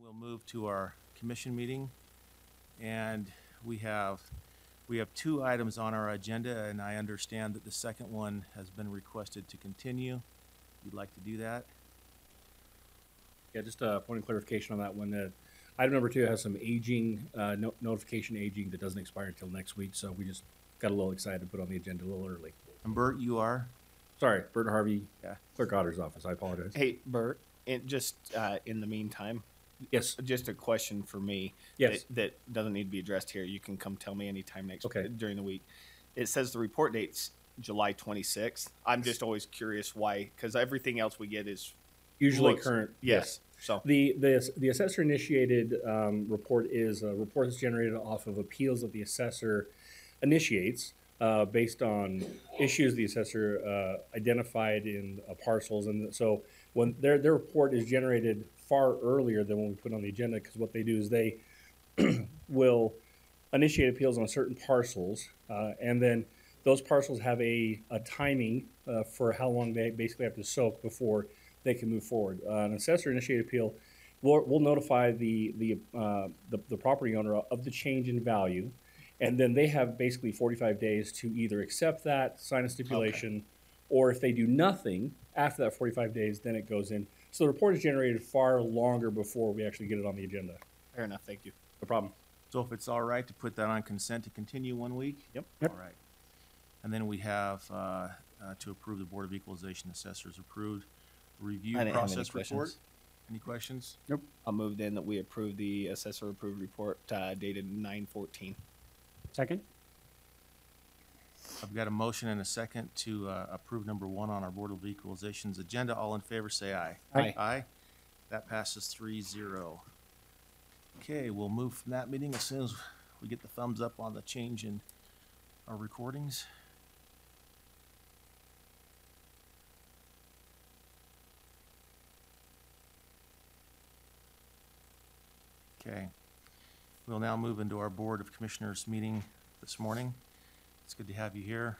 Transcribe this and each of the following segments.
We'll move to our commission meeting, and we have two items on our agenda, and I understand that the second one has been requested to continue. You'd like to do that? Yeah, just a point of clarification on that one. Item number 2 has some aging, notification aging that doesn't expire until next week, so we just got a little excited to put on the agenda a little early. And Bert, you are? Sorry, Bert Harvey, Yeah. Clerk Otter's office. I apologize. Hey, Bert, in the meantime, Yes. just a question for me. Yes. That doesn't need to be addressed here. You can come tell me anytime Okay. during the week. It says the report date's July 26th. I'm just always curious why, because everything else we get is Usually looks- current. Yes. So The assessor initiated report is a report that's generated off of appeals that the assessor initiates based on issues the assessor identified in parcels. And so when their report is generated far earlier than when we put on the agenda, because what they do is they will initiate appeals on certain parcels, and then those parcels have a timing for how long they basically have to soak before they can move forward. An assessor initiated appeal will notify the property owner of the change in value, and then they have basically 45 days to either accept that, sign a stipulation, or if they do nothing after that 45 days, then it goes in. So the report is generated far longer before we actually get it on the agenda. fair enough. Thank you. No problem. So if it's all right to put that on consent to continue 1 week? Yep. Yep. All right. And then we have to approve the Board of Equalization assessors approved review I didn't have any process report. questions. Any questions? I'll move then that we approve the assessor approved report dated 9/14. Second? I've got a motion and a second to approve number 1 on our Board of Equalization's agenda. All in favor, say aye. Aye. Aye. That passes 3-0. Okay, we'll move from that meeting as soon as we get the thumbs up on the change in our recordings. Okay. We'll now move into our Board of Commissioners meeting this morning. It's good to have you here.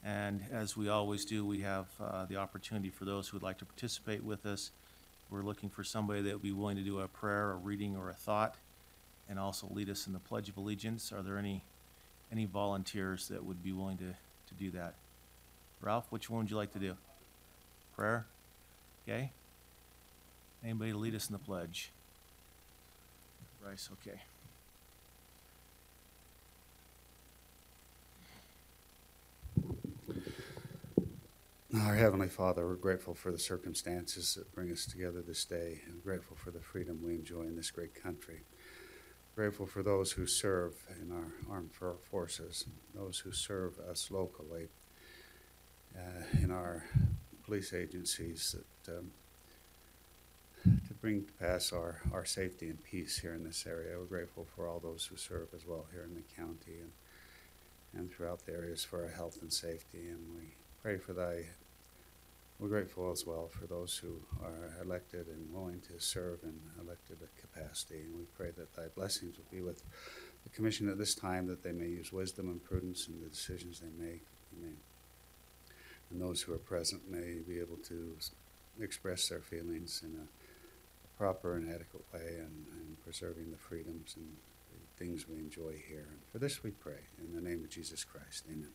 And as we always do, we have the opportunity for those who would like to participate with us. We're looking for somebody that would be willing to do a prayer, a reading, or a thought, and also lead us in the Pledge of Allegiance. Are there any volunteers that would be willing to do that? Ralph, which one would you like to do? Prayer? Okay. Anybody to lead us in the pledge? Bryce, okay. Our Heavenly Father, we're grateful for the circumstances that bring us together this day, and grateful for the freedom we enjoy in this great country. Grateful for those who serve in our armed forces, those who serve us locally, in our police agencies that to bring to pass our safety and peace here in this area. We're grateful for all those who serve as well here in the county and throughout the areas for our health and safety. And we pray for we're grateful as well for those who are elected and willing to serve in elected capacity. And we pray that thy blessings will be with the commission at this time, that they may use wisdom and prudence in the decisions they make. And those who are present may be able to express their feelings in a proper and adequate way, and preserving the freedoms and the things we enjoy here. And for this we pray in the name of Jesus Christ. Amen.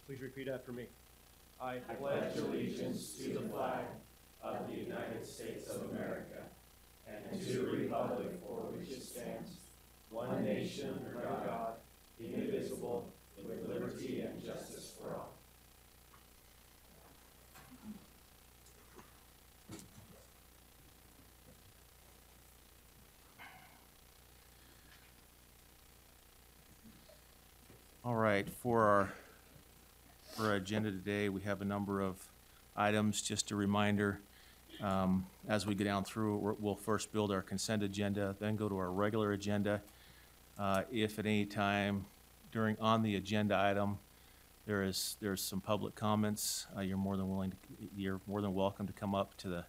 Please repeat after me. I pledge allegiance to the flag of the United States of America and to the republic for which it stands, one nation under God, indivisible, with liberty and justice for all. All right, for our agenda today, we have a number of items. Just a reminder, as we go down through, we'll first build our consent agenda, then go to our regular agenda. If at any time on the agenda item there's some public comments, you're more than welcome to come up to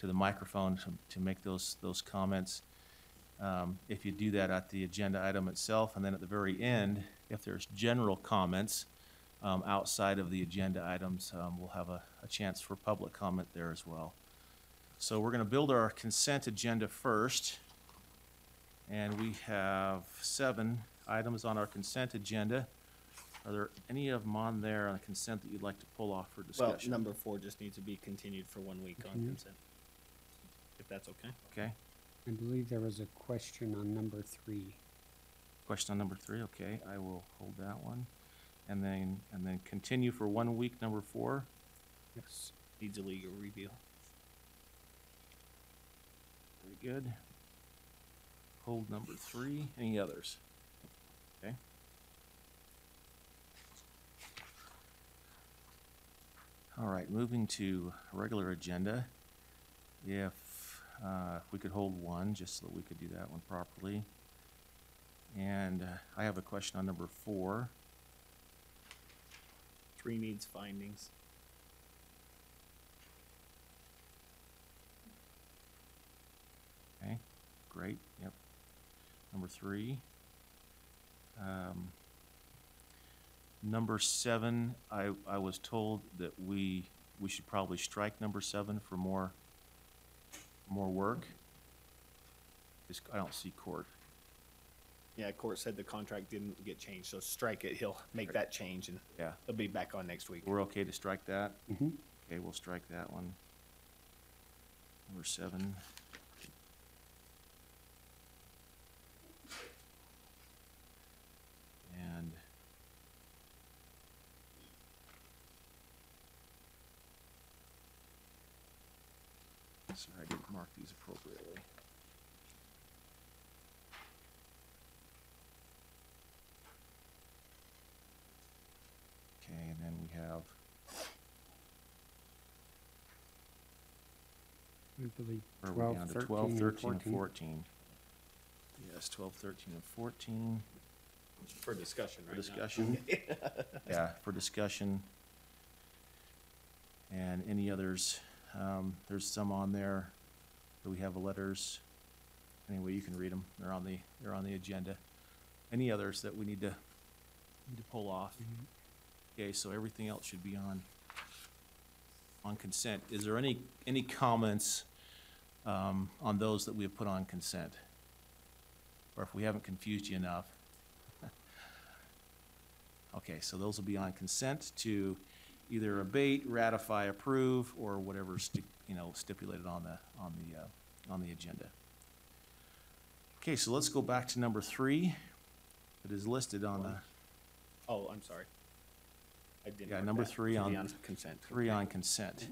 the microphone to make those comments. If you do that at the agenda item itself, and then at the very end, if there's general comments outside of the agenda items, we'll have a chance for public comment there as well. So we're going to build our consent agenda first. And we have 7 items on our consent agenda. Are there any of them on there on the consent that you'd like to pull off for Well, discussion? number 4 just needs to be continued for 1 week on consent. If that's okay. Okay. I believe there was a question on number 3. Question on number 3, okay, I will hold that one. And then continue for 1 week, number 4. Yes. Needs a legal review. Very good. Hold number 3. Any others? Okay. All right, moving to regular agenda. If we could hold 1, just so that we could do that one properly. And I have a question on number 4. 3 needs findings. Okay, great, yep. Number 3. Number 7, I was told that we should probably strike number 7 for more work. I don't see court. Yeah, court said the contract didn't get changed, so strike it. He'll make that change and Yeah, it'll be back on next week. we're okay to strike that? Mhm. Okay, we'll strike that one. Number 7. And sorry, I didn't mark these appropriately. Okay, and then we have I believe where are we 12, down to 13, 12, and 13, and 14. 14. Yes, 12, 13, and 14 For discussion, for discussion. Yeah, for discussion. And any others, there's some on there. Do we have letters? Anyway, you can read them. They're on the agenda. Any others that we need to pull off? Okay, so everything else should be on consent. Is there any comments on those that we have put on consent? Or if we haven't confused you enough? Okay, so those will be on consent to either abate, ratify, approve, or whatever stipulated on the agenda. Okay, so let's go back to number 3. It is listed on the Oh, I'm sorry. I didn't. Yeah, mark number that. 3 To be on consent. 3 on consent.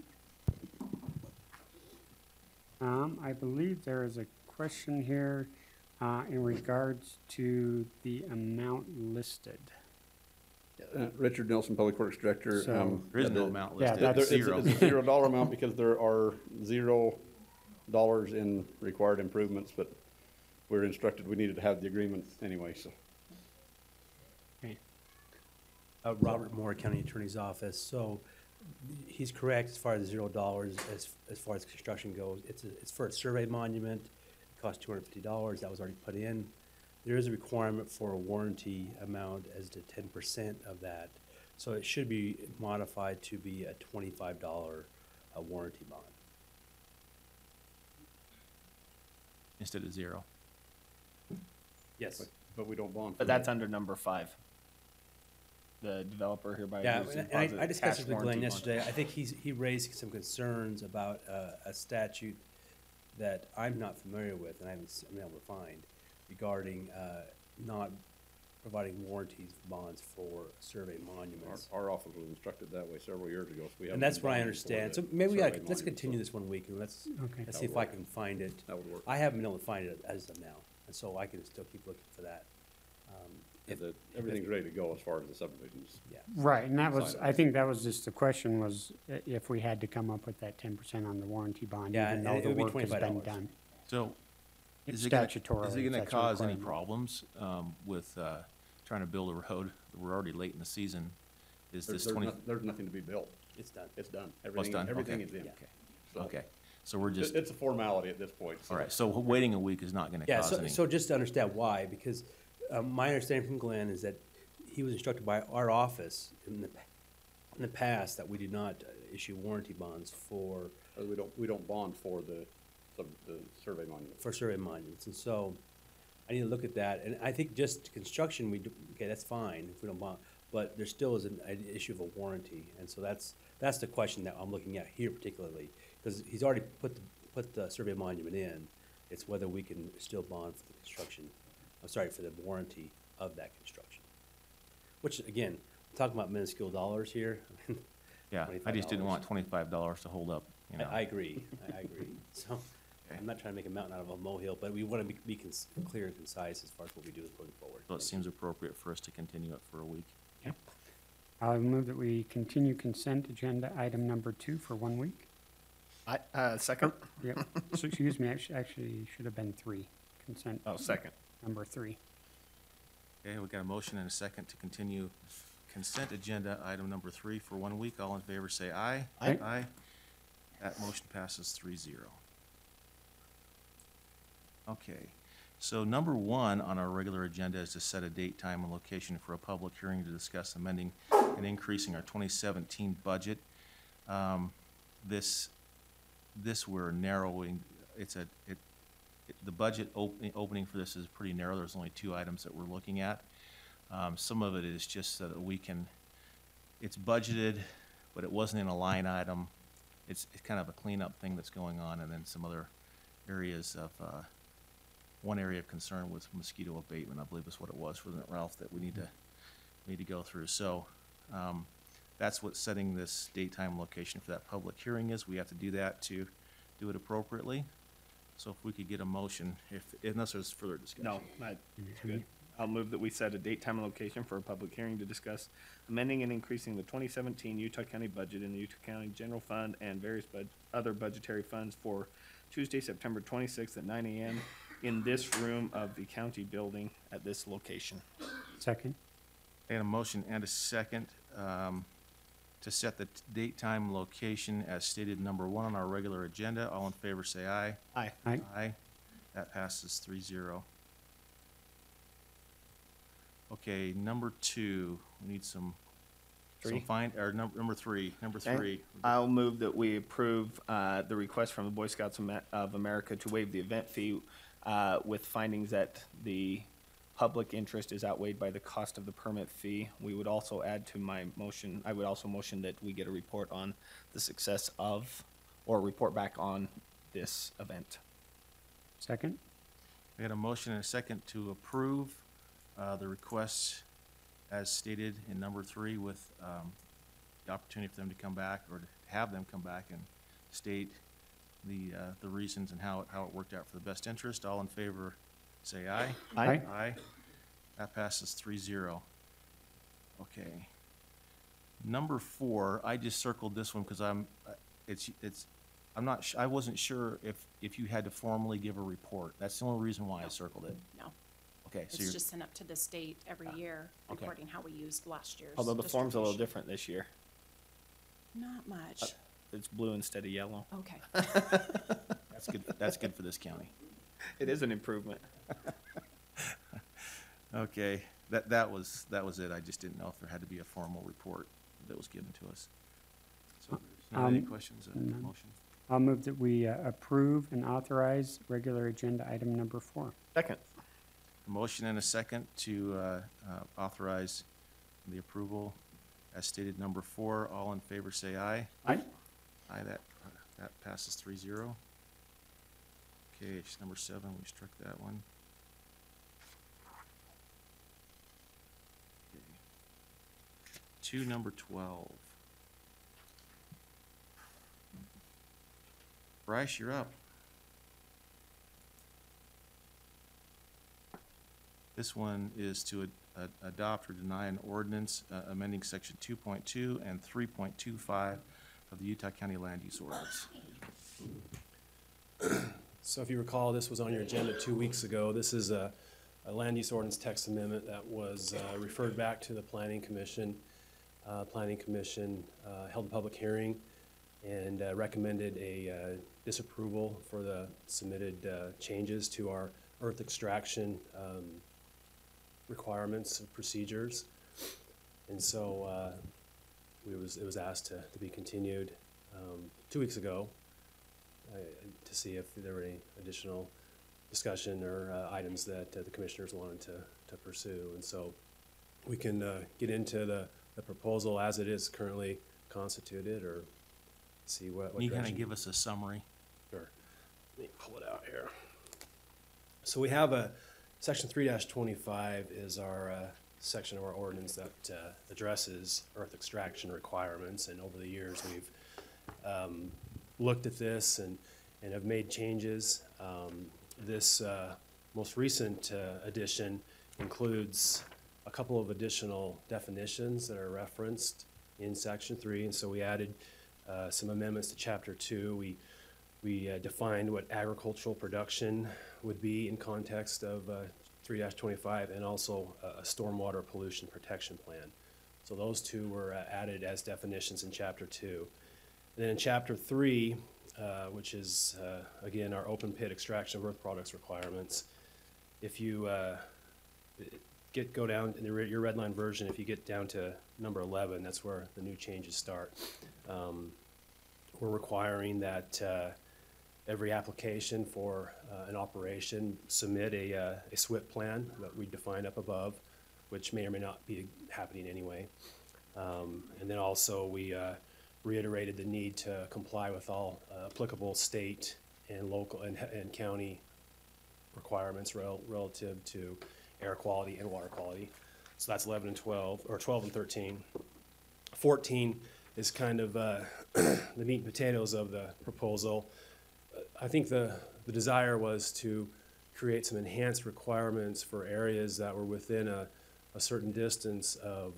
I believe there is a question here in regards to the amount listed. Richard Nelson, Public Works Director. So- There is no the- amount Yeah, listed. that's- It's 0. It's a $0 amount because there are $0 in required improvements, but we're instructed we needed to have the agreement anyway, so. Robert Moore, County Attorney's Office. So he's correct as far as $0 as far as construction goes. It's for a survey monument. It costs $250. That was already put in. There is a requirement for a warranty amount as to 10% of that. So it should be modified to be a $25 warranty bond. Instead of 0. Yes. But we don't bond for But that. that's under number 5. The developer hereby Yeah, agrees to and deposit I discussed cash this with Glenn warranty bond. yesterday. I think he raised some concerns about a statute that I'm not familiar with and I haven't been able to find regarding not providing warranties bonds for survey monuments. Our office was instructed that way several years ago, so we haven't. And that's been what I bonding for understand. the So maybe survey let's monument, continue so this 1 week and let's Okay. see if I can find it. That would work. I haven't been able to find it as of now, and so I can still keep looking for that. If- Everything's ready to go as far as the subdivisions. Yeah. Right, and that was, Sign I think that was just the question was if we had to come up with that 10% on the warranty bond, Yeah, even and though it the would be work has been $25. done. So It's is it gonna statutorily, that's a cause any requirement. problems with trying to build a road? We're already late in the season. Is this There's 20? there's nothing to be built. It's done. It's done. Oh, it's done? Everything Okay. is in. Okay. So- Okay, So we're just, It's a formality at this point. all right, so waiting a week is not gonna Yeah, cause so, any. so just to understand why, because my understanding from Glenn is that he was instructed by our office in the past that we do not issue warranty bonds for We don't bond for the survey monument. survey monuments, and so I need to look at that, and I think just construction, okay, that's fine if we don't bond, but there still is an issue of a warranty, and so that's the question that I'm looking at here particularly, because he's already put the survey monument in, it's whether we can still bond for the construction, for the warranty of that construction. Which, again, talking about minuscule dollars here, Yeah, I just didn't $25. want $25 to hold up, you know. I agree, I agree. So, I'm not trying to make a mountain out of a molehill, but we want to be clear and concise as far as what we do going forward. So it seems appropriate for us to continue it for a week. I'll move that we continue consent agenda item number 2 for 1 week. Second? Yep. So, excuse me, actually should have been 3. Consent Oh, second. number 3. Okay, we got a motion and a second to continue consent agenda item number 3 for 1 week. All in favor say aye. Aye. Aye. That motion passes 3-0. Okay, so number 1 on our regular agenda is to set a date, time, and location for a public hearing to discuss amending and increasing our 2017 budget. This we're narrowing, the budget opening for this is pretty narrow. There's only 2 items that we're looking at. Some of it is just so that we can, it's budgeted, but it wasn't in a line item. It's kind of a cleanup thing that's going on, and then some other areas of, one area of concern was mosquito abatement, I believe is what it was, wasn't it, Ralph, that we need to go through. So, that's what setting this date, time, location for that public hearing is. We have to do that to do it appropriately. So if we could get a motion, unless there's further discussion. No, it's good. I'll move that we set a date, time, and location for a public hearing to discuss amending and increasing the 2017 Utah County budget in the Utah County General Fund and various other budgetary funds for Tuesday, September 26th at 9 a.m. in this room of the county building at this location. Second. And a motion and a second to set the date, time, and location as stated number 1 on our regular agenda. All in favor say aye. Aye. Aye. Aye. That passes 3-0. Okay, number 2, we need some Three? number 3. Okay. I'll move that we approve the request from the Boy Scouts of America to waive the event fee with findings that the public interest is outweighed by the cost of the permit fee. We would also add to my motion, I would also motion that we get a report on the success of, or report back on this event. Second. We had a motion and a second to approve the request as stated in number 3 with the opportunity for them to come back, or to have them come back and state the reasons and how it worked out for the best interest. All in favor, say aye. Aye. Aye. That passes 3-0. Okay. Number 4, I just circled this one because I wasn't sure if you had to formally give a report. That's the only reason why I circled it. No, Okay, so it's you're, just sent up to the state every year, okay. reporting how we used last year's. Although the form's a little distribution. different this year. Not much. It's blue instead of yellow. Okay. that's good. That's good for this county. It is an improvement. Okay, that was it. I just didn't know if there had to be a formal report that was given to us. So, any questions? none. Motion? I'll move that we approve and authorize regular agenda item number 4. Second. A motion and a second to authorize the approval as stated number 4. All in favor say aye. Aye. Aye, that passes 3-0. Okay, it's number 7, we struck that one. Okay. To number 12. Bryce, you're up. This one is to adopt or deny an ordinance amending section 2.2 and 3.25 of the Utah County Land Use Ordinance. So if you recall, this was on your agenda 2 weeks ago. This is a land use ordinance text amendment that was referred back to the Planning Commission. Planning Commission held a public hearing and recommended a disapproval for the submitted changes to our earth extraction requirements and procedures. And so it was asked to be continued 2 weeks ago to see if there were any additional discussion or items that the commissioners wanted to pursue. And so we can get into the proposal as it is currently constituted, or see what Can you kind of direction- give us a summary? Sure. Let me pull it out here. So we have section 3-25 is our section of our ordinance that addresses earth extraction requirements. And over the years, we've looked at this and have made changes. This most recent addition includes a couple of additional definitions that are referenced in section 3. And so we added some amendments to chapter 2. We defined what agricultural production would be in context of 3-25, and also a stormwater pollution protection plan. So those two were added as definitions in chapter 2. And then in chapter 3, which is again our open pit extraction of earth products requirements, if you go down in your red line version, if you get down to number 11, that's where the new changes start. We're requiring that every application for an operation submit a SWIP plan that we define up above, which may or may not be happening anyway. And then also we reiterated the need to comply with all applicable state and local and county requirements relative to air quality and water quality. So that's 11 and 12, or 12 and 13. 14 is kind of the meat and potatoes of the proposal. I think the desire was to create some enhanced requirements for areas that were within a certain distance of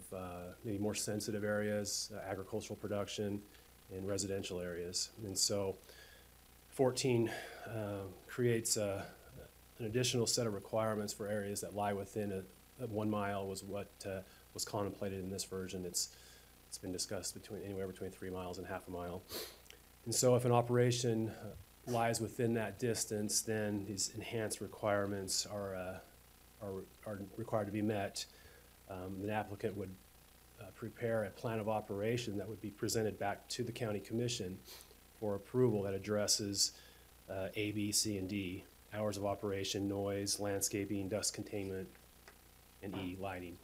maybe more sensitive areas, agricultural production, and residential areas. And so 14 creates an additional set of requirements for areas that lie within 1 mile was what was contemplated in this version. It's been discussed anywhere between 3 miles and half a mile. And so if an operation lies within that distance, then these enhanced requirements are required to be met. An applicant would prepare a plan of operation that would be presented back to the county commission for approval that addresses A, B, C, and D: hours of operation, noise, landscaping, dust containment, and E, lighting.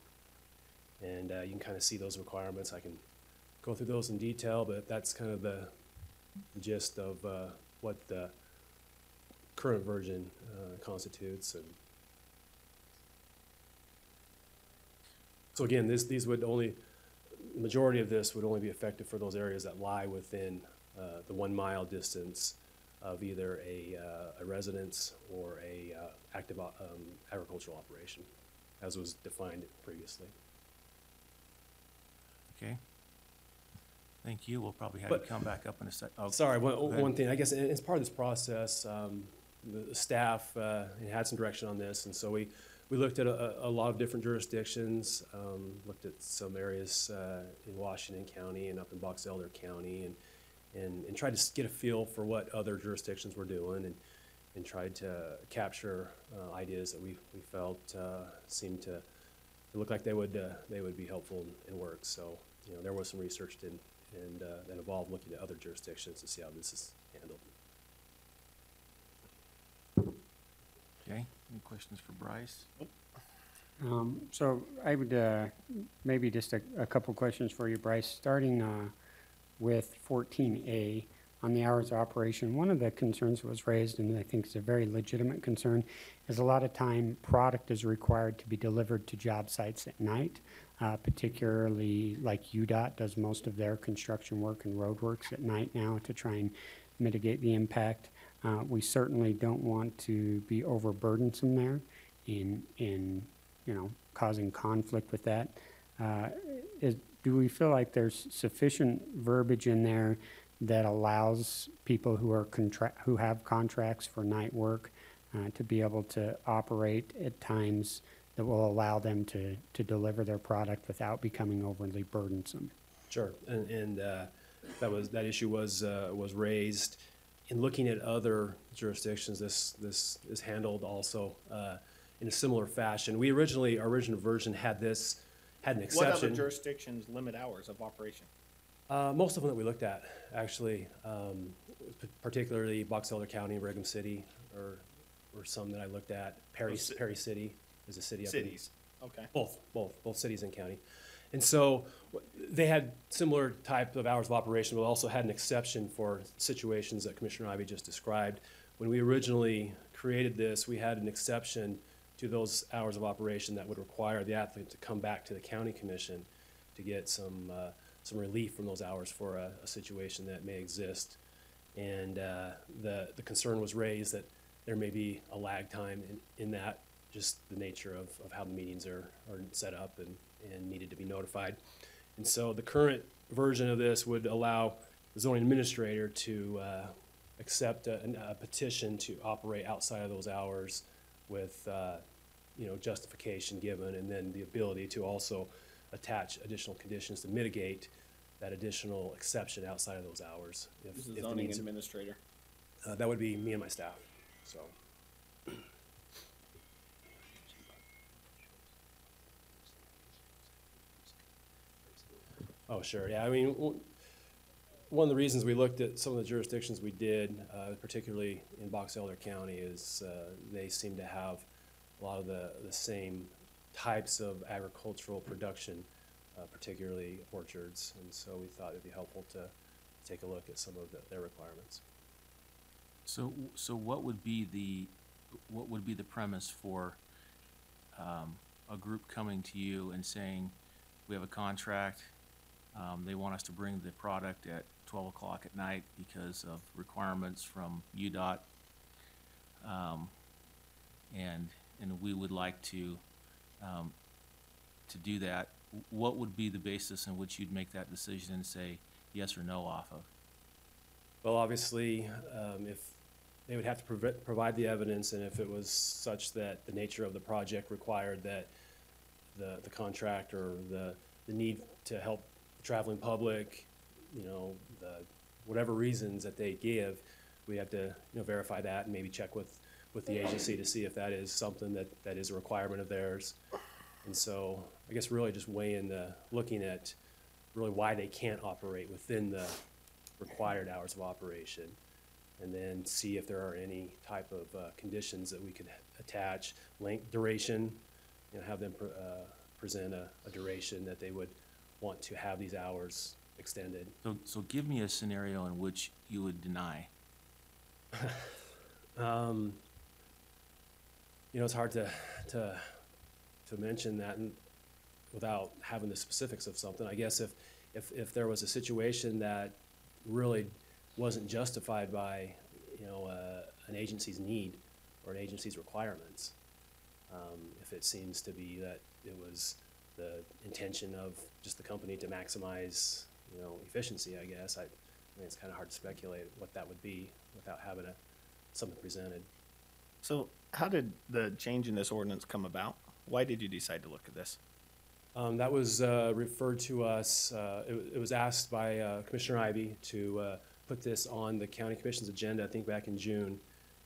And you can kind of see those requirements. I can go through those in detail, but that's kind of the gist of what the current version constitutes. And so again, these would only, the majority of this would only be effective for those areas that lie within the 1 mile distance of either a residence or a active agricultural operation, as was defined previously. Okay. Thank you. We'll probably have you come back up in a sec. Oh, Sorry, go ahead. one thing, I guess as part of this process, the staff had some direction on this, and so we looked at a lot of different jurisdictions, looked at some areas in Washington County and up in Box Elder County, and tried to get a feel for what other jurisdictions were doing, and tried to capture ideas that we felt seemed to look like they would be helpful and work. So, you know, there was some research done, and that involved looking at other jurisdictions to see how this is handled. Okay. Any questions for Bryce? So I would maybe just a couple questions for you, Bryce. Starting with 14A on the hours of operation, one of the concerns that was raised, and I think it's a very legitimate concern, is a lot of time product is required to be delivered to job sites at night, particularly like UDOT does most of their construction work and road works at night now to try and mitigate the impact. We certainly don't want to be overburdensome there in you know, causing conflict with that. Do we feel like there's sufficient verbiage in there that allows people who have contracts for night work to be able to operate at times that will allow them to deliver their product without becoming overly burdensome? Sure, and that issue was raised. In looking at other jurisdictions, this is handled also in a similar fashion. Our original version had an What other exception. jurisdictions limit hours of operation? Most of them that we looked at, actually, particularly Box Elder County, Brigham City, or some that I looked at. Perry City is a city up in Cities, okay. both cities and county. And so they had similar type of hours of operation, but also had an exception for situations that Commissioner Ivy just described. When we originally created this, we had an exception to those hours of operation that would require the athlete to come back to the county commission to get some relief from those hours for a situation that may exist. And the concern was raised that there may be a lag time in that, just the nature of how the meetings are set up and needed to be notified. And so the current version of this would allow the zoning administrator to accept a petition to operate outside of those hours with justification given, and then the ability to also attach additional conditions to mitigate that additional exception outside of those hours. This is if the zoning needs- administrator. That would be me and my staff, so. Oh, sure, yeah, I mean, one of the reasons we looked at some of the jurisdictions we did, particularly in Box Elder County, is they seem to have a lot of the same types of agricultural production, particularly orchards, and so we thought it'd be helpful to take a look at some of their requirements. So what would be the premise for a group coming to you and saying, we have a contract, they want us to bring the product at 12 o'clock at night because of requirements from UDOT, and we would like to do that? What would be the basis in which you'd make that decision and say yes or no off of? Well, obviously, if they would have to provide the evidence, and if it was such that the nature of the project required that the contract or the need to help the traveling public, whatever reasons that they give, we have to verify that and maybe check with the agency to see if that is something that is a requirement of theirs. And so I guess really just looking at really why they can't operate within the required hours of operation, and then see if there are any type of conditions that we could attach, length, duration, have them present a duration that they would want to have these hours extended. So give me a scenario in which you would deny. It's hard to mention that without having the specifics of something. I guess if there was a situation that really wasn't justified by an agency's need or an agency's requirements, if it seems to be that it was the intention of just the company to maximize efficiency, I guess I mean, it's kind of hard to speculate what that would be without having something presented. So how did the change in this ordinance come about? Why did you decide to look at this? That was referred to us, it was asked by Commissioner Ivy to put this on the county commission's agenda, I think back in June,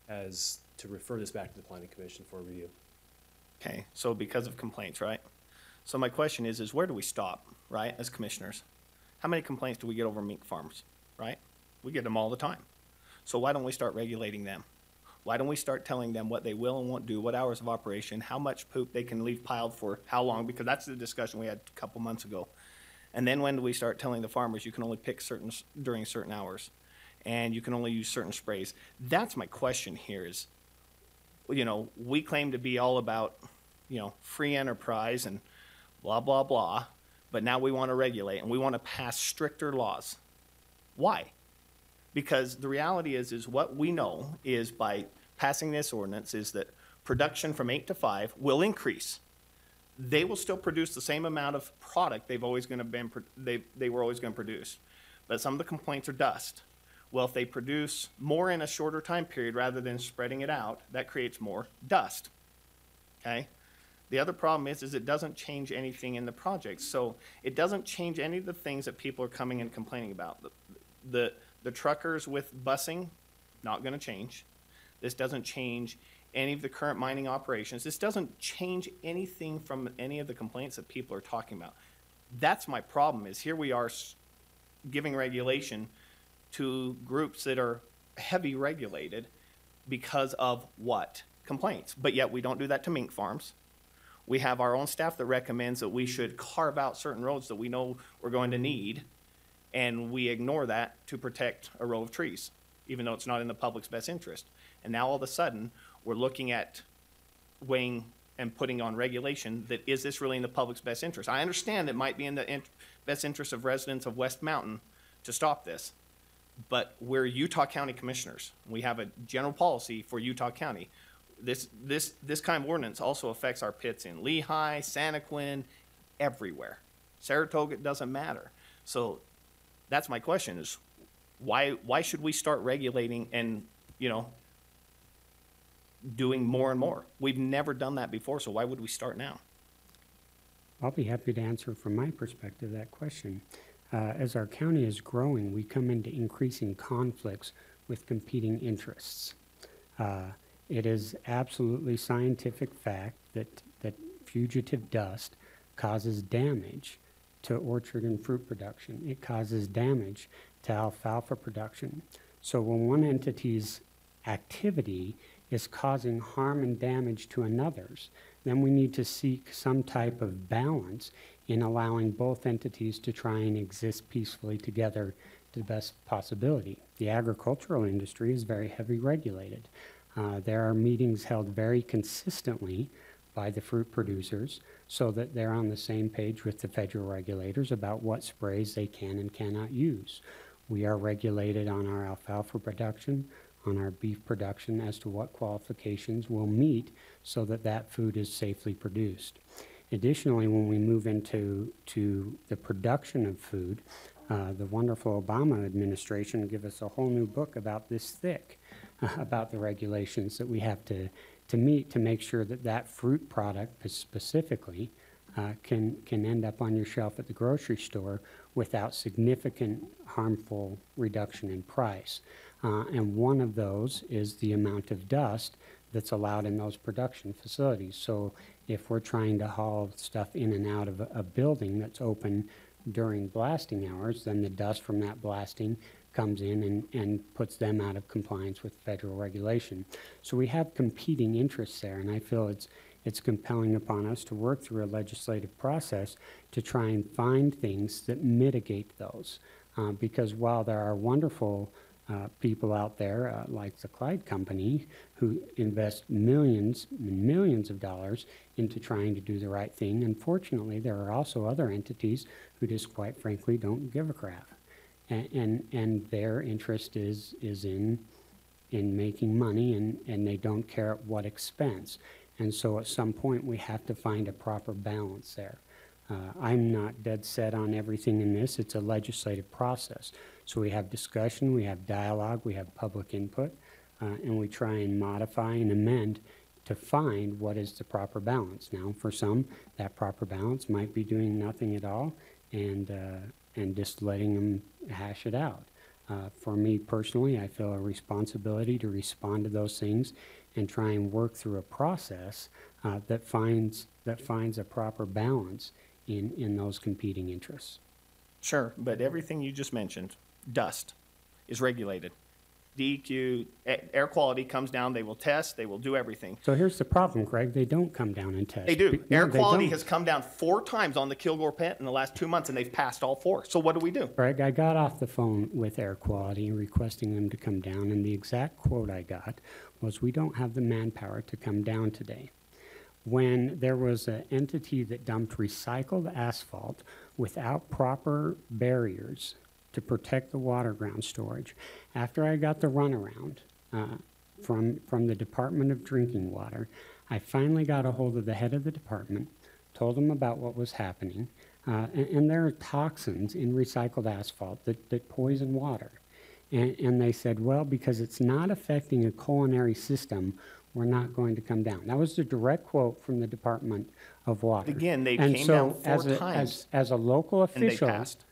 as to refer this back to the planning commission for review. Okay, so because of complaints, right? So my question is where do we stop, right, as commissioners? How many complaints do we get over mink farms, right? We get them all the time. So why don't we start regulating them? Why don't we start telling them what they will and won't do, what hours of operation, how much poop they can leave piled for how long? Because that's the discussion we had a couple months ago. And then when do we start telling the farmers you can only pick during certain hours, and you can only use certain sprays? That's my question here is, we claim to be all about, free enterprise and blah, blah, blah, but now we want to regulate and we want to pass stricter laws. Why? Because the reality is what we know is by passing this ordinance is that production from 8 to 5 will increase. They will still produce the same amount of product they were always going to produce. But some of the complaints are dust. Well, if they produce more in a shorter time period rather than spreading it out, that creates more dust. Okay? The other problem is it doesn't change anything in the project. So it doesn't change any of the things that people are coming and complaining about. The truckers with busing, not gonna change. This doesn't change any of the current mining operations. This doesn't change anything from any of the complaints that people are talking about. That's my problem, is here we are giving regulation to groups that are heavy regulated because of what? Complaints. But yet we don't do that to mink farms. We have our own staff that recommends that we should carve out certain roads that we know we're going to need, and we ignore that to protect a row of trees, even though it's not in the public's best interest. And now all of a sudden, we're looking at weighing and putting on regulation that, is this really in the public's best interest? I understand it might be in the best interest of residents of West Mountain to stop this, but we're Utah County Commissioners. We have a general policy for Utah County. This kind of ordinance also affects our pits in Lehigh, Santaquin, everywhere. Saratoga, it doesn't matter. So that's my question, is why should we start regulating and, doing more and more? We've never done that before, so why would we start now? I'll be happy to answer from my perspective that question. As our county is growing, we come into increasing conflicts with competing interests. It is absolutely scientific fact that fugitive dust causes damage to orchard and fruit production. It causes damage to alfalfa production. So when one entity's activity is causing harm and damage to another's, then we need to seek some type of balance in allowing both entities to try and exist peacefully together to the best possibility. The agricultural industry is very heavily regulated. There are meetings held very consistently by the fruit producers so that they're on the same page with the federal regulators about what sprays they can and cannot use. We are regulated on our alfalfa production, on our beef production, as to what qualifications we'll meet so that that food is safely produced. Additionally, when we move into the production of food, the wonderful Obama administration gave us a whole new book about this thick, about the regulations that we have to meet to make sure that that fruit product specifically can end up on your shelf at the grocery store without significant harmful reduction in price. And one of those is the amount of dust that's allowed in those production facilities. So if we're trying to haul stuff in and out of a building that's open during blasting hours, then the dust from that blasting comes in and puts them out of compliance with federal regulation. So we have competing interests there, and I feel it's compelling upon us to work through a legislative process to try and find things that mitigate those. Because while there are wonderful people out there like the Clyde Company who invest millions and millions of dollars into trying to do the right thing, unfortunately there are also other entities who just quite frankly don't give a crap. And their interest is in making money, and they don't care at what expense. And so at some point we have to find a proper balance there. I'm not dead set on everything in this. It's a legislative process. So we have discussion, we have dialogue, we have public input, and we try and modify and amend to find what is the proper balance. Now, for some, that proper balance might be doing nothing at all and just letting them hash it out. For me personally, I feel a responsibility to respond to those things and try and work through a process that finds a proper balance in those competing interests. Sure, but everything you just mentioned, dust, is regulated. DEQ, air quality comes down, they will test, they will do everything. So here's the problem, Greg. They don't come down and test. They do. No, Air they quality don't. has come down 4 times on the Kilgore pit in the last 2 months, and they've passed all 4. So what do? Greg, I got off the phone with air quality requesting them to come down, and the exact quote I got was, "We don't have the manpower to come down today." When there was an entity that dumped recycled asphalt without proper barriers to protect the water ground storage, after I got the runaround from the Department of Drinking Water, I finally got a hold of the head of the department, told him about what was happening, and there are toxins in recycled asphalt that poison water. And they said, well, because it's not affecting a culinary system, were not going to come down. That was the direct quote from the Department of Water. Again, they And came so down 4 as a- times, As a local and they official, passed.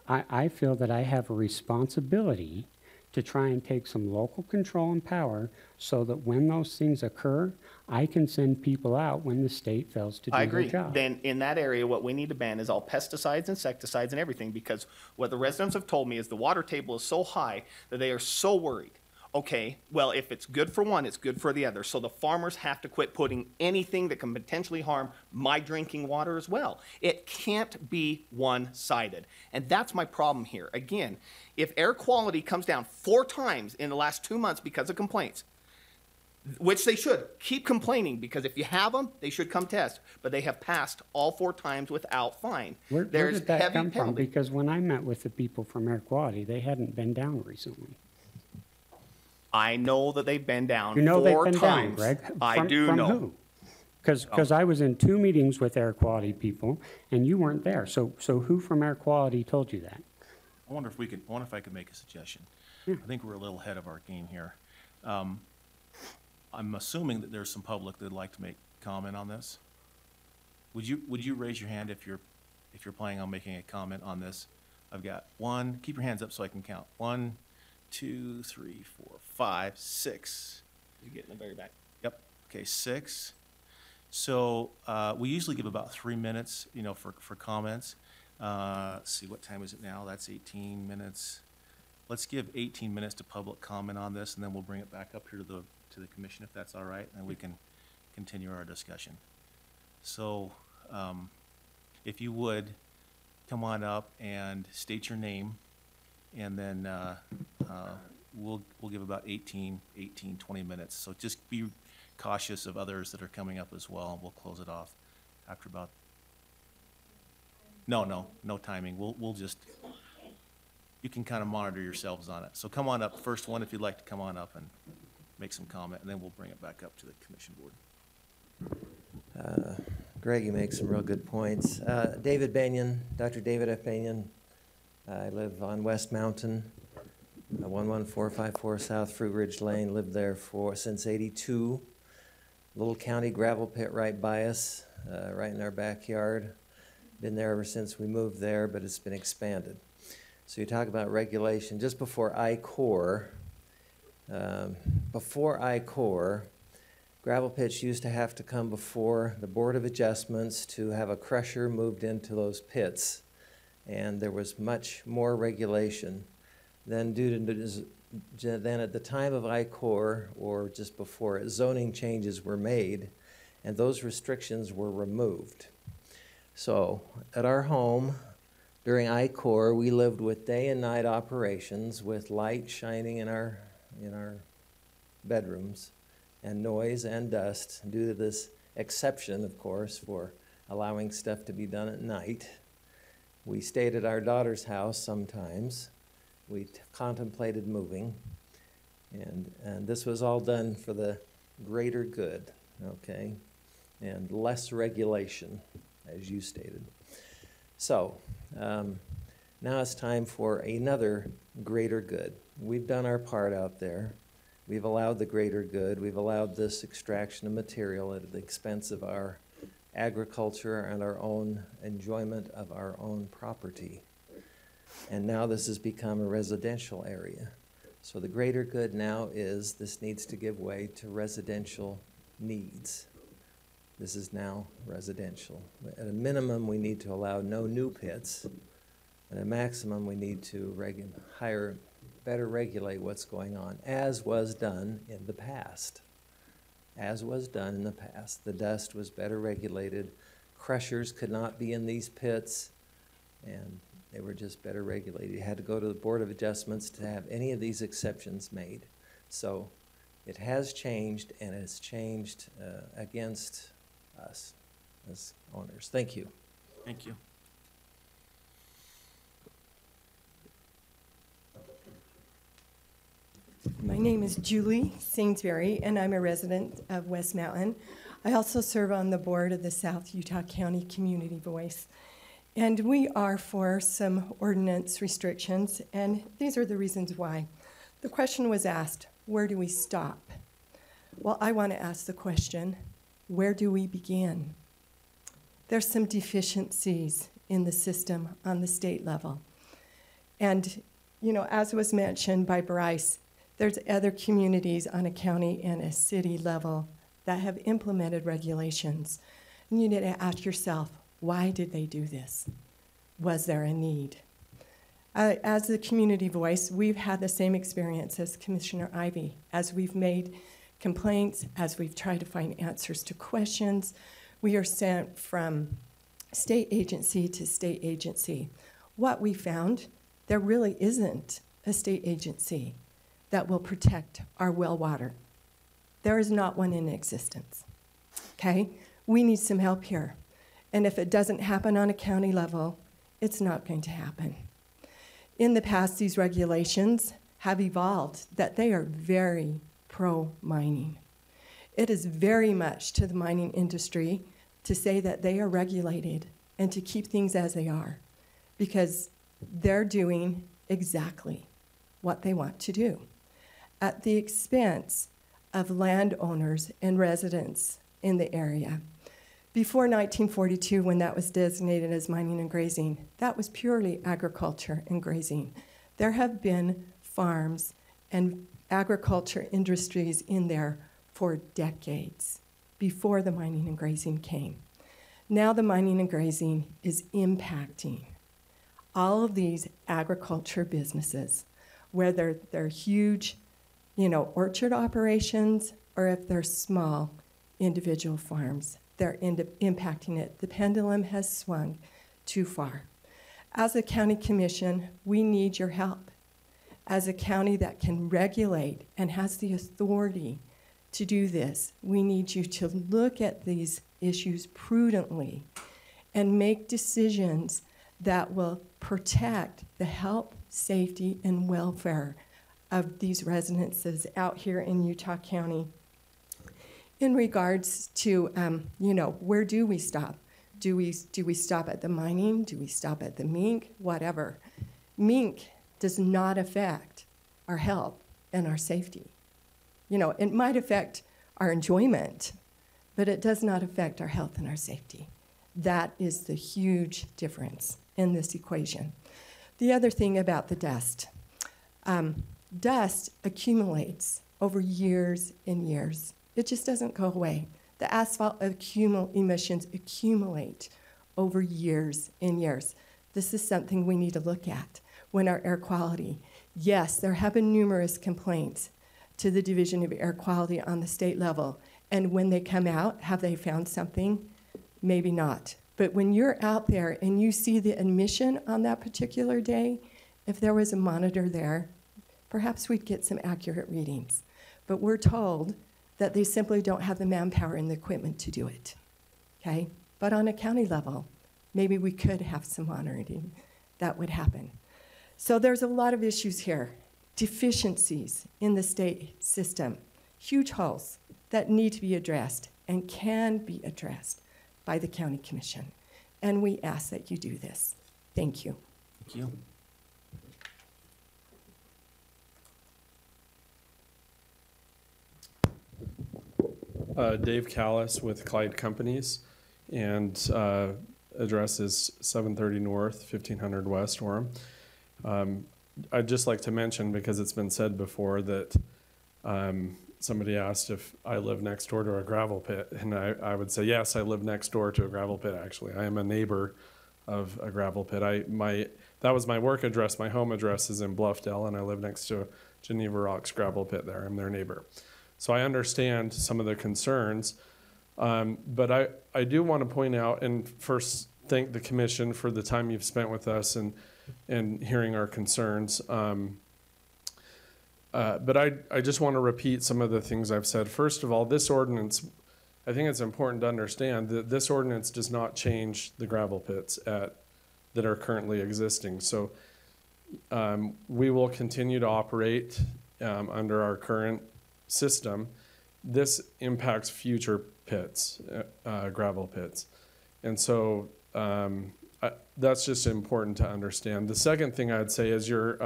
I feel that I have a responsibility to try and take some local control and power so that when those things occur, I can send people out when the state fails to do I their agree. job. Then in that area, what we need to ban is all pesticides, insecticides, and everything, because what the residents have told me is the water table is so high that they are so worried. Okay, well, if it's good for one, it's good for the other. So the farmers have to quit putting anything that can potentially harm my drinking water as well. It can't be one-sided. And that's my problem here. Again, if air quality comes down 4 times in the last 2 months because of complaints, which they should, keep complaining, because if you have them, they should come test. But they have passed all 4 times without fine. Where There's did that heavy come from? penalty. Because when I met with the people from Air Quality, they hadn't been down recently. I know that they've been down You know they've 4 been down, times. Greg. I From- do from know. who? Because I was in 2 meetings with Air Quality people, and you weren't there. So who from Air Quality told you that? I wonder if I could make a suggestion. Yeah. I think we're a little ahead of our game here. I'm assuming that there's some public that'd like to make comment on this. Would you raise your hand if you're planning on making a comment on this? I've got 1, keep your hands up so I can count. 1, 2, 3, 4, 5, 6. You get in the very back. Yep, okay, 6. So, we usually give about 3 minutes, for comments. Let's see, what time is it now? That's 18 minutes. Let's give 18 minutes to public comment on this, and then we'll bring it back up here to the commission, if that's all right, and we can continue our discussion. So, if you would, come on up and state your name, and then we'll give about 18, 20 minutes. So just be cautious of others that are coming up as well. We'll close it off after about, no timing. We'll just, you can kind of monitor yourselves on it. So come on up, first one, if you'd like to come on up and make some comment, and then we'll bring it back up to the commission board. Greg, you make some real good points. David Banyan, Dr. David F. Banyan. I live on West Mountain, 11454 South Fruit Ridge Lane. Lived there since '82. Little county gravel pit right by us, right in our backyard. Been there ever since we moved there, but it's been expanded. So you talk about regulation. Just before I-Corps, gravel pits used to have to come before the Board of Adjustments to have a crusher moved into those pits. And there was much more regulation. Then then at the time of I-Corps, or just before it, zoning changes were made, and those restrictions were removed. So at our home, during I-Corps, we lived with day and night operations with light shining in our bedrooms, and noise and dust, due to this exception, of course, for allowing stuff to be done at night. We stayed at our daughter's house sometimes. We contemplated moving, and this was all done for the greater good, okay? And less regulation, as you stated. So, now it's time for another greater good. We've done our part out there. We've allowed the greater good. We've allowed this extraction of material at the expense of our agriculture and our own enjoyment of our own property. And now this has become a residential area. So the greater good now is this needs to give way to residential needs. This is now residential. At a minimum, we need to allow no new pits. At a maximum, we need to better regulate what's going on, as was done in the past. As was done in the past. The dust was better regulated. Crushers could not be in these pits, and they were just better regulated. You had to go to the Board of Adjustments to have any of these exceptions made. So it has changed, and it's changed against us as owners. Thank you. Thank you. My name is Julie Sainsbury, and I'm a resident of West Mountain. I also serve on the board of the South Utah County Community Voice. And we are for some ordinance restrictions, and these are the reasons why. The question was asked, where do we stop? Well, I want to ask the question, where do we begin? There's some deficiencies in the system on the state level. And, you know, as was mentioned by Bryce, there's other communities on a county and a city level that have implemented regulations. And you need to ask yourself, why did they do this? Was there a need? As the community voice, we've had the same experience as Commissioner Ivey. As we've made complaints, as we've tried to find answers to questions, we are sent from state agency to state agency. What we found, there really isn't a state agency that will protect our well water. There is not one in existence, okay? We need some help here. And if it doesn't happen on a county level, it's not going to happen. In the past, these regulations have evolved that they are very pro-mining. It is very much to the mining industry to say that they are regulated and to keep things as they are, because they're doing exactly what they want to do at the expense of landowners and residents in the area. Before 1942, when that was designated as mining and grazing, that was purely agriculture and grazing. There have been farms and agriculture industries in there for decades before the mining and grazing came. Now the mining and grazing is impacting all of these agriculture businesses, whether they're huge, you know, orchard operations or if they're small individual farms. They're impacting it. The pendulum has swung too far. As a county commission, we need your help. As a county that can regulate and has the authority to do this, we need you to look at these issues prudently and make decisions that will protect the health, safety, and welfare of these residences out here in Utah County. In regards to, you know, where do we stop? Do we stop at the mining? Do we stop at the mink? Whatever. Mink does not affect our health and our safety. You know, it might affect our enjoyment, but it does not affect our health and our safety. That is the huge difference in this equation. The other thing about the dust, dust accumulates over years and years. It just doesn't go away. The asphalt emissions accumulate over years and years. This is something we need to look at when our air quality. Yes, there have been numerous complaints to the Division of Air Quality on the state level. And when they come out, have they found something? Maybe not. But when you're out there and you see the emission on that particular day, if there was a monitor there, perhaps we'd get some accurate readings. But we're told that they simply don't have the manpower and the equipment to do it, okay? But on a county level, maybe we could have some monitoring that would happen. So there's a lot of issues here. Deficiencies in the state system, huge holes that need to be addressed and can be addressed by the county commission. And we ask that you do this. Thank you. Thank you. Dave Callis with Clyde Companies, and address is 730 North, 1500 West, Orem. I'd just like to mention, because it's been said before, that somebody asked if I live next door to a gravel pit, and I would say, yes, I live next door to a gravel pit, actually. I am a neighbor of a gravel pit. That was my work address. My home address is in Bluffdale, and I live next to Geneva Rocks gravel pit there. I'm their neighbor. So I understand some of the concerns, but I do want to point out and first thank the commission for the time you've spent with us and hearing our concerns. But I just want to repeat some of the things I've said. First of all, this ordinance, I think it's important to understand that this ordinance does not change the gravel pits that are currently existing. So we will continue to operate under our current system. This impacts future pits, gravel pits. And so that's just important to understand. The second thing I'd say is your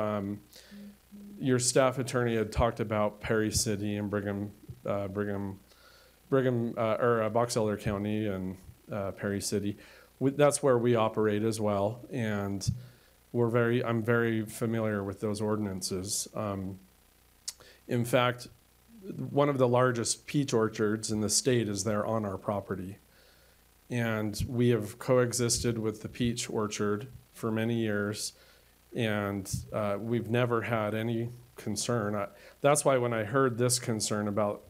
staff attorney had talked about Perry City and Brigham Brigham, Box Elder County and Perry City. That's where we operate as well, and I'm very familiar with those ordinances. In fact, one of the largest peach orchards in the state is there on our property. And we have coexisted with the peach orchard for many years, and we've never had any concern. That's why when I heard this concern about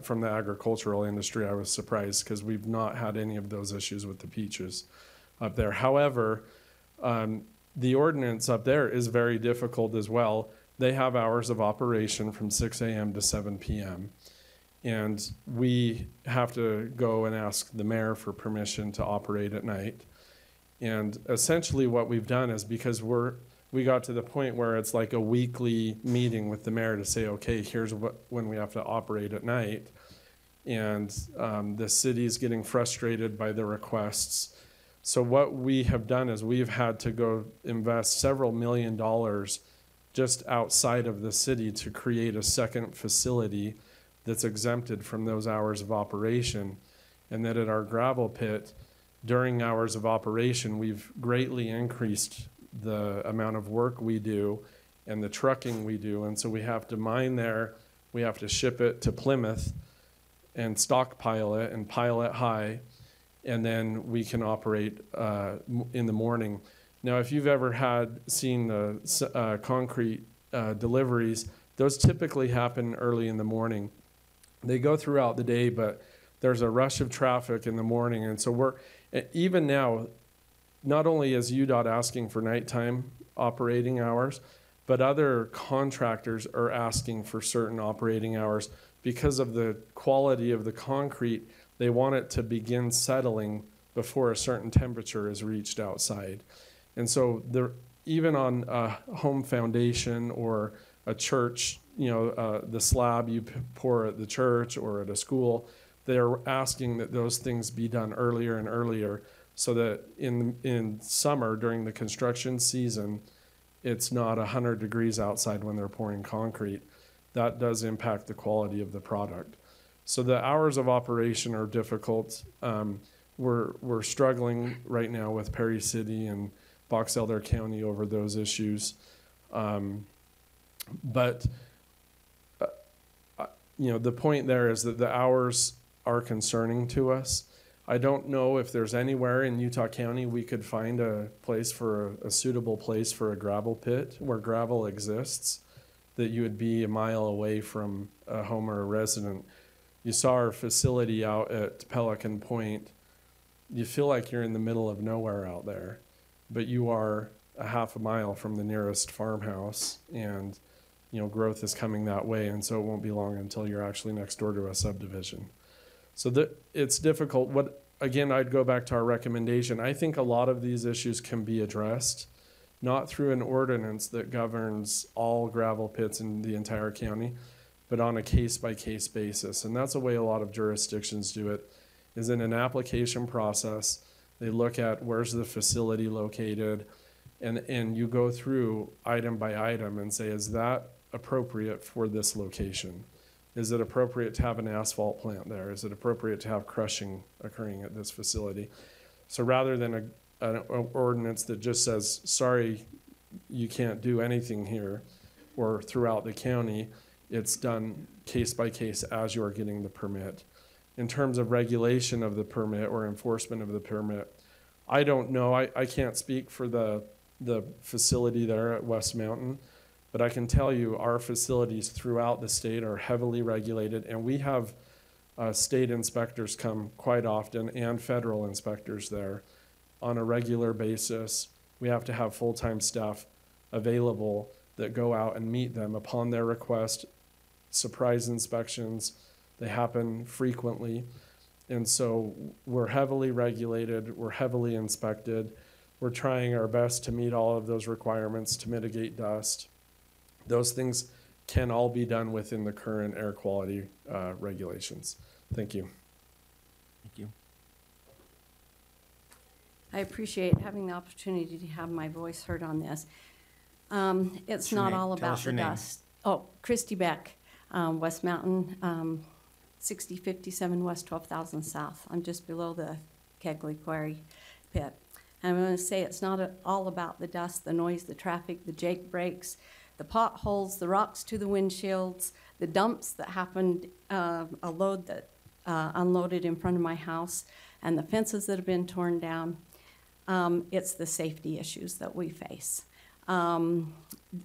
from the agricultural industry, I was surprised, because we've not had any of those issues with the peaches up there. However, the ordinance up there is very difficult as well. They have hours of operation from 6 a.m. to 7 p.m. And we have to go and ask the mayor for permission to operate at night. And essentially what we've done is, because we got to the point where it's like a weekly meeting with the mayor to say, okay, here's when we have to operate at night. And the city's getting frustrated by the requests. So what we have done is we've had to go invest several $1 million just outside of the city to create a second facility that's exempted from those hours of operation. And that at our gravel pit, during hours of operation, we've greatly increased the amount of work we do and the trucking we do. And so we have to mine there, we have to ship it to Plymouth and stockpile it and pile it high, and then we can operate in the morning. Now, if you've ever seen the concrete deliveries, those typically happen early in the morning. They go throughout the day, but there's a rush of traffic in the morning. And so even now, not only is UDOT asking for nighttime operating hours, but other contractors are asking for certain operating hours because of the quality of the concrete. They want it to begin settling before a certain temperature is reached outside. And so even on a home foundation or a church, the slab you pour at the church or at a school, they're asking that those things be done earlier and earlier, so that in summer, during the construction season, it's not 100 degrees outside when they're pouring concrete. That does impact the quality of the product. So the hours of operation are difficult. We're struggling right now with Perry City and Box Elder County over those issues. But the point there is that the hours are concerning to us. I don't know if there's anywhere in Utah County we could find a place for a suitable place for a gravel pit where gravel exists, that you would be a mile away from a home or a resident. You saw our facility out at Pelican Point. You feel like you're in the middle of nowhere out there, but you are a half a mile from the nearest farmhouse, and growth is coming that way, and so it won't be long until you're actually next door to a subdivision. So it's difficult. Again, I'd go back to our recommendation. I think a lot of these issues can be addressed, not through an ordinance that governs all gravel pits in the entire county, but on a case-by-case basis. And that's the way a lot of jurisdictions do it, is in an application process. They look at where's the facility located, and you go through item by item and say, is that appropriate for this location? Is it appropriate to have an asphalt plant there? Is it appropriate to have crushing occurring at this facility? So rather than an ordinance that just says, sorry, you can't do anything here or throughout the county, it's done case by case as you are getting the permit. In terms of regulation of the permit or enforcement of the permit, I don't know. I can't speak for the facility there at West Mountain, but I can tell you our facilities throughout the state are heavily regulated, and we have state inspectors come quite often and federal inspectors there on a regular basis. We have to have full-time staff available that go out and meet them upon their request. Surprise inspections, they happen frequently. And so we're heavily regulated, we're heavily inspected. We're trying our best to meet all of those requirements to mitigate dust. Those things can all be done within the current air quality regulations. Thank you. Thank you. I appreciate having the opportunity to have my voice heard on this. It's your not name? all Tell about us your the name. dust. Oh, Christy Beck, West Mountain 6057 West 12,000 South. I'm just below the Kegley Quarry pit. And I'm going to say it's not all about the dust, the noise, the traffic, the Jake brakes, the potholes, the rocks to the windshields, the dumps that happened, a load that unloaded in front of my house, and the fences that have been torn down. It's the safety issues that we face.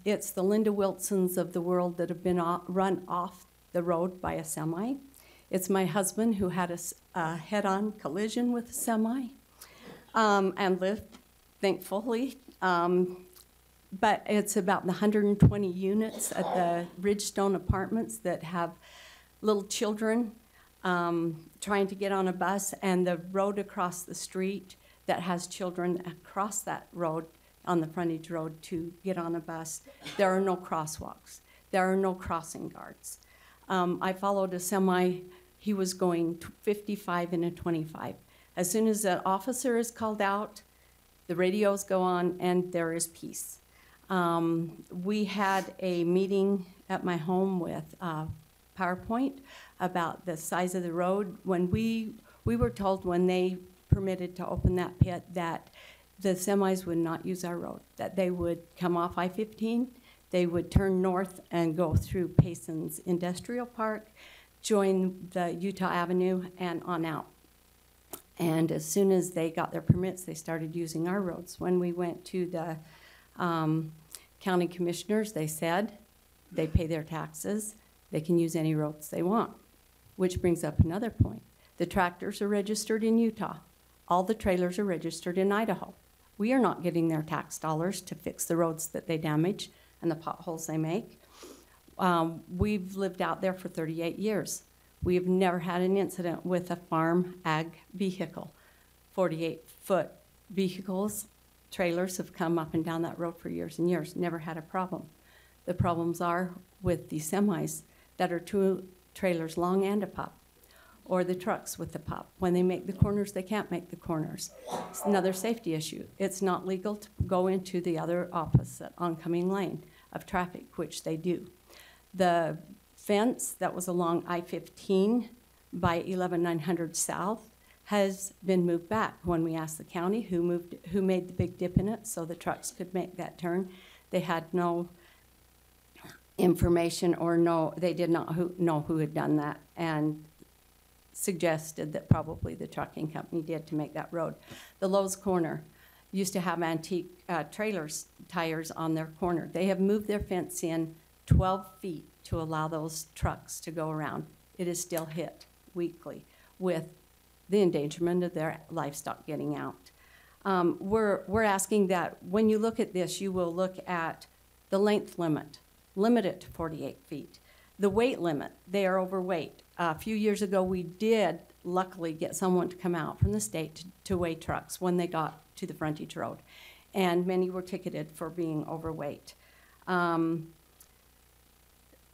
It's the Linda Wilsons of the world that have been run off the road by a semi. It's my husband who had a head-on collision with a semi and lived, thankfully. But it's about the 120 units at the Ridgestone Apartments that have little children trying to get on a bus, and the road across the street that has children across that road on the frontage road to get on a bus. There are no crosswalks. There are no crossing guards. I followed a semi. He was going 55 in a 25. As soon as the officer is called out, the radios go on, and there is peace. We had a meeting at my home with PowerPoint about the size of the road. When we were told when they permitted to open that pit that the semis would not use our road, that they would come off I-15, they would turn north and go through Payson's Industrial Park, join the Utah Avenue, and on out. And as soon as they got their permits, they started using our roads. When we went to the county commissioners, they said they pay their taxes, they can use any roads they want, which brings up another point. The tractors are registered in Utah. All the trailers are registered in Idaho. We are not getting their tax dollars to fix the roads that they damage and the potholes they make. We've lived out there for 38 years. We have never had an incident with a farm ag vehicle. 48-foot vehicles, trailers have come up and down that road for years and years, never had a problem. The problems are with the semis that are 2 trailers long and a pup, or the trucks with the pup. When they make the corners, they can't make the corners. It's another safety issue. It's not legal to go into the other opposite oncoming lane of traffic, which they do. The fence that was along I-15 by 11900 South has been moved back. When we asked the county who made the big dip in it so the trucks could make that turn, they had no information or they did not know who had done that, and suggested that probably the trucking company did to make that road. The Lowe's corner used to have antique tires on their corner. They have moved their fence in 12 feet to allow those trucks to go around. It is still hit weekly with the endangerment of their livestock getting out. We're asking that when you look at this, you will look at the length limit it to 48 feet. The weight limit, they are overweight. A few years ago, we did luckily get someone to come out from the state to weigh trucks when they got to the frontage road, and many were ticketed for being overweight.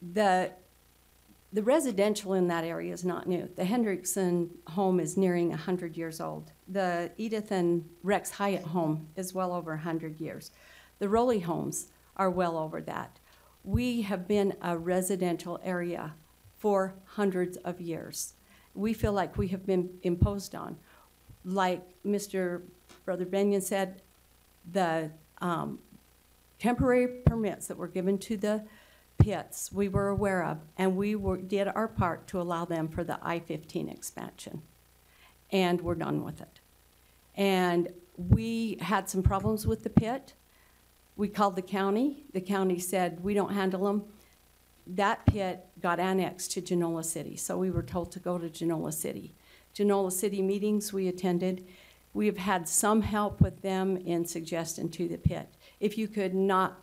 The residential in that area is not new. The Hendrickson home is nearing 100 years old. The Edith and Rex Hyatt home is well over 100 years. The Rowley homes are well over that. We have been a residential area for hundreds of years. We feel like we have been imposed on. Like Brother Benyon said, the temporary permits that were given to the pits we were aware of, and we did our part to allow them for the I-15 expansion, and we're done with it. And we had some problems with the pit. We called the county. The county said, we don't handle them. That pit got annexed to Genola City, so we were told to go to Genola City. Genola City meetings we attended. We have had some help with them in suggestion to the pit. If you could not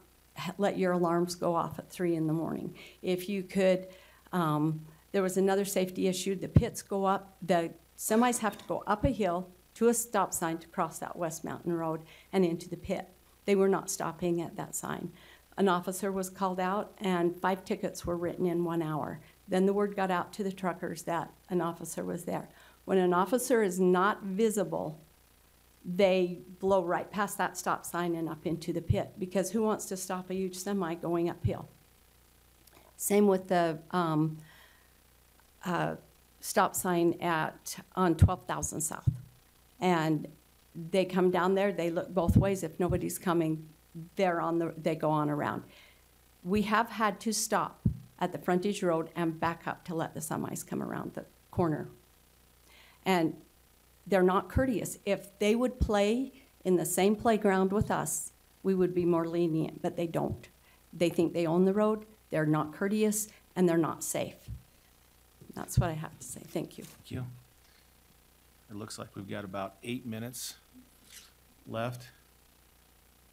let your alarms go off at 3 in the morning. If you could, there was another safety issue. The pits go up, the semis have to go up a hill to a stop sign to cross that West Mountain Road and into the pit. They were not stopping at that sign. An officer was called out and 5 tickets were written in 1 hour. Then the word got out to the truckers that an officer was there. When an officer is not visible, they blow right past that stop sign and up into the pit, because who wants to stop a huge semi going uphill? Same with the stop sign on 12,000 South. And they come down there, they look both ways. If nobody's coming, they go on around. We have had to stop at the frontage road and back up to let the semis come around the corner. And they're not courteous. If they would play in the same playground with us, we would be more lenient, but they don't. They think they own the road, they're not courteous, and they're not safe. That's what I have to say. Thank you. Thank you. It looks like we've got about 8 minutes left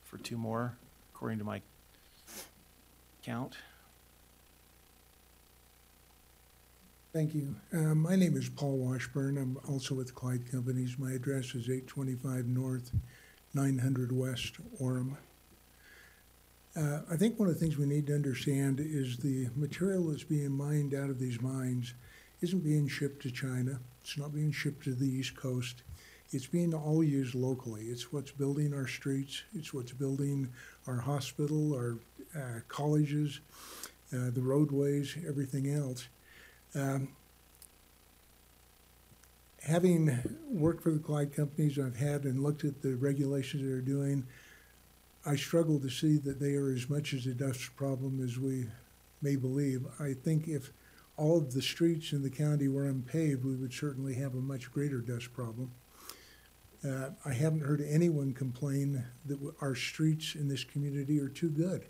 for two more, according to my count. Thank you. My name is Paul Washburn. I'm also with Clyde Companies. My address is 825 North, 900 West, Orem. I think one of the things we need to understand is the material that's being mined out of these mines isn't being shipped to China. It's not being shipped to the East Coast. It's being all used locally. It's what's building our streets. It's what's building our hospital, our colleges, the roadways, everything else. Having worked for the Clyde Companies, I've had and looked at the regulations they're doing, I struggle to see that they are as much as a dust problem as we may believe. I think if all of the streets in the county were unpaved, we would certainly have a much greater dust problem. I haven't heard anyone complain that our streets in this community are too good.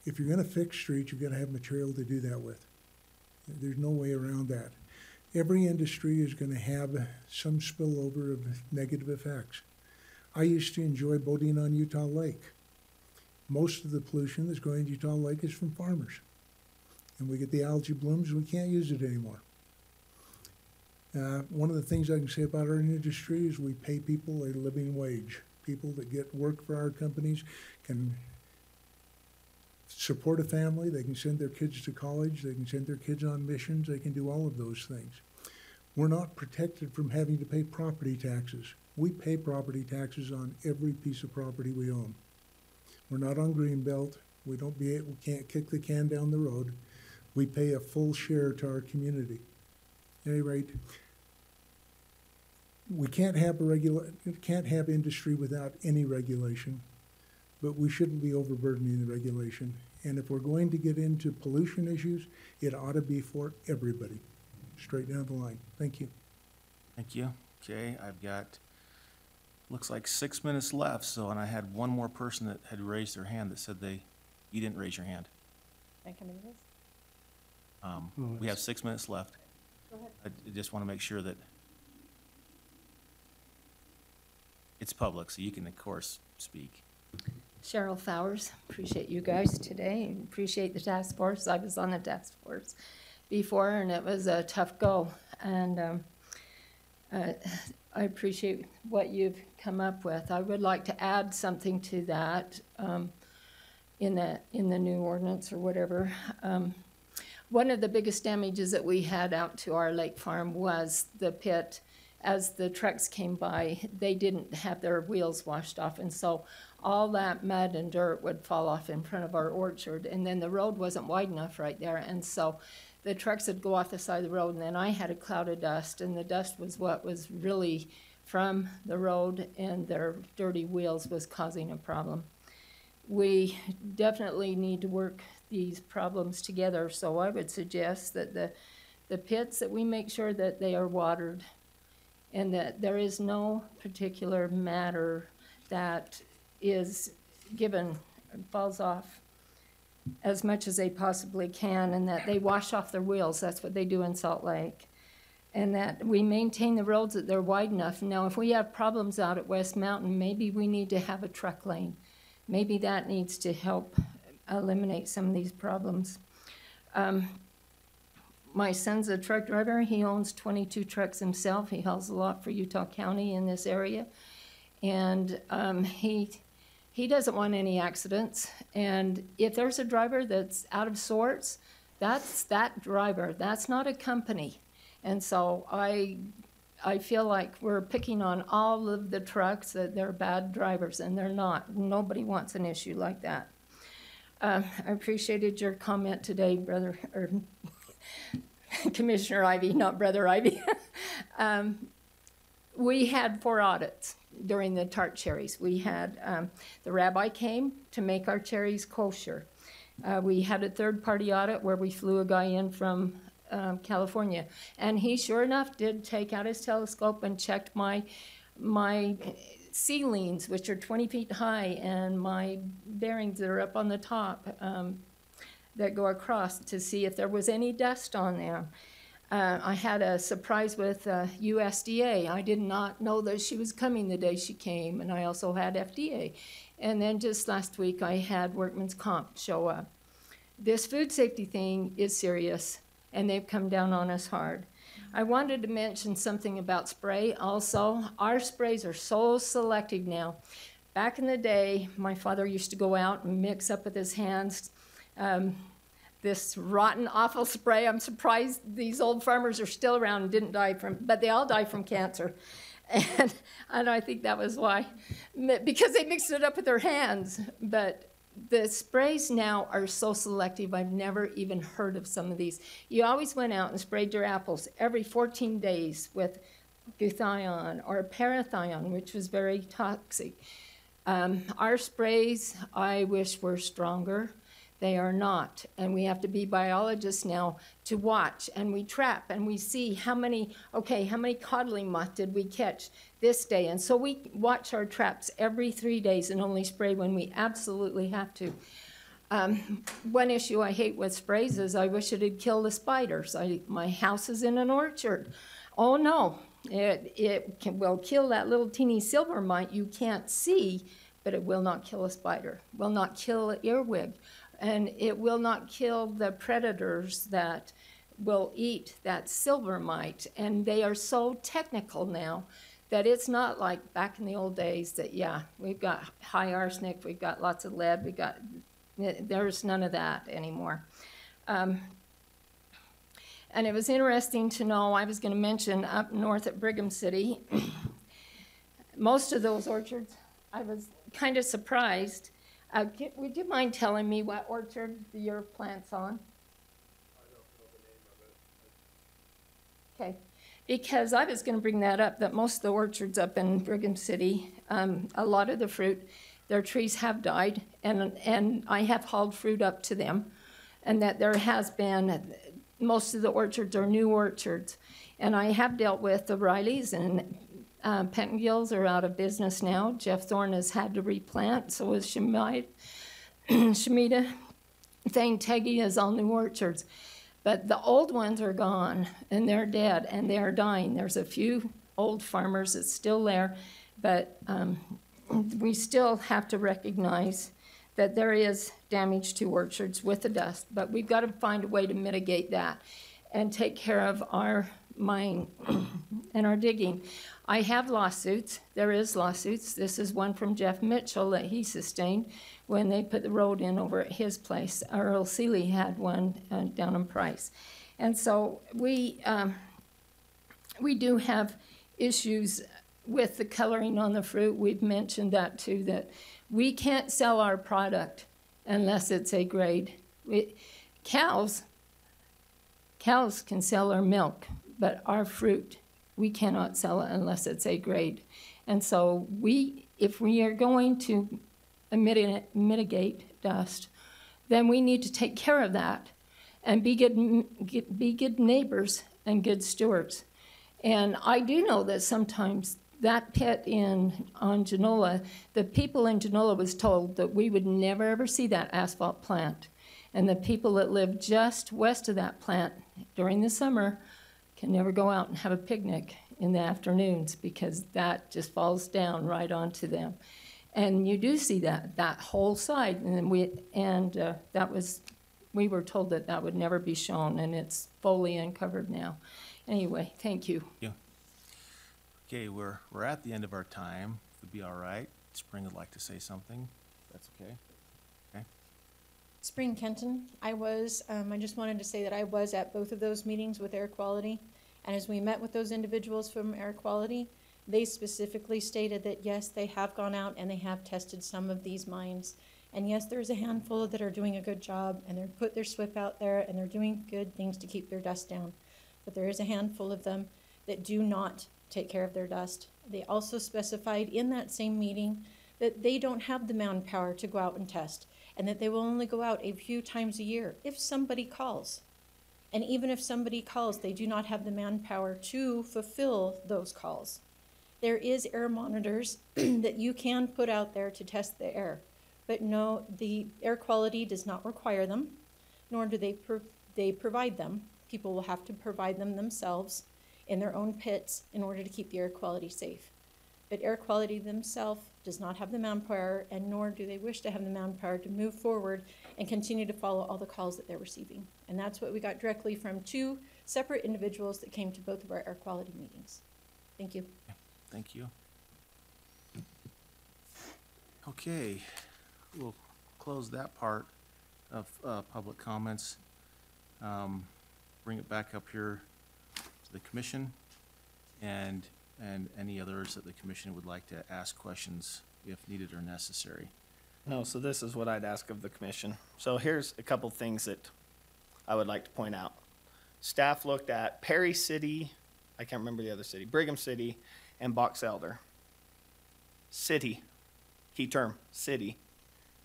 If you're going to fix streets, you've got to have material to do that with. There's no way around that. Every industry is going to have some spillover of negative effects. I used to enjoy boating on Utah Lake. Most of the pollution that's going to Utah Lake is from farmers. And we get the algae blooms, we can't use it anymore. One of the things I can say about our industry is we pay people a living wage. People that get work for our companies can support a family, they can send their kids to college, they can send their kids on missions, they can do all of those things. We're not protected from having to pay property taxes. We pay property taxes on every piece of property we own. We're not on Greenbelt. We can't kick the can down the road. We pay a full share to our community. At any rate, we can't have industry without any regulation, but we shouldn't be overburdening the regulation. And if we're going to get into pollution issues, it ought to be for everybody, straight down the line. Thank you. Thank you. Okay, I've got, looks like 6 minutes left, and I had one more person that had raised their hand that said you didn't raise your hand. Can I come into this? We have 6 minutes left. Go ahead. I just want to make sure that it's public, so you can, of course, speak. Cheryl Fowers, appreciate you guys today, and appreciate the task force. I was on the task force before, and it was a tough go. And I appreciate what you've come up with. I would like to add something to that in the new ordinance or whatever. One of the biggest damages that we had out to our lake farm was the pit. As the trucks came by, they didn't have their wheels washed off, and so all that mud and dirt would fall off in front of our orchard, and then the road wasn't wide enough right there, and so the trucks would go off the side of the road, and then I had a cloud of dust, and the dust was what was really from the road, and their dirty wheels was causing a problem. We definitely need to work these problems together, so I would suggest that the pits, that we make sure that they are watered, and that there is no particular matter that is given, falls off as much as they possibly can, and that they wash off their wheels. That's what they do in Salt Lake. And that we maintain the roads that they're wide enough. Now, if we have problems out at West Mountain, maybe we need to have a truck lane. Maybe that needs to help eliminate some of these problems. My son's a truck driver. He owns 22 trucks himself. He hauls a lot for Utah County in this area. And he doesn't want any accidents. And if there's a driver that's out of sorts, that's that driver. That's not a company. And so I feel like we're picking on all of the trucks that they're bad drivers, and they're not. Nobody wants an issue like that. I appreciated your comment today, brother, or Commissioner Ivy, not Brother Ivy. We had 4 audits during the tart cherries. We had, the rabbi came to make our cherries kosher. We had a third-party audit where we flew a guy in from California. And he, sure enough, did take out his telescope and checked my ceilings, which are 20 feet high, and my bearings that are up on the top that go across to see if there was any dust on there. I had a surprise with USDA. I did not know that she was coming the day she came, and I also had FDA. And then just last week, I had Workman's Comp show up. This food safety thing is serious, and they've come down on us hard. I wanted to mention something about spray also. Our sprays are so selective now. Back in the day, my father used to go out and mix up with his hands this rotten, awful spray. I'm surprised these old farmers are still around and didn't die from, but they all die from cancer. And I think that was why, because they mixed it up with their hands. But the sprays now are so selective, I've never even heard of some of these. You always went out and sprayed your apples every 14 days with glutathione or parathione, which was very toxic. Our sprays, I wish were stronger. They are not, and we have to be biologists now to watch, and we trap, and we see how many codling moth did we catch this day, and so we watch our traps every 3 days and only spray when we absolutely have to. One issue I hate with sprays is I wish it'd kill the spiders. My house is in an orchard. Oh no, it will kill that little teeny silver mite you can't see, but it will not kill a spider, will not kill an earwig. And it will not kill the predators that will eat that silver mite. And they are so technical now that it's not like back in the old days that, yeah, we've got high arsenic, we've got lots of lead, there's none of that anymore. And it was interesting to know, I was going to mention up north at Brigham City, most of those orchards, I was kind of surprised. Would you mind telling me what orchard your plant's on? I don't know the name of it. Okay, because I was going to bring that up, that most of the orchards up in Brigham City, a lot of the fruit, their trees have died, and I have hauled fruit up to them, and that there has been, most of the orchards are new orchards, and I have dealt with the Rileys, and Pentangills are out of business now. Jeff Thorne has had to replant, so is Shemita. Thane Teggy is all new orchards. But the old ones are gone, and they're dead, and they are dying. There's a few old farmers that's still there, but we still have to recognize that there is damage to orchards with the dust, but we've got to find a way to mitigate that and take care of our mine and our digging. I have lawsuits. There is lawsuits. This is one from Jeff Mitchell that he sustained when they put the road in over at his place. Earl Seeley had one down in Price. And so we do have issues with the coloring on the fruit. We've mentioned that too, that we can't sell our product unless it's A grade. Cows can sell our milk, but our fruit, we cannot sell it unless it's A grade. And so if we are going to mitigate dust, then we need to take care of that and be good neighbors and good stewards. And I do know that sometimes that pit on Genola, the people in Genola was told that we would never ever see that asphalt plant. And the people that live just west of that plant during the summer can never go out and have a picnic in the afternoons because that just falls down right onto them. And you do see that whole side, and we were told that would never be shown, and it's fully uncovered now. Anyway, thank you. Yeah. Okay, we're at the end of our time. Would be all right. Spring would like to say something. That's okay. Okay. Spring Kenton, I just wanted to say that I was at both of those meetings with air quality. And as we met with those individuals from air quality, they specifically stated that yes, they have gone out and they have tested some of these mines. And yes, there's a handful that are doing a good job, and they're put their SWIP out there, and they're doing good things to keep their dust down. But there is a handful of them that do not take care of their dust. They also specified in that same meeting that they don't have the manpower to go out and test, and that they will only go out a few times a year if somebody calls. And even if somebody calls, they do not have the manpower to fulfill those calls. There is air monitors that you can put out there to test the air. But no, the air quality does not require them, nor do they provide them. People will have to provide them themselves in their own pits in order to keep the air quality safe. But air quality themselves does not have the manpower, and nor do they wish to have the manpower to move forward and continue to follow all the calls that they're receiving. And that's what we got directly from 2 separate individuals that came to both of our air quality meetings. Thank you. Thank you. Okay, we'll close that part of public comments. Bring it back up here to the commission and any others that the commission would like to ask questions if needed or necessary. No, so this is what I'd ask of the commission. So here's a couple things that I would like to point out. Staff looked at Perry City, I can't remember the other city, Brigham City, and Box Elder. City, key term, city.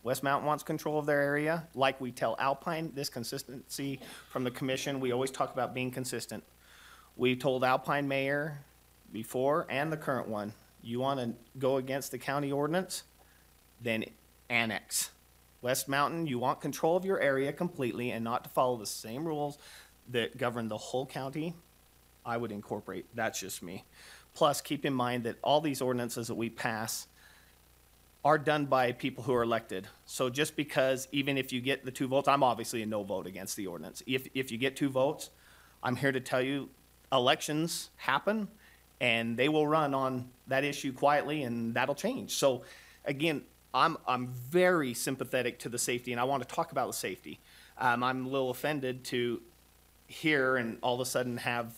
West Mountain wants control of their area. Like we tell Alpine, this consistency from the commission, we always talk about being consistent. We told Alpine mayor before and the current one, you want to go against the county ordinance, then annex. West Mountain, you want control of your area completely and not to follow the same rules that govern the whole county, I would incorporate. That's just me. Plus, keep in mind that all these ordinances that we pass are done by people who are elected. So just because, even if you get the 2 votes, I'm obviously a no vote against the ordinance. If you get 2 votes, I'm here to tell you, elections happen, and they will run on that issue quietly, and that'll change. So again, I'm very sympathetic to the safety, and I want to talk about the safety. I'm a little offended to hear and all of a sudden have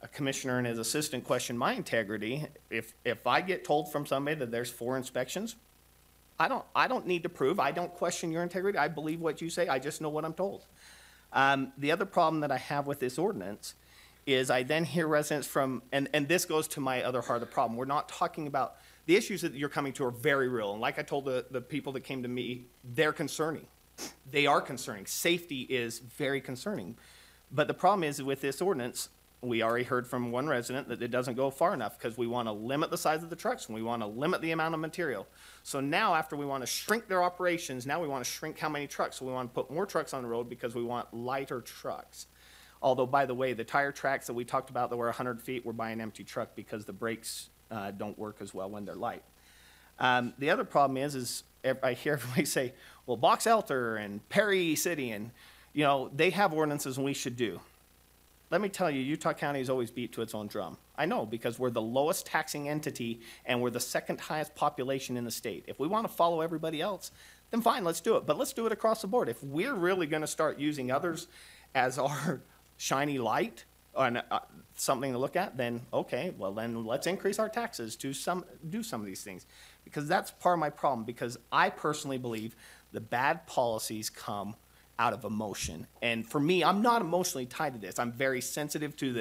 a commissioner and his assistant question my integrity. If I get told from somebody that there's 4 inspections, I don't need to prove. I don't question your integrity. I believe what you say. I just know what I'm told. The other problem that I have with this ordinance is I then hear residents from, and this goes to my other heart of the problem. We're not talking about, the issues that you're coming to are very real. And like I told the people that came to me, they're concerning. They are concerning. Safety is very concerning. But the problem is with this ordinance, we already heard from one resident that it doesn't go far enough because we want to limit the size of the trucks and we want to limit the amount of material. So now after we want to shrink their operations, now we want to shrink how many trucks. So we want to put more trucks on the road because we want lighter trucks. Although, by the way, the tire tracks that we talked about that were 100 feet were by an empty truck because the brakes don't work as well when they're light. The other problem is I hear everybody say, well, Box Elder and Perry City, and, you know, they have ordinances and we should do. Let me tell you, Utah County is always beat to its own drum. I know, because we're the lowest taxing entity and we're the 2nd highest population in the state. If we want to follow everybody else, then fine, let's do it. But let's do it across the board. If we're really going to start using others as our shiny light and something to look at, then okay, well then let's increase our taxes to do some of these things. Because that's part of my problem, because I personally believe the bad policies come out of emotion. And for me, I'm not emotionally tied to this. I'm very sensitive to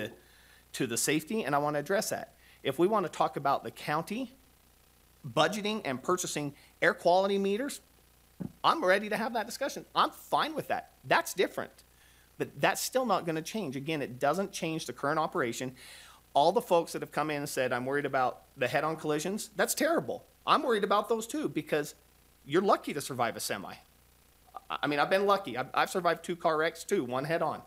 the safety, and I want to address that. If we want to talk about the county budgeting and purchasing air quality meters, I'm ready to have that discussion. I'm fine with that. That's different. But that's still not going to change. Again, it doesn't change the current operation. All the folks that have come in and said, I'm worried about the head-on collisions, that's terrible. I'm worried about those too, because you're lucky to survive a semi. I mean, I've been lucky. I've survived 2 car wrecks too, 1 head-on.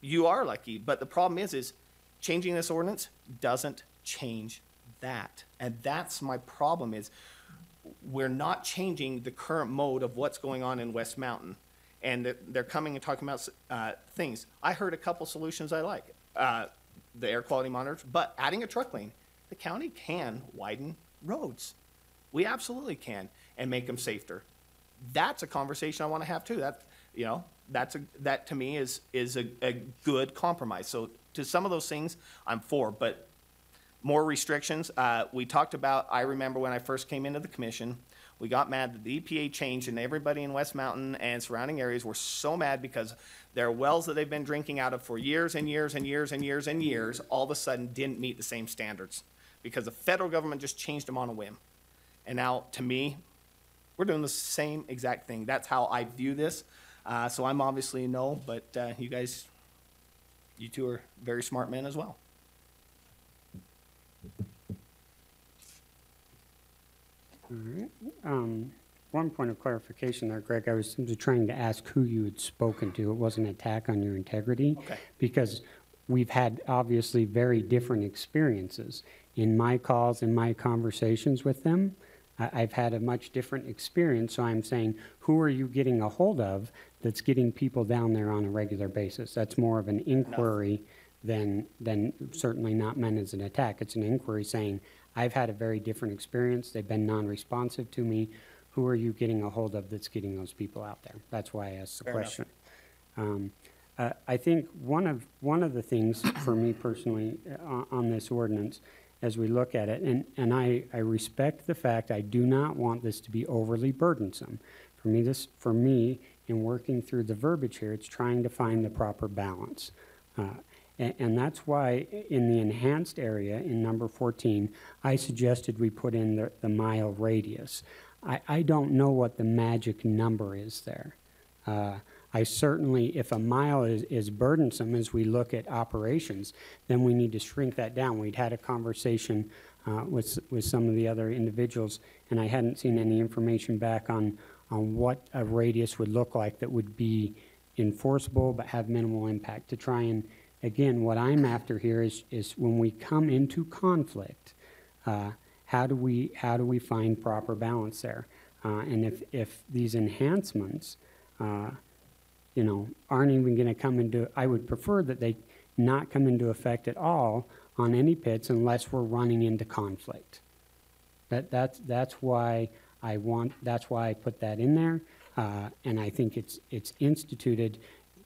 You are lucky, but the problem is changing this ordinance doesn't change that. And that's my problem, is we're not changing the current mode of what's going on in West Mountain. And they're coming and talking about things. I heard a couple solutions I like. The air quality monitors, but adding a truck lane. The county can widen roads. We absolutely can, and make them safer. That's a conversation I want to have too. That to me is a good compromise. So to some of those things, I'm for, but more restrictions. We talked about, I remember when I first came into the commission, We got mad that the EPA changed, and everybody in West Mountain and surrounding areas were so mad because their wells that they've been drinking out of for years and years and years and years and years all of a sudden didn't meet the same standards because the federal government just changed them on a whim. And now, to me, we're doing the same exact thing. That's how I view this. So I'm obviously no, but you guys, you two are very smart men as well. All right. One point of clarification there, Greg, I was simply trying to ask who you had spoken to. It wasn't an attack on your integrity. Okay. Because we've had obviously very different experiences. In my calls, in my conversations with them, I've had a much different experience. So I'm saying, who are you getting a hold of that's getting people down there on a regular basis? That's more of an inquiry than certainly not meant as an attack. It's an inquiry saying, I've had a very different experience. They've been non-responsive to me. Who are you getting a hold of that's getting those people out there? That's why I asked the Fair question. I think one of the things for me personally on this ordinance, as we look at it, and I respect the fact I do not want this to be overly burdensome. For me, in working through the verbiage here, it's trying to find the proper balance. And that's why in the enhanced area in number 14, I suggested we put in the mile radius. I don't know what the magic number is there. I certainly, if a mile is burdensome as we look at operations, then we need to shrink that down. We'd had a conversation with some of the other individuals, and I hadn't seen any information back on what a radius would look like that would be enforceable but have minimal impact. To try and, again, what I'm after here is when we come into conflict, how do we find proper balance there? And if these enhancements, aren't even going to come into, I would prefer that they not come into effect at all on any pits unless we're running into conflict. That's why I put that in there, and I think it's instituted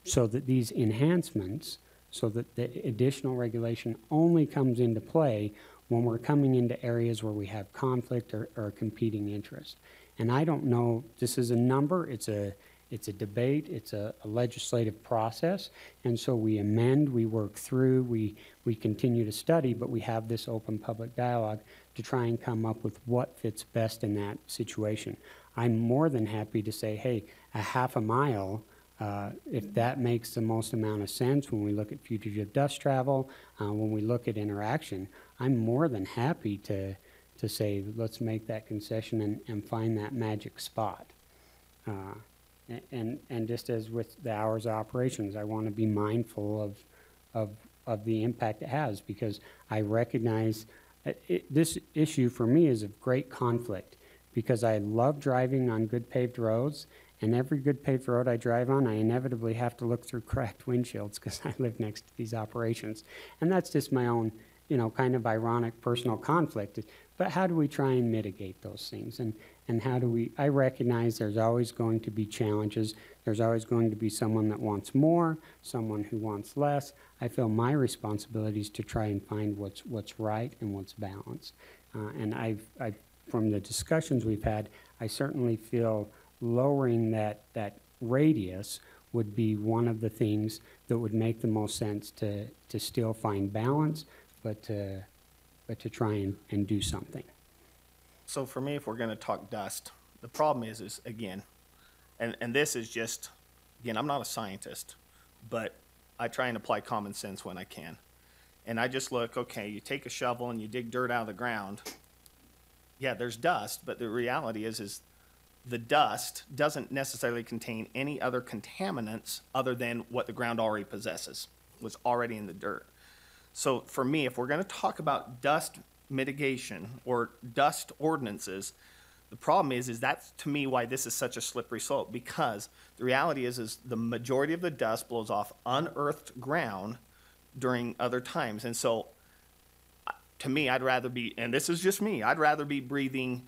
so that these enhancements, so that the additional regulation only comes into play when we're coming into areas where we have conflict or competing interest. And I don't know, this is a number, it's a debate, it's a legislative process, and so we amend, we work through, we continue to study, but we have this open public dialogue to try and come up with what fits best in that situation. I'm more than happy to say, hey, a half a mile, if that makes the most amount of sense when we look at fugitive dust travel, when we look at interaction, I'm more than happy to say, let's make that concession and find that magic spot. And just as with the hours of operations, I want to be mindful of the impact it has, because I recognize this issue for me is of great conflict, because I love driving on good paved roads, and every good paved road I drive on, I inevitably have to look through cracked windshields because I live next to these operations. And that's just my own, kind of ironic personal conflict. But how do we try and mitigate those things? And how do we, I recognize there's always going to be challenges. There's always going to be someone that wants more, someone who wants less. I feel my responsibility is to try and find what's right and what's balanced. And I've from the discussions we've had, I certainly feel lowering that radius would be one of the things that would make the most sense to still find balance, but to try and do something. So for me, if we're going to talk dust, the problem is again, and this is just, again, I'm not a scientist, but I try and apply common sense when I can. And I just look, okay, you take a shovel and you dig dirt out of the ground. Yeah, there's dust, but the reality is the dust doesn't necessarily contain any other contaminants other than what the ground already possesses, what's already in the dirt. So for me, if we're going to talk about dust mitigation or dust ordinances, the problem is that's to me why this is such a slippery slope, because the reality is the majority of the dust blows off unearthed ground during other times. And so to me, I'd rather be, and this is just me, I'd rather be breathing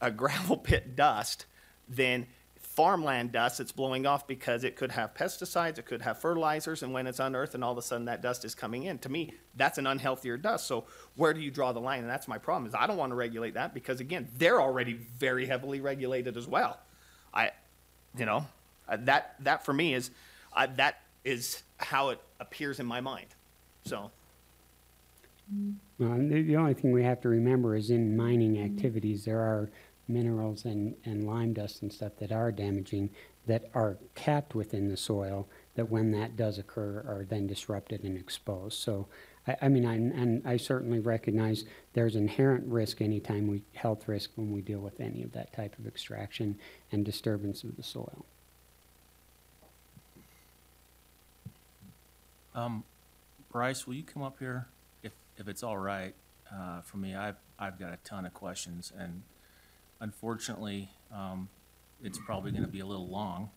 a gravel pit dust than farmland dust that's blowing off because it could have pesticides, it could have fertilizers, and when it's unearthed and all of a sudden that dust is coming in, to me, that's an unhealthier dust. So where do you draw the line? And that's my problem, is I don't want to regulate that because, again, they're already very heavily regulated as well. That for me is, that is how it appears in my mind. So. Well, the only thing we have to remember is in mining activities, there are minerals and lime dust and stuff that are damaging, that are capped within the soil, that when that does occur are then disrupted and exposed. So, I certainly recognize there's inherent risk anytime health risk when we deal with any of that type of extraction and disturbance of the soil. Bryce, will you come up here, if it's all right for me? I've got a ton of questions, and unfortunately, it's probably going to be a little long.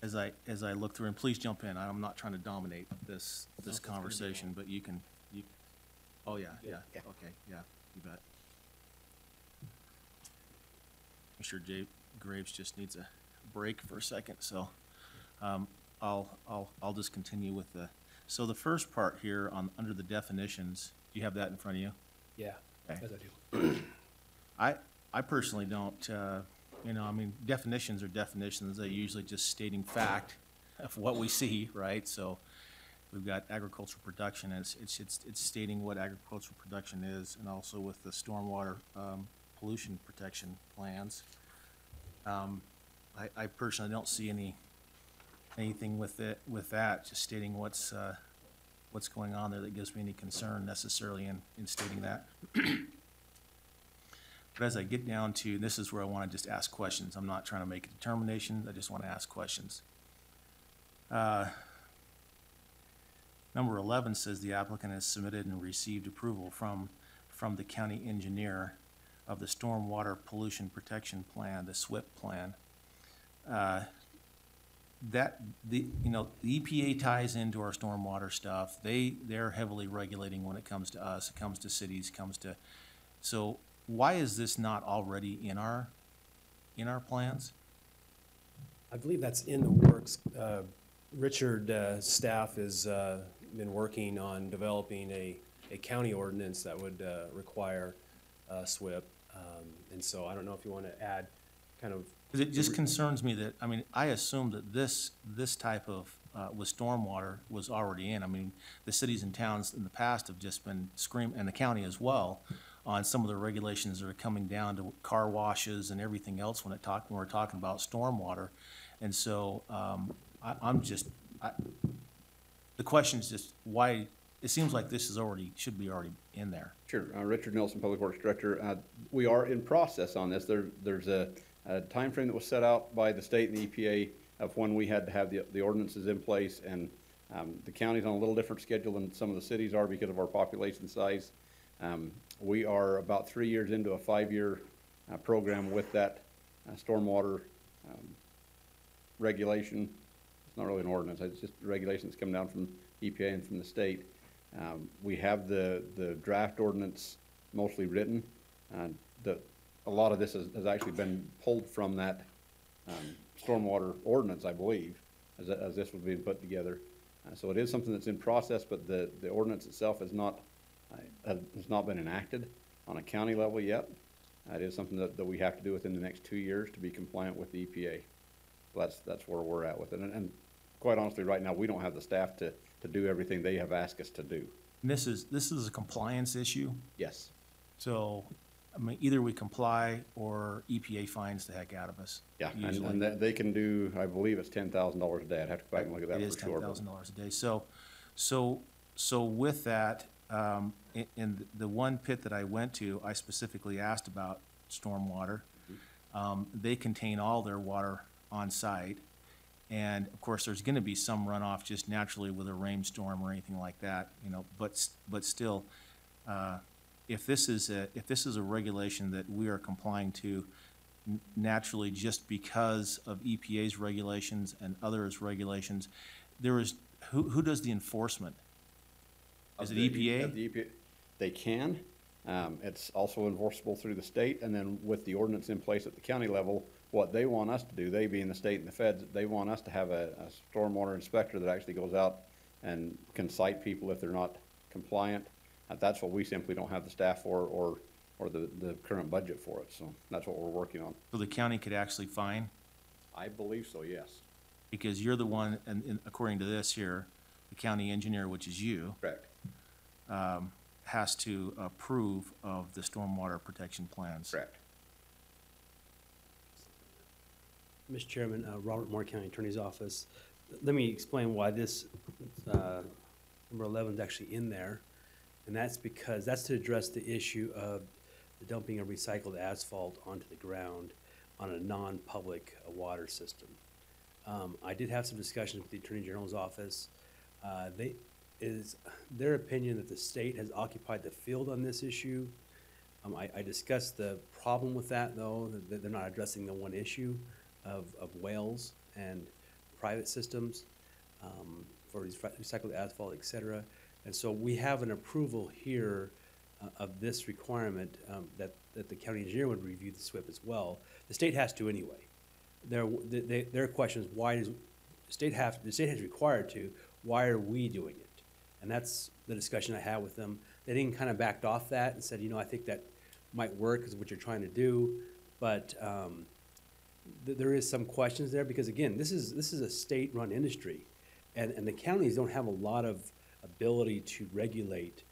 As I look through, and please jump in. I'm not trying to dominate this conversation, but you can. Oh yeah, okay, yeah, you bet. Mr. Jay Graves just needs a break for a second, so I'll just continue with the. So the first part here under the definitions, do you have that in front of you? Yeah, Okay. as I do. I personally don't, definitions are definitions. They're usually just stating fact of what we see, right? So we've got agricultural production, and it's stating what agricultural production is, and also with the stormwater pollution protection plans. I personally don't see anything with that, just stating what's going on there that gives me any concern necessarily in stating that. But as I get down to, this is where I want to just ask questions. I'm not trying to make a determination. I just want to ask questions. Number 11 says the applicant has submitted and received approval from the county engineer of the Stormwater Pollution Protection Plan, the SWIP plan. The EPA ties into our stormwater stuff. They're heavily regulating when it comes to us. It comes to cities. So why is this not already in our plans? I believe that's in the works. Richard's staff has been working on developing a county ordinance that would require SWIP. And so I don't know if you want to add kind of. Because it just concerns me that, I assume that this type of, with stormwater was already in. The cities and towns in the past have just been screaming, and the county as well, on some of the regulations that are coming down to car washes and everything else when we're talking about stormwater. And so, the question is just why, it seems like this should be already in there. Sure. Richard Nelson, Public Works Director. We are in process on this. There's a timeframe that was set out by the state and the EPA of when we had to have the ordinances in place, and the county's on a little different schedule than some of the cities are because of our population size. We are about 3 years into a 5-year program with that stormwater regulation. It's not really an ordinance, it's just regulation that's come down from EPA and from the state. We have the draft ordinance mostly written. A lot of this has actually been pulled from that stormwater ordinance, I believe, as this was being put together. So it is something that's in process, but the ordinance itself has not been enacted on a county level yet. It is something that we have to do within the next 2 years to be compliant with the EPA. So that's where we're at with it. And quite honestly, right now, we don't have the staff to do everything they have asked us to do. And this is a compliance issue? Yes. So, either we comply or EPA fines the heck out of us. Yeah, and they can do, I believe it's $10,000 a day. I'd have to go back and look at that for sure. It is $10,000 a day. So with that, in the one pit that I went to, I specifically asked about stormwater. They contain all their water on site. And of course, there's going to be some runoff just naturally with a rainstorm or anything like that, but still, if this is a regulation that we are complying to naturally just because of EPA's regulations and others' regulations, who does the enforcement? Is it EPA? They can. It's also enforceable through the state, and then with the ordinance in place at the county level, what they want us to do, they being the state and the feds, they want us to have a stormwater inspector that actually goes out and can cite people if they're not compliant. That's what we simply don't have the staff or the current budget for it, so that's what we're working on. So the county could actually fine, I believe so, yes. because you're the one, and according to this here, the county engineer, which is you, Correct. has to approve of the stormwater protection plans. Correct. Mr. Chairman, Robert Moore, County Attorney's Office. Let me explain why this number 11 is actually in there. And that's because that's to address the issue of the dumping of recycled asphalt onto the ground on a non-public water system. I did have some discussions with the Attorney General's office. Their opinion that the state has occupied the field on this issue. I discussed the problem with that, though, that they're not addressing the one issue of whales and private systems for recycled asphalt, et cetera. And so we have an approval here of this requirement that the county engineer would review the SWIP as well. The state has to anyway. Their question is, why does the state has required to, why are we doing it? And that's the discussion I had with them. They didn't kind of backed off that and said, you know, I think that might work because of what you're trying to do, but there is some questions there because again, this is a state-run industry, and the counties don't have a lot of ability to regulate.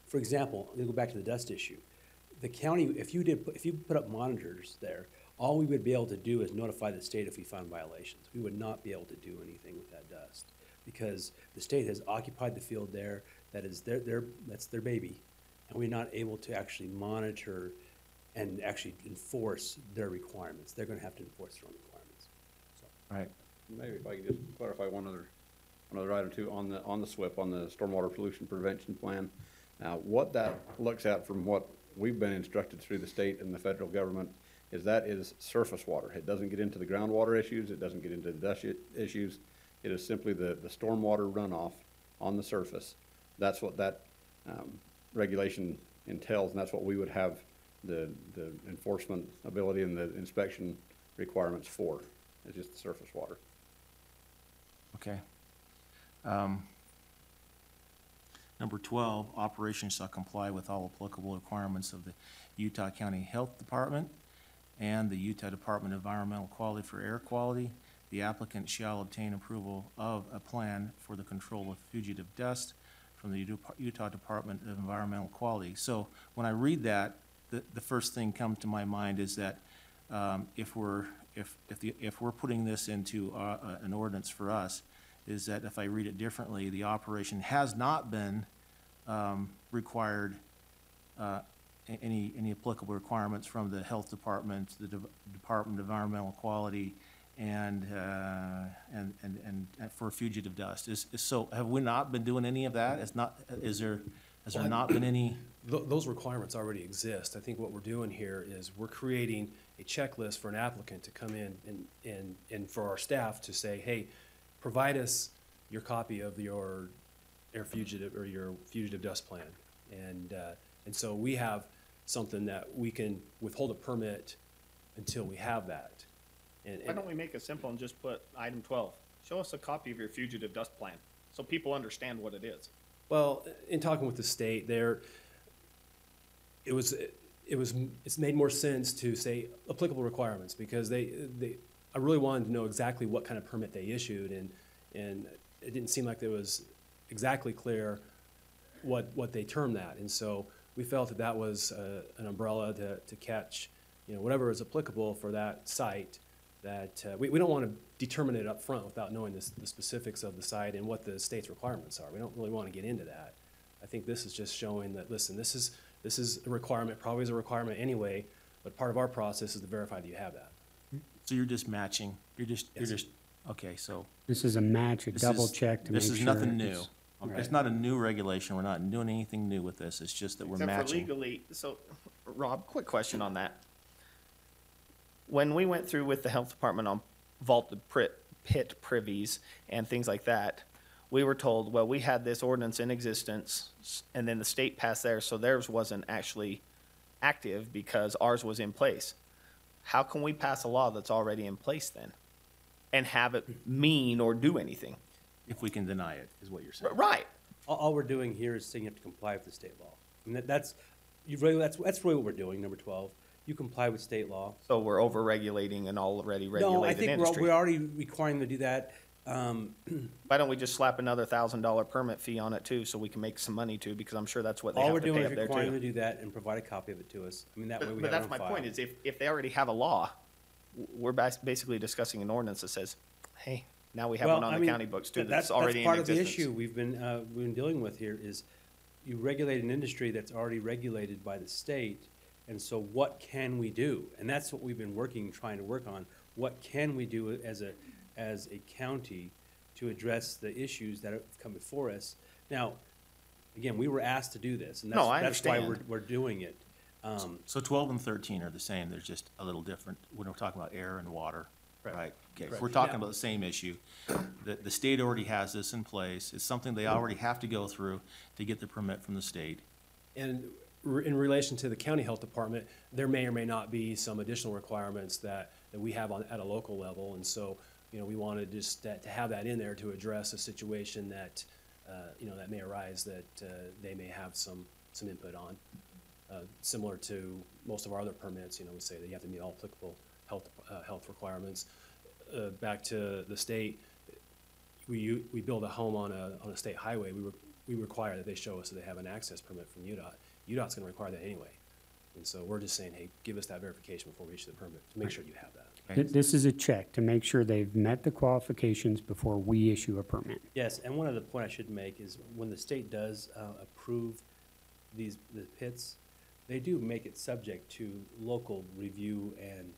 For example, let me go back to the dust issue. The county, if you put up monitors there, all we would be able to do is notify the state if we found violations. We would not be able to do anything with that dust because the state has occupied the field there. That is that's their baby, and we're not able to actually monitor and actually enforce their requirements. They're going to have to enforce their own requirements. So. Right. Maybe if I could just clarify one other item too, on the SWIP, on the Stormwater Pollution Prevention Plan. What that looks at from what we've been instructed through the state and the federal government is that is surface water. It doesn't get into the groundwater issues. It doesn't get into the dust issues. It is simply the stormwater runoff on the surface. That's what that regulation entails, and that's what we would have the enforcement ability and the inspection requirements for. It's just the surface water. Okay. Number 12, operations shall comply with all applicable requirements of the Utah County Health Department and the Utah Department of Environmental Quality for air quality. The applicant shall obtain approval of a plan for the control of fugitive dust from the Utah Department of Environmental Quality. So when I read that, the first thing comes to my mind is that if we're putting this into an ordinance for us, is that if I read it differently, the operation has not been required any applicable requirements from the Health Department, the Department of Environmental Quality, and for fugitive dust. So have we not been doing any of that? Has there not been any? Those requirements already exist. I think what we're doing here is we're creating a checklist for an applicant to come in and for our staff to say, hey, provide us your copy of your air fugitive or your fugitive dust plan. And so we have something that we can withhold a permit until we have that. Why don't we make it simple and just put item 12? Show us a copy of your fugitive dust plan so people understand what it is. Well, in talking with the state, it's made more sense to say applicable requirements because I really wanted to know exactly what kind of permit they issued, and it didn't seem like it was exactly clear what they termed that, and so we felt that was an umbrella to catch, whatever is applicable for that site. That we don't want to determine it up front without knowing the specifics of the site and what the state's requirements are. We don't really want to get into that. I think this is just showing that, listen, this is a requirement, probably is a requirement anyway, but part of our process is to verify that you have that. So you're just matching, you're just, okay, so. This is a match, a double check to make sure. This is nothing new. it's- Okay. It's not a new regulation, we're not doing anything new with this, it's just that we're Except matching. for legally, so, Rob, quick question on that. When we went through with the health department on vaulted pit privies and things like that, we were told, well, we had this ordinance in existence, and then the state passed theirs, so theirs wasn't actually active because ours was in place. How can we pass a law that's already in place then and have it mean or do anything? If we can deny it, is what you're saying. Right. All we're doing here is saying you have to comply with the state law. And that's really what we're doing, number 12. You comply with state law. So we're over-regulating an already regulated No, I think industry. we're already requiring them to do that. Why don't we just slap another $1,000 permit fee on it too, so we can make some money too, because I'm sure that's what they All have we're to doing pay is up there requiring them too. to do that and provide a copy of it to us. I mean, that way we But have it that's on my file. point, is if they already have a law, we're basically discussing an ordinance that says, hey, now we have one on the county books too, that's already in part of the existence. issue we've been dealing with here is you regulate an industry that's already regulated by the state, and so what can we do? And that's what we've been trying to work on. What can we do as a county to address the issues that have come before us? Now, again, we were asked to do this, and No, I that's why understand. we're doing it. So 12 and 13 are the same, they're just a little different when we're talking about air and water, right? Okay, if Correct. we're talking Yeah. about the same issue. The state already has this in place, it's something they already have to go through to get the permit from the state. And in relation to the county health department, there may or may not be some additional requirements that we have at a local level. And so, you know, we wanted just to have that in there to address a situation that, you know, that may arise that they may have some input on. Similar to most of our other permits, you know, we say that you have to meet all applicable health requirements. Back to the state, we build a home on a state highway, we require that they show us that they have an access permit from UDOT. UDOT's gonna require that anyway. And so we're just saying, hey, give us that verification before we issue the permit, to make sure you have that. This is a check to make sure they've met the qualifications before we issue a permit. Yes, and one other point I should make is when the state does approve the pits, they do make it subject to local review and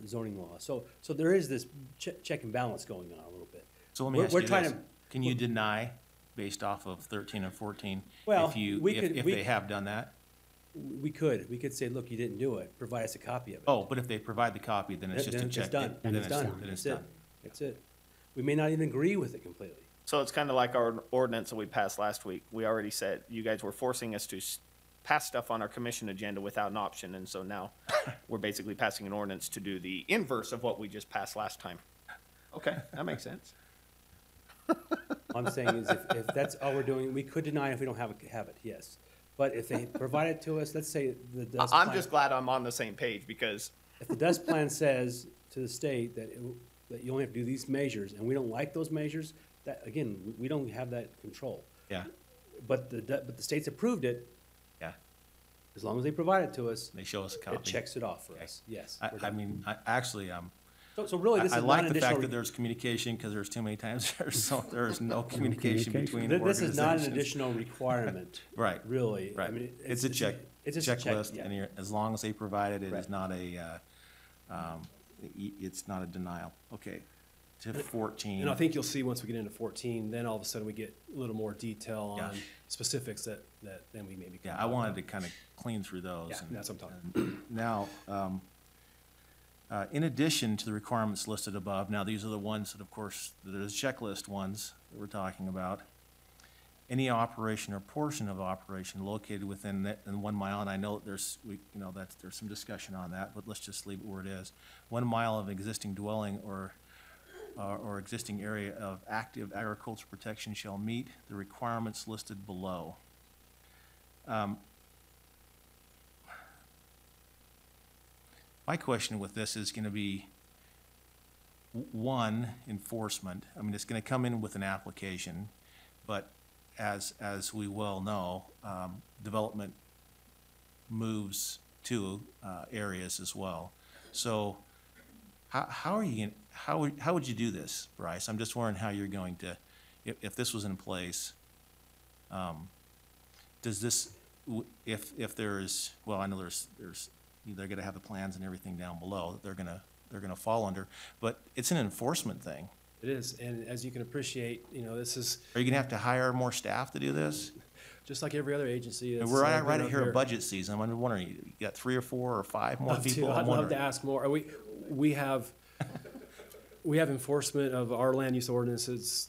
zoning law. So there is this check and balance going on a little bit. So let me ask We're you trying this, to- can you deny based off of 13 and 14? Well, If they have done that? We could say, look, you didn't do it, provide us a copy of it. Oh, but if they provide the copy, then it's just a Then check. it's done. Then It's done. Then it's That's it. done. That's it. We may not even agree with it completely. So it's kind of like our ordinance that we passed last week. We already said, you guys were forcing us to pass stuff on our commission agenda without an option, and so now we're basically passing an ordinance to do the inverse of what we just passed last time. Okay, that makes sense. All I'm saying is if that's all we're doing, we could deny if we don't have it, yes. But if they provide it to us, let's say the dust I'm plan- just glad I'm on the same page, because If the dust plan says to the state that you only have to do these measures, and we don't like those measures, that, again, we don't have that control. Yeah, But the state's approved it, yeah. as long as they provide it to us, They show us a copy. it checks it off for Okay. us, yes. I, we're I done. mean, actually, So really, this I is not like an the fact additional. that there's communication, because there's too many times there's no communication between This is not an organizations. additional requirement. Right. Really. I Right. mean, It's a check, It's just a check, checklist, yeah. and as long as they provide it, it is Right. not it's not a denial. Okay, to 14. And I think you'll see once we get into 14, then all of a sudden we get a little more detail Yeah. on specifics that then we maybe. Yeah, I wanted to kind of clean through those. Yeah, and- that's what I'm talking Now, in addition to the requirements listed above, now these are the ones that, of course, there's checklist ones that we're talking about. Any operation or portion of operation located within in 1 mile, and I know there's some discussion on that, but let's just leave it where it is. 1 mile of existing dwelling or existing area of active agriculture protection shall meet the requirements listed below. My question with this is gonna be, one, enforcement. I mean, it's gonna come in with an application, but as we well know, development moves to areas as well. So how would you do this, Bryce? I'm just wondering how you're going to, if this was in place, does this, if there's, well, I know they're gonna have the plans and everything down below that they're gonna fall under, but it's an enforcement thing. It is, and as you can appreciate, you know, this is Are you gonna have to hire more staff to do this? just like every other agency. And we're right here at budget season. I'm wondering, you got 3 or 4 or 5 more people? I'd I'm love to wondering. ask more. We have enforcement of our land use ordinances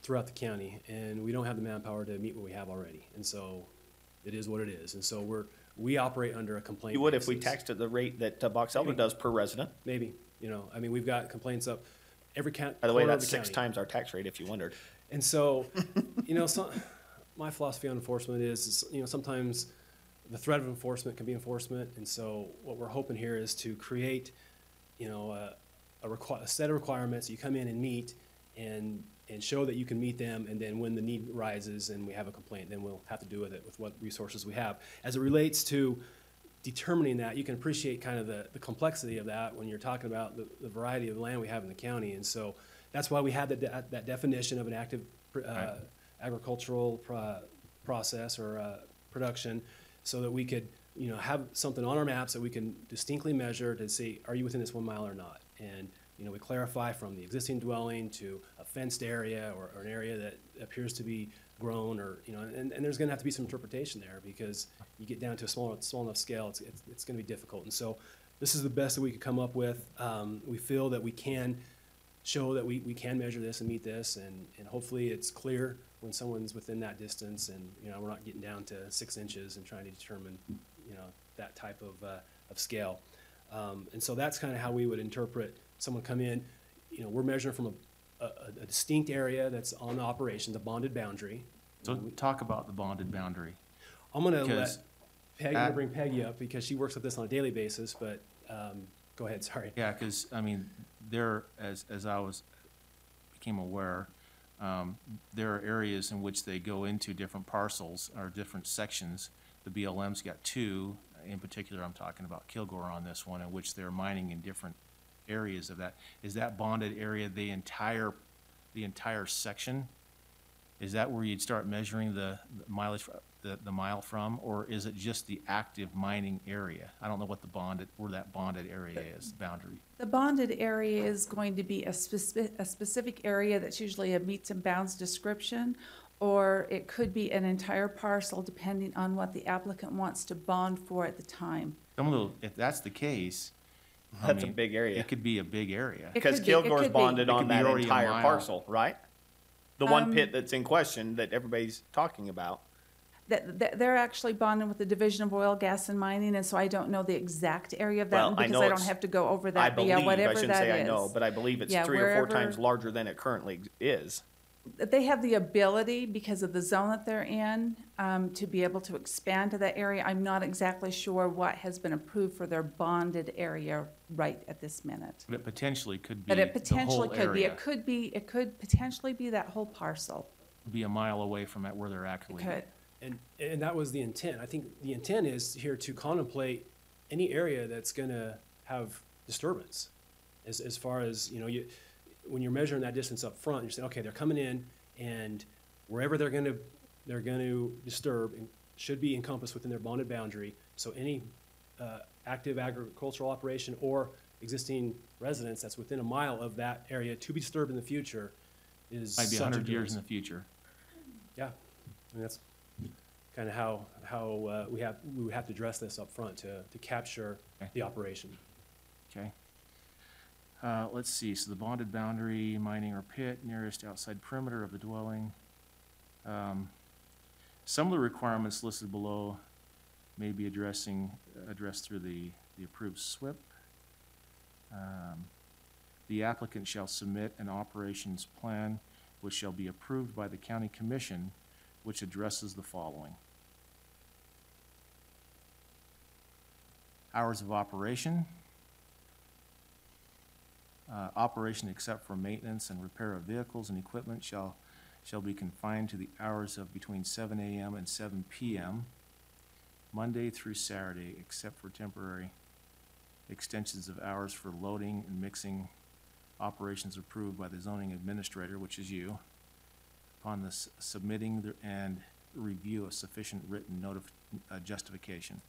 throughout the county, and we don't have the manpower to meet what we have already. And so it is what it is. And so we operate under a complaint You would if we basis. taxed at the rate that Box Elder does per resident. Maybe, I mean, we've got complaints up every By the way, corner of that's the 6 county. times our tax rate, if you wondered. And so, my philosophy on enforcement is, sometimes the threat of enforcement can be enforcement. And so what we're hoping here is to create, a set of requirements you come in and meet and show that you can meet them. And then when the need rises and we have a complaint, then we'll have to do with it with what resources we have. As it relates to determining that, you can appreciate kind of the complexity of that when you're talking about the variety of land we have in the county. And so that's why we had that definition of an active agricultural process or production, so that we could have something on our maps that we can distinctly measure to see, are you within this 1 mile or not? And we clarify from the existing dwelling to a fenced area or an area that appears to be grown, or and there's going to have to be some interpretation there, because you get down to a small enough scale, it's going to be difficult. And so this is the best that we could come up with. We feel that we can show that we can measure this and meet this, and hopefully it's clear when someone's within that distance, and we're not getting down to 6 inches and trying to determine that type of scale. And so that's kind of how we would interpret someone come in. We're measuring from a distinct area that's on the operation, the bonded boundary. So talk about the bonded boundary. I'm gonna Because I'm gonna bring Peggy up because she works with this on a daily basis, but go ahead, sorry. Yeah, because, I mean, as I became aware, there are areas in which they go into different parcels or different sections. The BLM's got 2, in particular, I'm talking about Kilgore on this one, in which they're mining in different areas of that. Is that bonded area the entire section? Is that where you'd start measuring the mileage, the mile from, or is it just the active mining area? I don't know what where that bonded area is, boundary. The bonded area is going to be a specific area that's usually a meets and bounds description, or it could be an entire parcel depending on what the applicant wants to bond for at the time. If that's the case, That's a big area. It could be a big area. Because Kilgore's bonded on that already a entire mile. parcel, right? The one pit that's in question that everybody's talking about. They're actually bonded with the Division of Oil, Gas, and Mining, and so I don't know the exact area of that Well, one I because know I don't it's- have to go over that. I But believe, yeah, I whatever shouldn't that say I is. know, but I believe it's Yeah, 3 or 4 wherever- times larger than it currently is. They have the ability, because of the zone that they're in, to be able to expand to that area. I'm not exactly sure what has been approved for their bonded area right at this minute. But it potentially could be But it the potentially whole could be. area. It could potentially be that whole parcel. Be a mile away from where they're actually. Could. And that was the intent. I think the intent is here to contemplate any area that's gonna have disturbance. As far as, when you're measuring that distance up front, you're saying, okay, they're coming in, and wherever they're gonna disturb and should be encompassed within their bonded boundary. So any active agricultural operation or existing residence that's within a mile of that area to be disturbed in the future is Might be subject 100 to years this. in the future. Yeah, I mean, that's kind of how we would have to address this up front to capture the operation. Okay. Let's see, so the bonded boundary, mining or pit nearest outside perimeter of the dwelling. Some of the requirements listed below may be addressed through the approved SWIP. The applicant shall submit an operations plan which shall be approved by the county commission, which addresses the following. Hours of operation. Operation except for maintenance and repair of vehicles and equipment shall be confined to the hours of between 7 a.m. and 7 p.m., Monday through Saturday, except for temporary extensions of hours for loading and mixing operations approved by the zoning administrator, which is you, upon the submitting and review of sufficient written justification.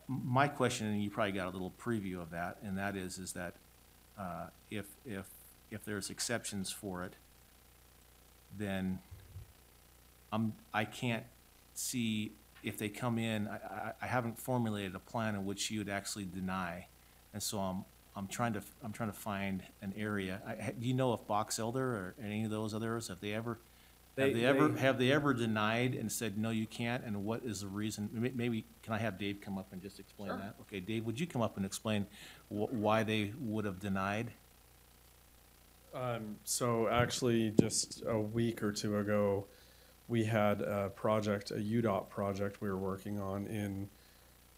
My question, and you probably got a little preview of that, and that is that if there's exceptions for it, then I can't see if they come in. I haven't formulated a plan in which you'd actually deny, and so I'm trying to find an area. Do you know if Box Elder or any of those others, have they ever denied and said, no, you can't, and what is the reason? Maybe, can I have Dave come up and just explain that? Okay, Dave, would you come up and explain why they would have denied? So actually, just a week or two ago, we had a project, a UDOT project we were working on in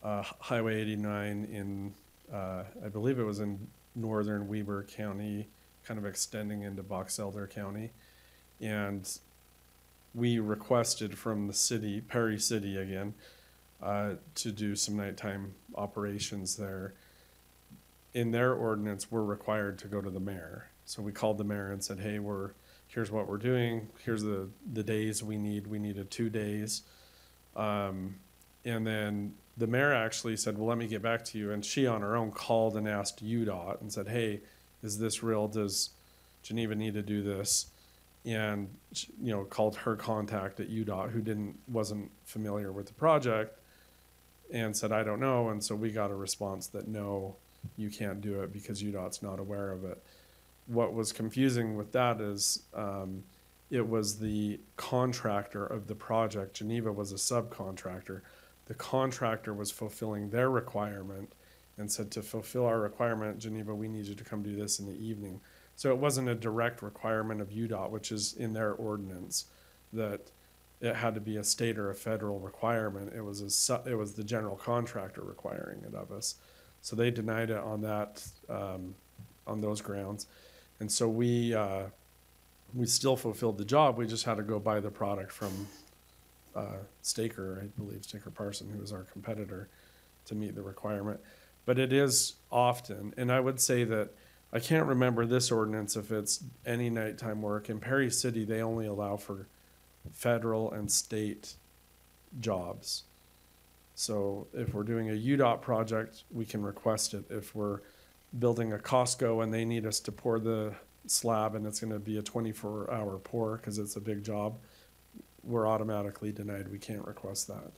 Highway 89 in, I believe it was in northern Weber County, kind of extending into Box Elder County. And we requested from the city, Perry City again, to do some nighttime operations there. In their ordinance, we're required to go to the mayor. So we called the mayor and said, hey, here's what we're doing. Here's the days we need. We needed 2 days. And then the mayor actually said, well, let me get back to you. And she on her own called and asked UDOT and said, hey, is this real? Does Geneva need to do this? And, called her contact at UDOT who wasn't familiar with the project and said, I don't know. And so we got a response that no, you can't do it because UDOT's not aware of it. What was confusing with that is it was the contractor of the project. Geneva was a subcontractor. The contractor was fulfilling their requirement and said, to fulfill our requirement, Geneva, we need you to come do this in the evening. So it wasn't a direct requirement of UDOT, which is in their ordinance, that it had to be a state or a federal requirement. It was the general contractor requiring it of us. So they denied it on that, on those grounds. And so we still fulfilled the job. We just had to go buy the product from Staker, I believe, Staker Parson, who was our competitor, to meet the requirement. But it is often, and I would say that I can't remember this ordinance if it's any nighttime work. In Perry City, they only allow for federal and state jobs. So if we're doing a UDOT project, we can request it. If we're building a Costco and they need us to pour the slab and it's going to be a 24-hour pour because it's a big job, we're automatically denied. We can't request that.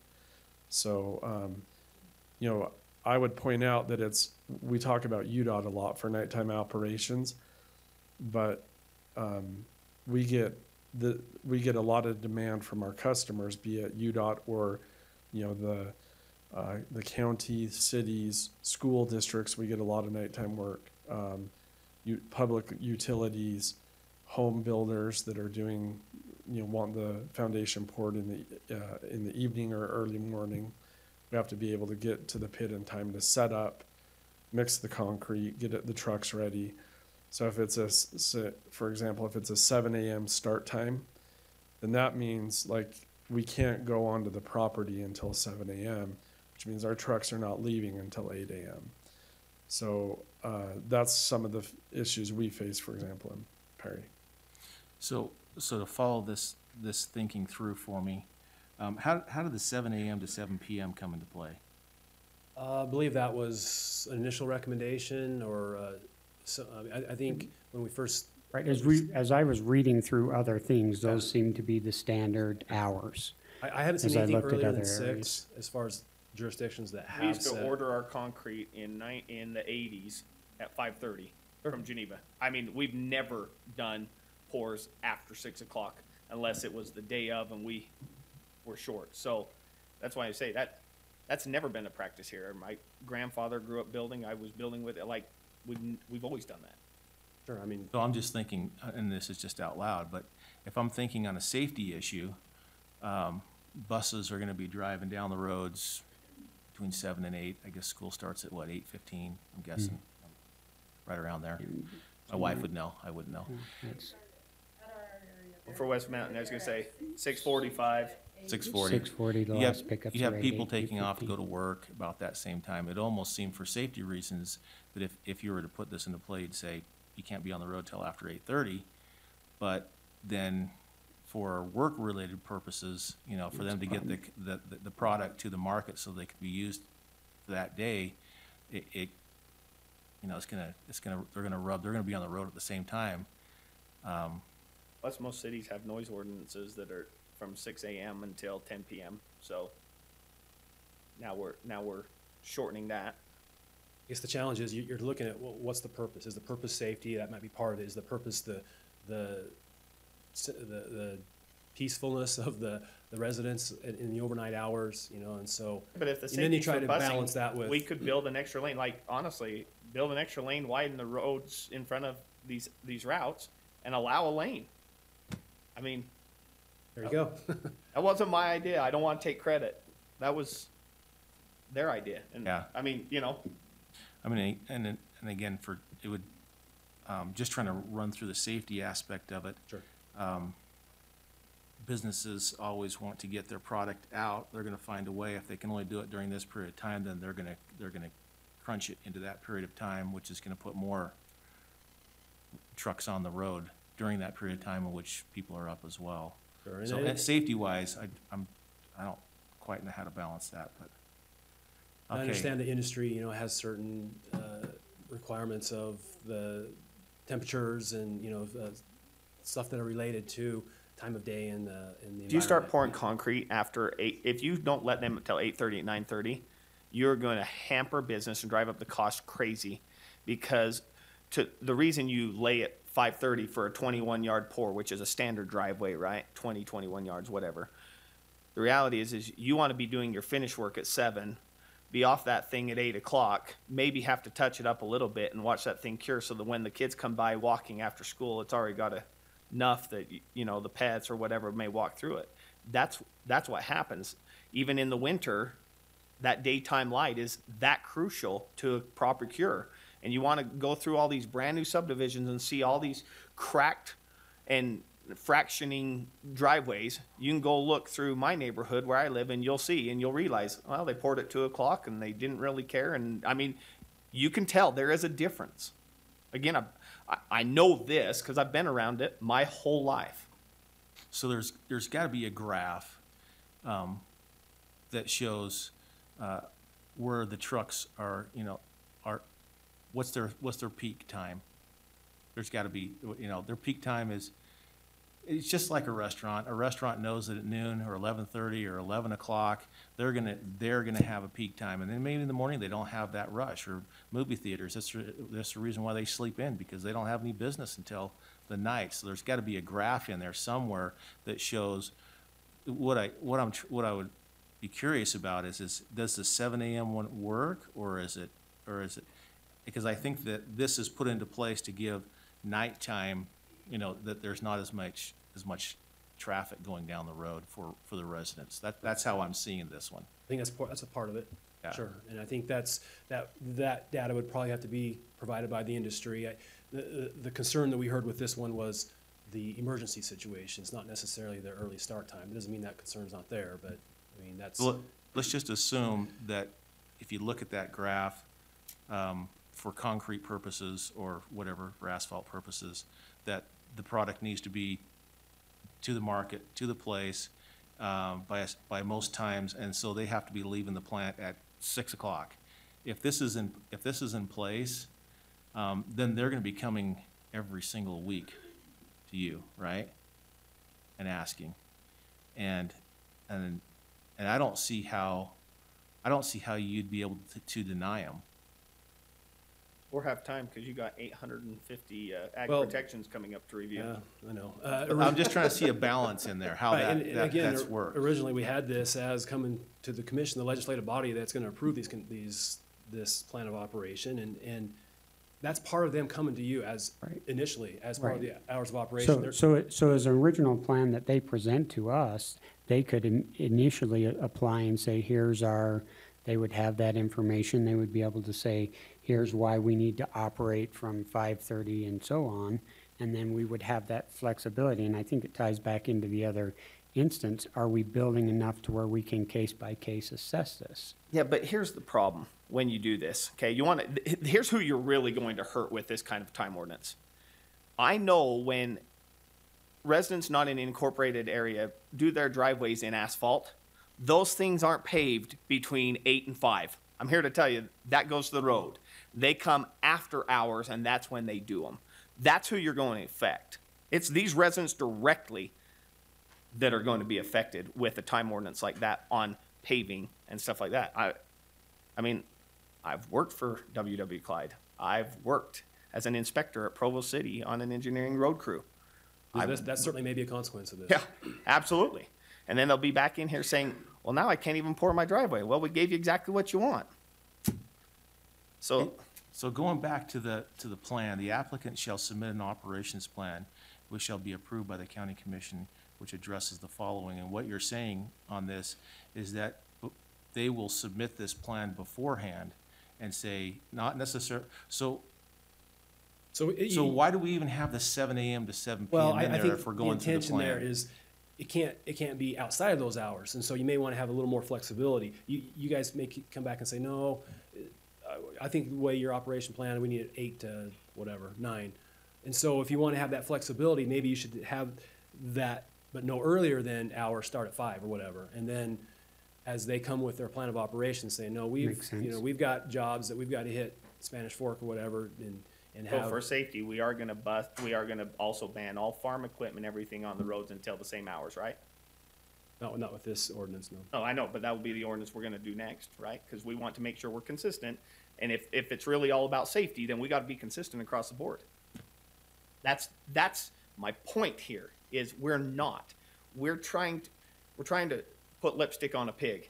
So, I would point out that we talk about UDOT a lot for nighttime operations, but we get a lot of demand from our customers, be it UDOT or the county, cities, school districts. We get a lot of nighttime work. Public utilities, home builders that are doing, want the foundation poured in the evening or early morning. We have to be able to get to the pit in time to set up, mix the concrete, get the trucks ready. So if for example, if it's a 7 a.m. start time, then that means we can't go onto the property until 7 a.m., which means our trucks are not leaving until 8 a.m. So that's some of the issues we face, for example, in Perry. So to follow this thinking through for me, how did the 7 a.m. to 7 p.m. come into play? I believe that was an initial recommendation, or I think when we first. Right, as I was reading through other things, those seem to be the standard hours. I haven't seen as I anything looked at earlier other than 6 areas. as far as jurisdictions that have We used to set. order our concrete in the 80s at 5:30 from Geneva. I mean, we've never done pours after 6 o'clock unless it was the day of and we were short. So that's why I say that's never been a practice here. My grandfather grew up building. I was building with it. We've always done that. Sure, I mean. So I'm just thinking, and this is just out loud, but if I'm thinking on a safety issue, buses are going to be driving down the roads between 7 and 8. I guess school starts at what, 8:15? I'm guessing, right around there. My wife would know. I wouldn't know. For West Mountain, I was going to say 6:45. 6:40. 6:40, the You last have, pickups you have are at people 8, taking off to 8:15. go to work about that same time. It almost seemed for safety reasons that if you were to put this into play, you'd say you can't be on the road till after 8:30. But then for work-related purposes, for them to get the product to the market so they can be used for that day, they're gonna be on the road at the same time. Plus, most cities have noise ordinances that are from 6 a.m. until 10 p.m. So now we're shortening that. guess the challenge is you're looking at, well, what's the purpose? Is the purpose safety? That might be part of it. Is the purpose the peacefulness of the residents in the overnight hours, you know, and so. But if the and then you safety try for to busing, balance that with. we could build an extra lane, like honestly, build an extra lane, widen the roads in front of these routes and allow a lane. I mean. There you go. That wasn't my idea. I don't want to take credit. That was their idea. And Yeah. I mean, you know. I mean, and again, it would, just trying to run through the safety aspect of it. Sure. Businesses always want to get their product out. They're gonna find a way. If they can only do it during this period of time, then they're gonna crunch it into that period of time, which is gonna put more trucks on the road during that period of time in which people are up as well. Sure. So, safety-wise, I don't quite know how to balance that, but. I Okay. understand the industry, you know, has certain requirements of the temperatures and, you know, stuff that are related to time of day and the If you start environment. pouring concrete after 8, if you don't let them until 8:30 at 9:30, you're going to hamper business and drive up the cost crazy, because the reason you lay at 5:30 for a 21-yard pour, which is a standard driveway, right? 21 yards, whatever. The reality is you want to be doing your finish work at 7, be off that thing at 8 o'clock, maybe have to touch it up a little bit and watch that thing cure, so that when the kids come by walking after school, it's already got enough that, you know, the pets or whatever may walk through it. That's what happens. Even in the winter, that daytime light is that crucial to a proper cure. And you want to go through all these brand new subdivisions and see all these cracked and fractioning driveways. You can go look through my neighborhood where I live and you'll see, and you'll realize, well, they poured at 2 o'clock and they didn't really care. And I mean, you can tell there is a difference. Again, I know this because I've been around it my whole life. So there's got to be a graph that shows where the trucks are, you know, what's their peak time. There's got to be, you know, their peak time it's just like a restaurant. A restaurant knows that at noon or 11:30 or 11 o'clock they're gonna have a peak time, and then maybe in the morning they don't have that rush. Or movie theaters, that's the reason why they sleep in, because they don't have any business until the night. So there's got to be a graph in there somewhere that shows what I would be curious about is does the 7 a.m. one work, or is it because I think that this is put into place to give nighttime, you know, that there's not as much traffic going down the road for the residents. That's how I'm seeing this one. I think that's a part of it. Yeah. Sure. And I think that data would probably have to be provided by the industry. The concern that we heard with this one was the emergency situations, not necessarily the early start time. It doesn't mean that concern's not there, but I mean, that's. Well, let's just assume that if you look at that graph, for concrete purposes or whatever, for asphalt purposes, that the product needs to be to the market, to the place, by most times, and so they have to be leaving the plant at 6 o'clock. If this is in place, then they're gonna be coming every single week to you, right? And asking. And I don't see how you'd be able to deny them. Or have time, because you got 850 ag Well, protections coming up to review. Yeah, I know. I'm just trying to see a balance in there, how Right, and again, that's worked. Originally, we had this as coming to the commission, the legislative body that's gonna approve this plan of operation, and that's part of them coming to you as, initially, as part of the hours of operation. They're- So as an original plan that they present to us, they could initially apply and say, they would have that information, they would be able to say, here's why we need to operate from 5:30 and so on, and then we would have that flexibility, and I think it ties back into the other instance, are we building enough to where we can case by case assess this? Yeah, but here's the problem when you do this, okay? Here's who you're really going to hurt with this kind of time ordinance. I know when residents not in an incorporated area do their driveways in asphalt, those things aren't paved between 8 and 5. I'm here to tell you, that goes to the road. They come after hours, and that's when they do them. That's who you're going to affect. It's these residents directly that are going to be affected with a time ordinance like that on paving and stuff like that. I mean, I've worked for WW Clyde. I've worked as an inspector at Provo City on an engineering road crew. That certainly may be a consequence of this. Yeah, absolutely. And then they'll be back in here saying, well, now I can't even pour my driveway. Well, we gave you exactly what you want. So, So going back to the plan, the applicant shall submit an operations plan, which shall be approved by the county commission, which addresses the following. And what you're saying on this is that they will submit this plan beforehand and say, not necessarily, so why do we even have the 7 AM to 7 Well, PM in I there think if we're the going through the intention there plan? is, it can't be outside of those hours, and so you may want to have a little more flexibility. You guys may come back and say, no, I think the way your operation plan, we need it 8 to whatever, 9. And so if you want to have that flexibility, maybe you should have that, but no earlier than hours start at 5 or whatever. And then as they come with their plan of operations, saying, no, Makes sense. we've got jobs that we've got to hit Spanish Fork or whatever, and so have. for safety, we are gonna also ban all farm equipment, everything on the roads until the same hours, right? Not with this ordinance, no. Oh, I know, but that will be the ordinance we're gonna do next, right? Because we want to make sure we're consistent. And if it's really all about safety, then we gotta be consistent across the board. That's my point here, is we're not. We're trying to put lipstick on a pig.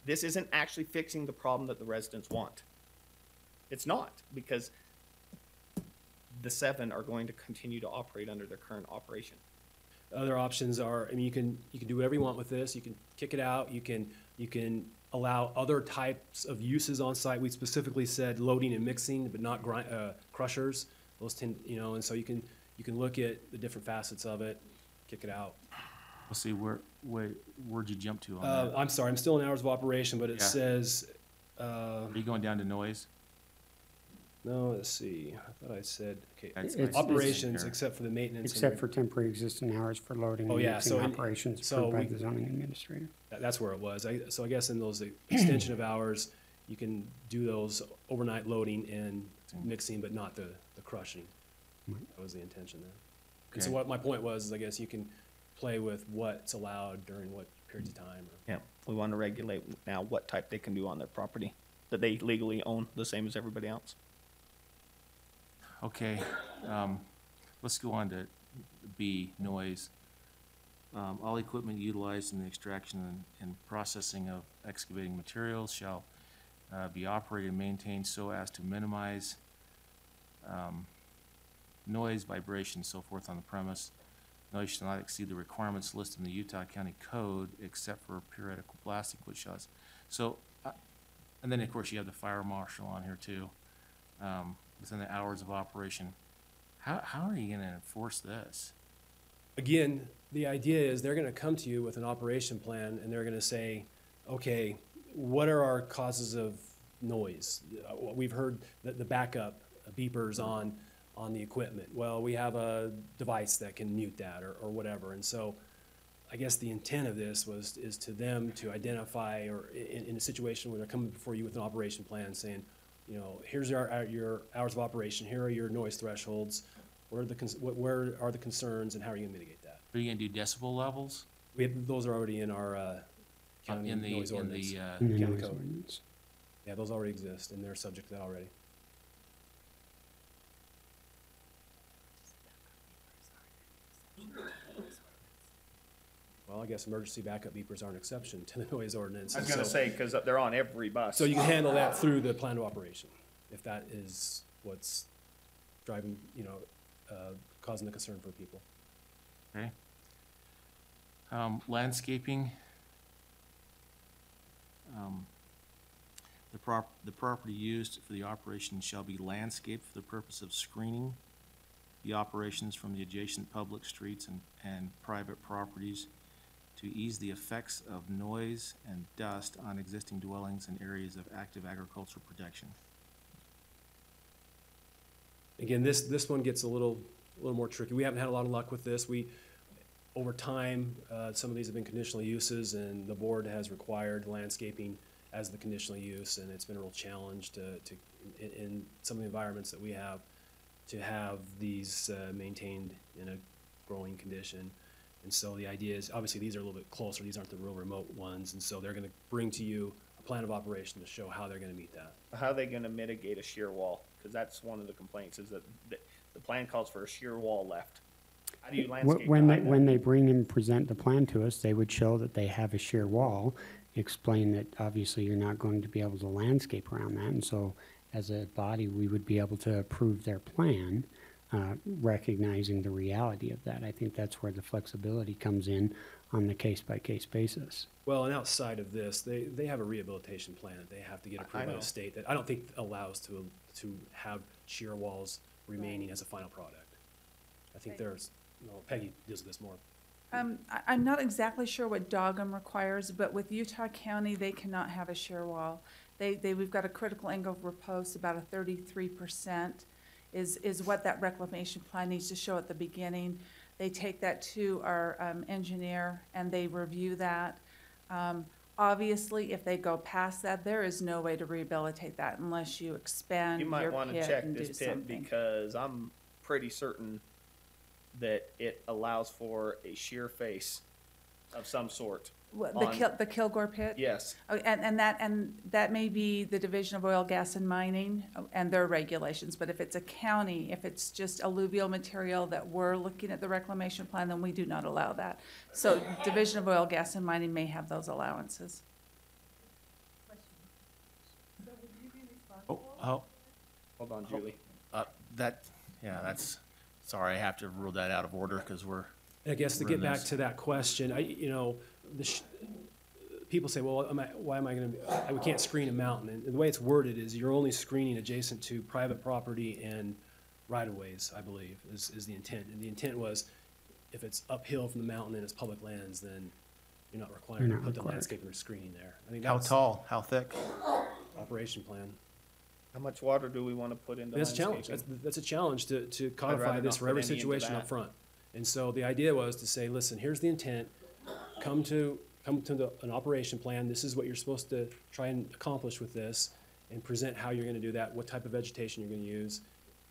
This isn't actually fixing the problem that the residents want. It's not, because the 7 are going to continue to operate under their current operation. Other options are, I mean, you can do whatever you want with this. You can kick it out. You can allow other types of uses on site. We specifically said loading and mixing, but not crushers. Those tend, and so you can look at the different facets of it, kick it out. Let's see, where'd you jump to on that? I'm sorry, I'm still in hours of operation, but it Yeah. says, Are you going down to noise? no, let's see. I thought I said, okay, It's- operations here. except for the maintenance. and Except for temporary existing hours for loading Oh, and yeah, mixing so in- operations so approved by we- the zoning administrator. That's where it was. So I guess in those extension of hours, you can do those overnight loading and mixing, but not the crushing. That was the intention there. And so Okay. what my point was, is I guess you can play with what's allowed during what periods of time. Yeah, we want to regulate now what type they can do on their property that they legally own, the same as everybody else. Okay, let's go on to B, noise. All equipment utilized in the extraction and processing of excavating materials shall be operated and maintained so as to minimize noise, vibration, so forth on the premise. Noise shall not exceed the requirements listed in the Utah County Code except for periodical blasting, which shall. So, and then of course you have the fire marshal on here too. Within the hours of operation. How are you gonna enforce this? Again, the idea is they're gonna come to you with an operation plan and they're gonna say, okay, what are our causes of noise? We've heard that the backup beepers on the equipment. Well, we have a device that can mute that or whatever. And so I guess the intent of this is to them to identify, or in a situation where they're coming before you with an operation plan saying, here's your hours of operation, here are your noise thresholds, where are the concerns, and how are you gonna mitigate that? Are you gonna do decibel levels? Those are already in our county In the- noise in ordinance. the, In the County noise code. ordinance. Yeah, those already exist, and they're subject to that already. Well, I guess emergency backup beepers are an exception to the noise ordinance. I was and gonna so- say, because they're on every bus. So you can handle that through the plan of operation, if that is what's driving, causing the concern for people. Okay. Landscaping. The property used for the operation shall be landscaped for the purpose of screening the operations from the adjacent public streets and private properties to ease the effects of noise and dust on existing dwellings and areas of active agricultural protection. Again, this one gets a little more tricky. We haven't had a lot of luck with this. Over time, some of these have been conditional uses, and the board has required landscaping as the conditional use, and it's been a real challenge in some of the environments that we have, to have these maintained in a growing condition. And so the idea is, obviously, these are a little bit closer. These aren't the real remote ones, and so they're going to bring to you a plan of operation to show how they're gonna meet that. How are they gonna mitigate a shear wall? Because that's one of the complaints, is that the plan calls for a shear wall left. How do you landscape When behind that? when they bring and present the plan to us, they would show that they have a shear wall, explain that obviously you're not going to be able to landscape around that, and so as a body, we would be able to approve their plan, recognizing the reality of that. I think that's where the flexibility comes in on the case-by-case basis. Well, and outside of this, they have a rehabilitation plan that they have to get approved by know. the state that I don't think allows to have shear walls remaining as a final product. I think there's, Peggy deals with this more. I'm not exactly sure what Dogum requires, but with Utah County, they cannot have a shear wall. We've got a critical angle of repose, about a 33% is what that reclamation plan needs to show at the beginning. They take that to our engineer and they review that. Obviously, if they go past that, there is no way to rehabilitate that unless you expand You your might want to pit check and do this pit something. because I'm pretty certain that it allows for a shear face of some sort. What, on- the Kilgore pit? Yes. Oh, and that may be the Division of Oil, Gas and Mining and their regulations, but if it's a county, if it's just alluvial material that we're looking at the reclamation plan, then we do not allow that. So Division of Oil, Gas and Mining may have those allowances. Oh, Hold on, Julie. sorry, I have to rule that out of order because we're. And I guess to we're get in back this. to that question, people say, well, why am I gonna, we can't screen a mountain. And the way it's worded is you're only screening adjacent to private property and right-of-ways, I believe, is the intent. And the intent was, if it's uphill from the mountain and it's public lands, then you're not required You're to not put the required. landscaping or screening there. I think How that's tall, how thick? operation plan. How much water do we want to put into That's a challenge. landscaping? That's a challenge to rather codify this not for put every any into situation that. up front. And so the idea was to say, listen, here's the intent, come to an operation plan, this is what you're supposed to try and accomplish with this, and present how you're gonna do that, what type of vegetation you're gonna use,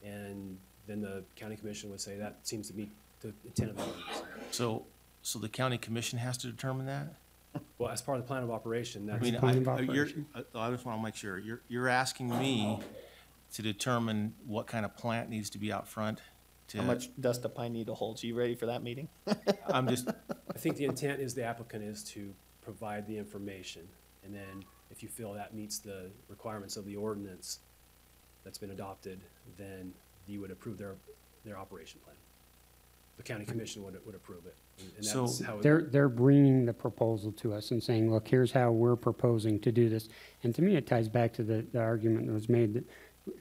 and then the county commission would say, that seems to meet the intent of the ordinance. So the county commission has to determine that? Well, as part of the plan of operation, I that's. mean, plan of you're, operation. I just want to make sure, you're asking me to determine what kind of plant needs to be out front to. How much dust a pine needle holds? You ready for that meeting? I'm just, I think the intent is the applicant is to provide the information, and then if you feel that meets the requirements of the ordinance that's been adopted, then you would approve their operation plan. The county commission would approve it, and So- that's how. They're bringing the proposal to us and saying, look, here's how we're proposing to do this. And to me, it ties back to the argument that was made that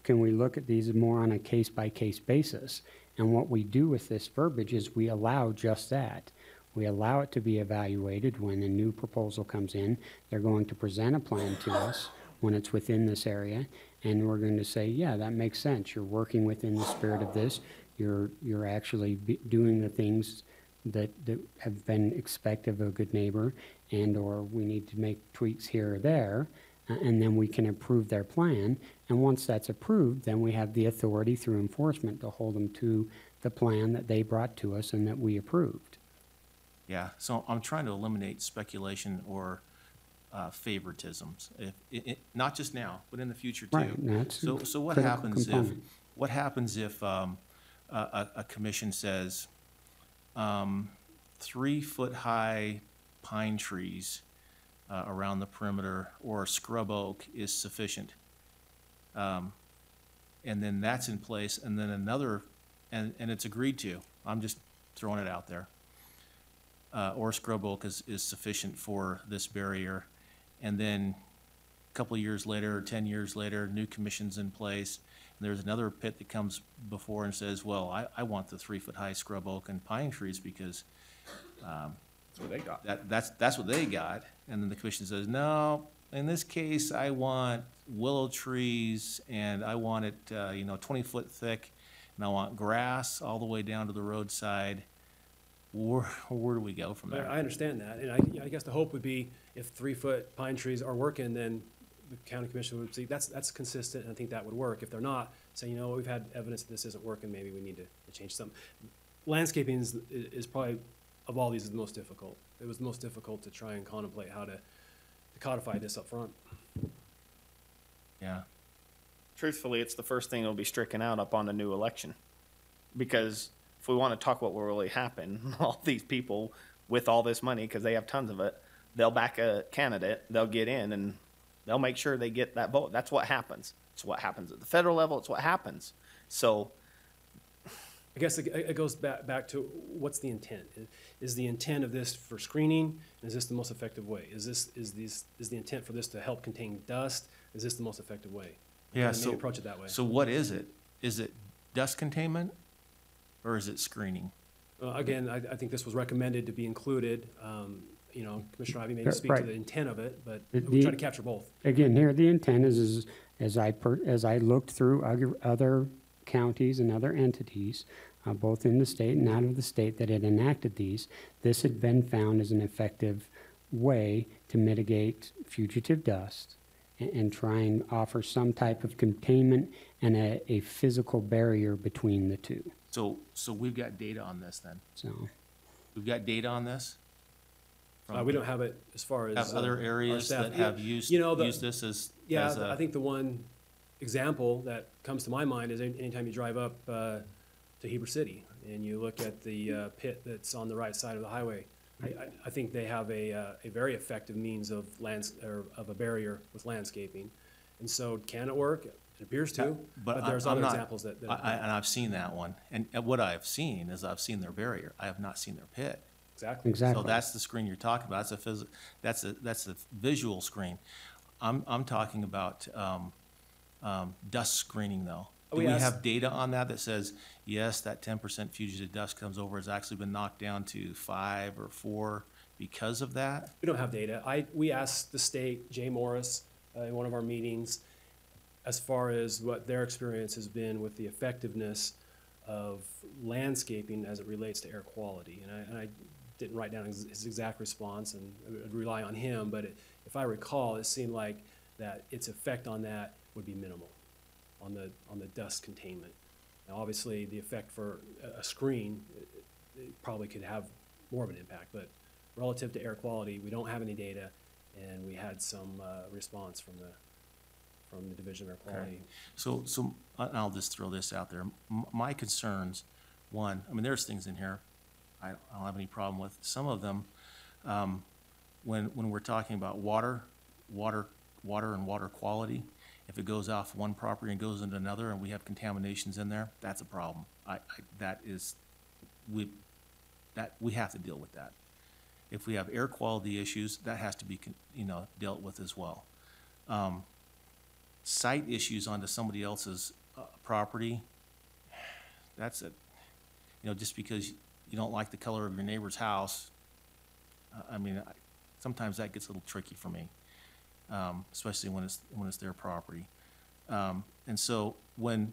can we look at these more on a case-by-case basis? And what we do with this verbiage is we allow just that. We allow it to be evaluated when a new proposal comes in. They're going to present a plan to us when it's within this area, and we're going to say, yeah, that makes sense. You're working within the spirit of this. You're actually doing the things that have been expected of a good neighbor, and/or we need to make tweaks here or there, and then we can approve their plan. And once that's approved, then we have the authority through enforcement to hold them to the plan that they brought to us and that we approved. yeah, so I'm trying to eliminate speculation or favoritisms. Not just now, but in the future too. Right, and that's a So what critical happens component. if a commission says 3-foot-high pine trees around the perimeter or scrub oak is sufficient? And then that's in place, and then another, and it's agreed to. I'm just throwing it out there. Or scrub oak is sufficient for this barrier. And then a couple of years later, or 10 years later, new commission's in place, and there's another pit that comes before and says, well, I want the 3-foot-high scrub oak and pine trees because That's what they got. that's what they got. And then the commission says, no, in this case, I want willow trees, and I want it 20 foot thick, and I want grass all the way down to the roadside. Where do we go from there? I understand that, and I guess the hope would be if 3-foot pine trees are working, then the county commission would see, that's consistent, and I think that would work. If they're not, say, we've had evidence that this isn't working, maybe we need to change something. Landscaping is probably, of all these, is the most difficult. It was the most difficult to try and contemplate how to codify this up front. Yeah. Truthfully, it's the first thing that'll be stricken out up on the new election. Because if we want to talk what will really happen, all these people with all this money, because they have tons of it, they'll back a candidate, they'll get in, and they'll make sure they get that vote. That's what happens. It's what happens at the federal level. It's what happens. So I guess it goes back to what's the intent? Is the intent of this for screening? Is this the most effective way? Is the intent for this to help contain dust? Is this the most effective way? Yeah, Maybe so approach it that way. So what is it? Is it dust containment or is it screening? Again, I think this was recommended to be included. You know, Commissioner Ivey may speak to Right. the intent of it, but The- we try to capture both. Again, here, the intent is as I looked through other counties and other entities, both in the state and out of the state that had enacted these, this had been found as an effective way to mitigate fugitive dust and try and offer some type of containment and a physical barrier between the two. So we've got data on this then? So, We've got data on this? We don't have it as far as. Have other our areas staff. that have used, You know, used this as? Yeah, as a- I think the one example that comes to my mind is anytime you drive up to Heber City and you look at the pit that's on the right side of the highway. I think they have a very effective means of of a barrier with landscaping. And so can it work? It appears to, but there's I'm other not- examples that. and I've seen that one. And what I've seen is I've seen their barrier. I have not seen their pit. Exactly. So that's the screen you're talking about. That's a visual screen. I'm talking about dust screening though. Do we have data on that says, yes, that 10% fugitive dust comes over has actually been knocked down to 5 or 4 because of that? We don't have data. We asked the state, Jay Morris, in one of our meetings, as far as what their experience has been with the effectiveness of landscaping as it relates to air quality. And I didn't write down his exact response, and I'd rely on him, but if I recall, it seemed like that its effect on that would be minimal on the dust containment. Now, obviously, the effect for a screen it probably could have more of an impact, but relative to air quality, we don't have any data, and we had some response from the Division of Air Quality. So I'll just throw this out there. My concerns, one, I mean, there's things in here I don't have any problem with. Some of them, when we're talking about water and water quality, if it goes off one property and goes into another and we have contaminations in there, that's a problem. We have to deal with that. If we have air quality issues, that has to be, dealt with as well. Site issues onto somebody else's property, that's it. Just because you don't like the color of your neighbor's house, sometimes that gets a little tricky for me, especially when it's their property. And so when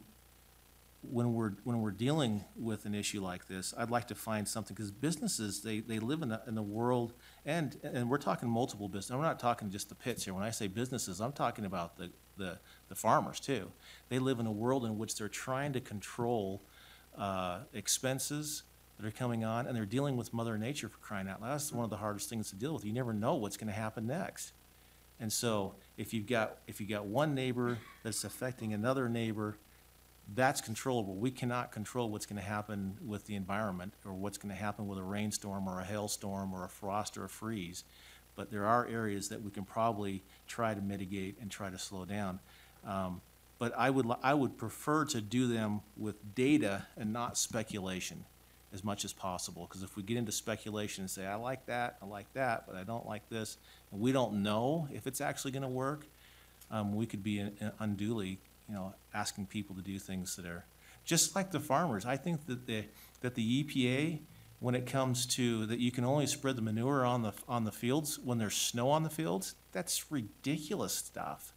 we're dealing with an issue like this, I'd like to find something, because businesses, they live in the world, and we're talking multiple businesses. We're not talking just the pits here. When I say businesses, I'm talking about the farmers too. They live in a world in which they're trying to control expenses that are coming on, and they're dealing with Mother Nature, for crying out loud. That's one of the hardest things to deal with. You never know what's going to happen next. And so if you've got one neighbor that's affecting another neighbor, that's controllable. We cannot control what's going to happen with the environment, or what's going to happen with a rainstorm or a hailstorm or a frost or a freeze. But there are areas that we can probably try to mitigate and try to slow down. But I would prefer to do them with data and not speculation as much as possible. Because if we get into speculation and say, I like that, but I don't like this, and we don't know if it's actually going to work, we could be unduly, asking people to do things that are just like the farmers. I think that the EPA, when it comes to that you can only spread the manure on the fields when there's snow on the fields, that's ridiculous stuff.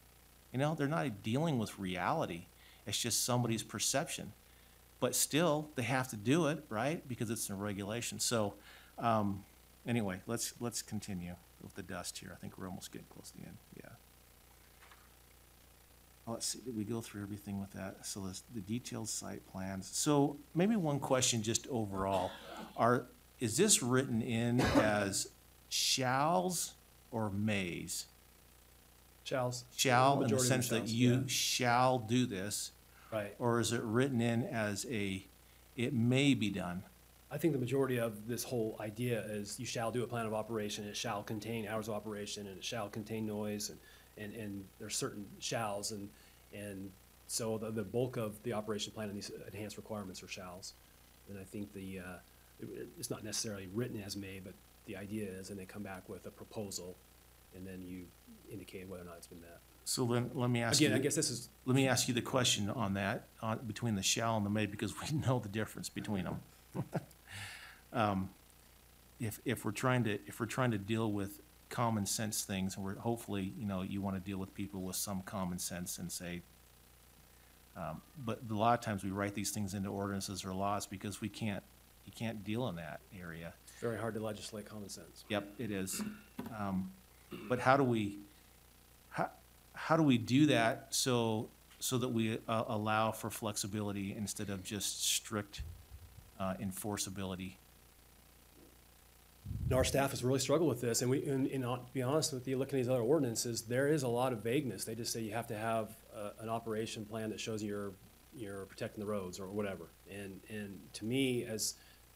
They're not dealing with reality. It's just somebody's perception. But still, they have to do it, right? Because it's a regulation. So anyway, let's continue with the dust here. I think we're almost getting close to the end. Yeah. Let's see, did we go through everything with that? So the detailed site plans. So maybe one question just overall. Is this written in as shalls or mays? Shalls. Shall, in the Majority of them sense that shalls, you yeah. shall do this? Right. Or is it written in as it may be done? I think the majority of this whole idea is you shall do a plan of operation, it shall contain hours of operation, and it shall contain noise, and there's certain shalls, and so the bulk of the operation plan and these enhanced requirements are shalls. And I think it's not necessarily written as may, but the idea is, and they come back with a proposal, and then you indicate whether or not it's been met. So then, let me ask you. Again, I guess this is. Let me ask you the question on that, between the shall and the may, because we know the difference between them. If we're trying to deal with common sense things, and we're hopefully, you want to deal with people with some common sense and say, but a lot of times we write these things into ordinances or laws because you can't deal in that area. It's very hard to legislate common sense. Yep, it is. But how do we do that so that we allow for flexibility instead of just strict enforceability? Our staff has really struggled with this, and to be honest with you, looking at these other ordinances, there is a lot of vagueness. They just say you have to have an operation plan that shows you're protecting the roads or whatever. And to me, as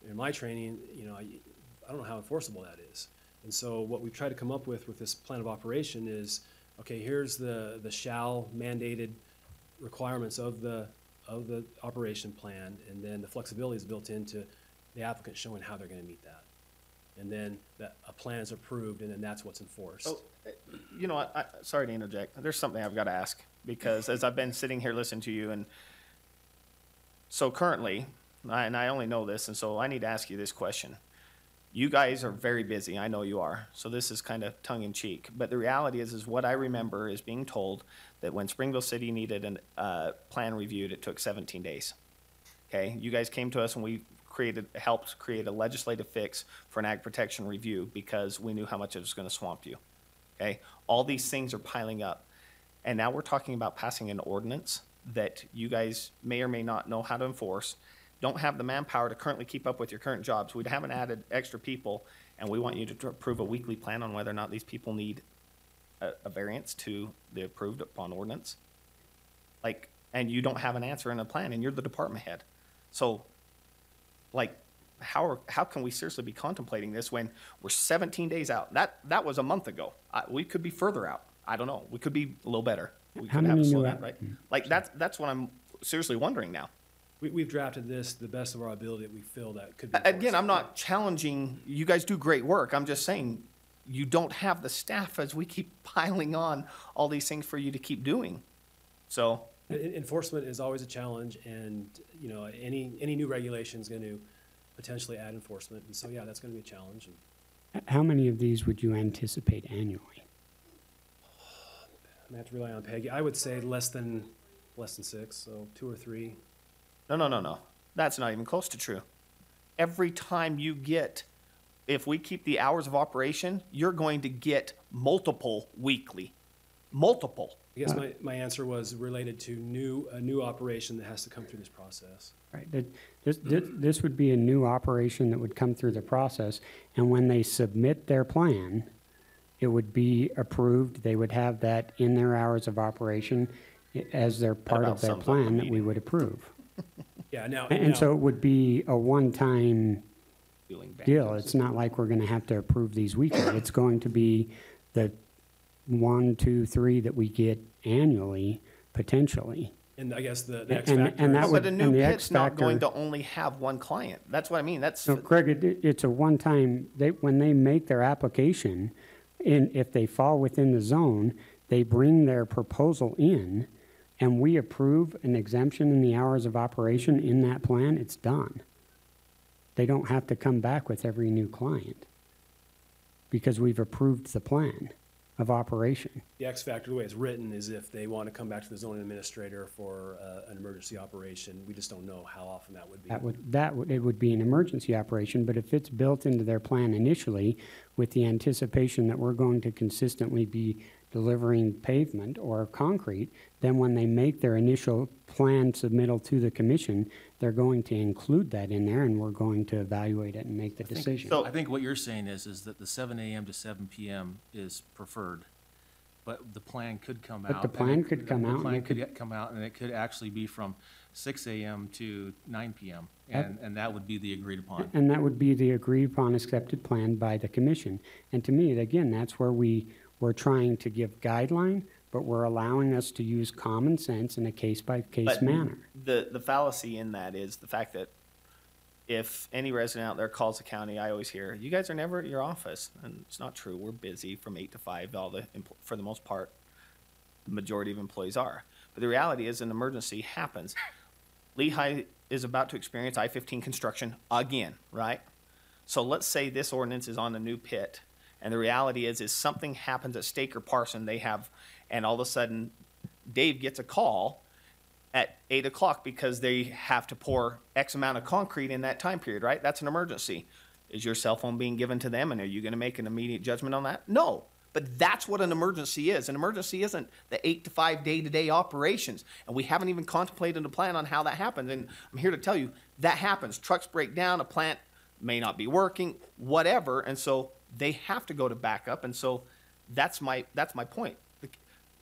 in my training, I don't know how enforceable that is. And so what we've tried to come up with this plan of operation is, okay, here's the shall mandated requirements of the operation plan, and then the flexibility is built into the applicant showing how they're going to meet that. And then a plan is approved, and then that's what's enforced. Oh, you know what? Sorry to interject. There's something I've got to ask, because as I've been sitting here listening to you, and so currently, and I only know this, and so I need to ask you this question. You guys are very busy. I know you are. So this is kind of tongue in cheek. But the reality is what I remember is being told that when Springville City needed a plan reviewed, it took 17 days. Okay? You guys came to us and we helped create a legislative fix for an ag protection review because we knew how much it was going to swamp you. Okay? All these things are piling up. And now we're talking about passing an ordinance that you guys may or may not know how to enforce, don't have the manpower to currently keep up with your current jobs. We haven't added extra people, and we want you to approve a weekly plan on whether or not these people need a variance to the approved upon ordinance. And you don't have an answer in a plan, and you're the department head. So, how can we seriously be contemplating this when we're 17 days out? That was a month ago. We could be further out. I don't know. We could be a little better. We How could have many a new slowdown, right? That's what I'm seriously wondering now. We've drafted this to the best of our ability that we feel that could be. Again, I'm not challenging, you guys do great work. I'm just saying you don't have the staff as we keep piling on all these things for you to keep doing. So. Enforcement is always a challenge, and any new regulation is going to potentially add enforcement, and so yeah, that's going to be a challenge. How many of these would you anticipate annually? I have to rely on Peggy. I would say less than 6, so 2 or 3. No. That's not even close to true. Every time you get, if we keep the hours of operation, you're going to get multiple weekly. Multiple. I guess my answer was related to a new operation that has to come through this process. Right. This would be a new operation that would come through the process, and when they submit their plan, it would be approved. They would have that in their hours of operation as their part of their plan that we would approve. Yeah. And so it would be a one-time deal. It's not like we're going to have to approve these weekly. It's going to be the 1, 2, 3 that we get annually, potentially. And I guess the X factor. But a new pit's not going to only have one client. That's what I mean. So, Craig, it's a one-time. When they make their application, and if they fall within the zone, they bring their proposal in, and we approve an exemption in the hours of operation in that plan. It's done. They don't have to come back with every new client because we've approved the plan of operation. The X factor, the way it's written, is if they want to come back to the zoning administrator for an emergency operation. We just don't know how often that would be. It would be an emergency operation, but if it's built into their plan initially with the anticipation that we're going to consistently be delivering pavement or concrete, then when they make their initial plan submittal to the commission, they're going to include that in there, and we're going to evaluate it and make the decision. I think what you're saying is that the 7 a.m. to 7 p.m. is preferred, but the plan could come But out. the and plan it- could come out The and plan it could- could come out, and it could actually be from 6 AM to 9 PM, Yep. and that would be the agreed upon. And that would be the agreed upon accepted plan by the commission. And to me, again, that's where we're trying to give guideline, but we're allowing us to use common sense in a case-by-case But manner. the fallacy in that is the fact that if any resident out there calls the county, I always hear, you guys are never at your office. And it's not true. We're busy from 8 to 5, for the most part. The majority of employees are. But the reality is an emergency happens. Lehigh is about to experience I-15 construction again, right? So let's say this ordinance is on a new pit, and the reality is something happens at Staker Parson, and all of a sudden Dave gets a call at 8 o'clock because they have to pour X amount of concrete in that time period, right? That's an emergency. Is your cell phone being given to them, and are you gonna make an immediate judgment on that? No. But that's what an emergency is. An emergency isn't the 8 to 5 day-to-day operations. And we haven't even contemplated a plan on how that happens. And I'm here to tell you, that happens. Trucks break down, a plant may not be working, whatever. And so they have to go to backup. And so that's my point.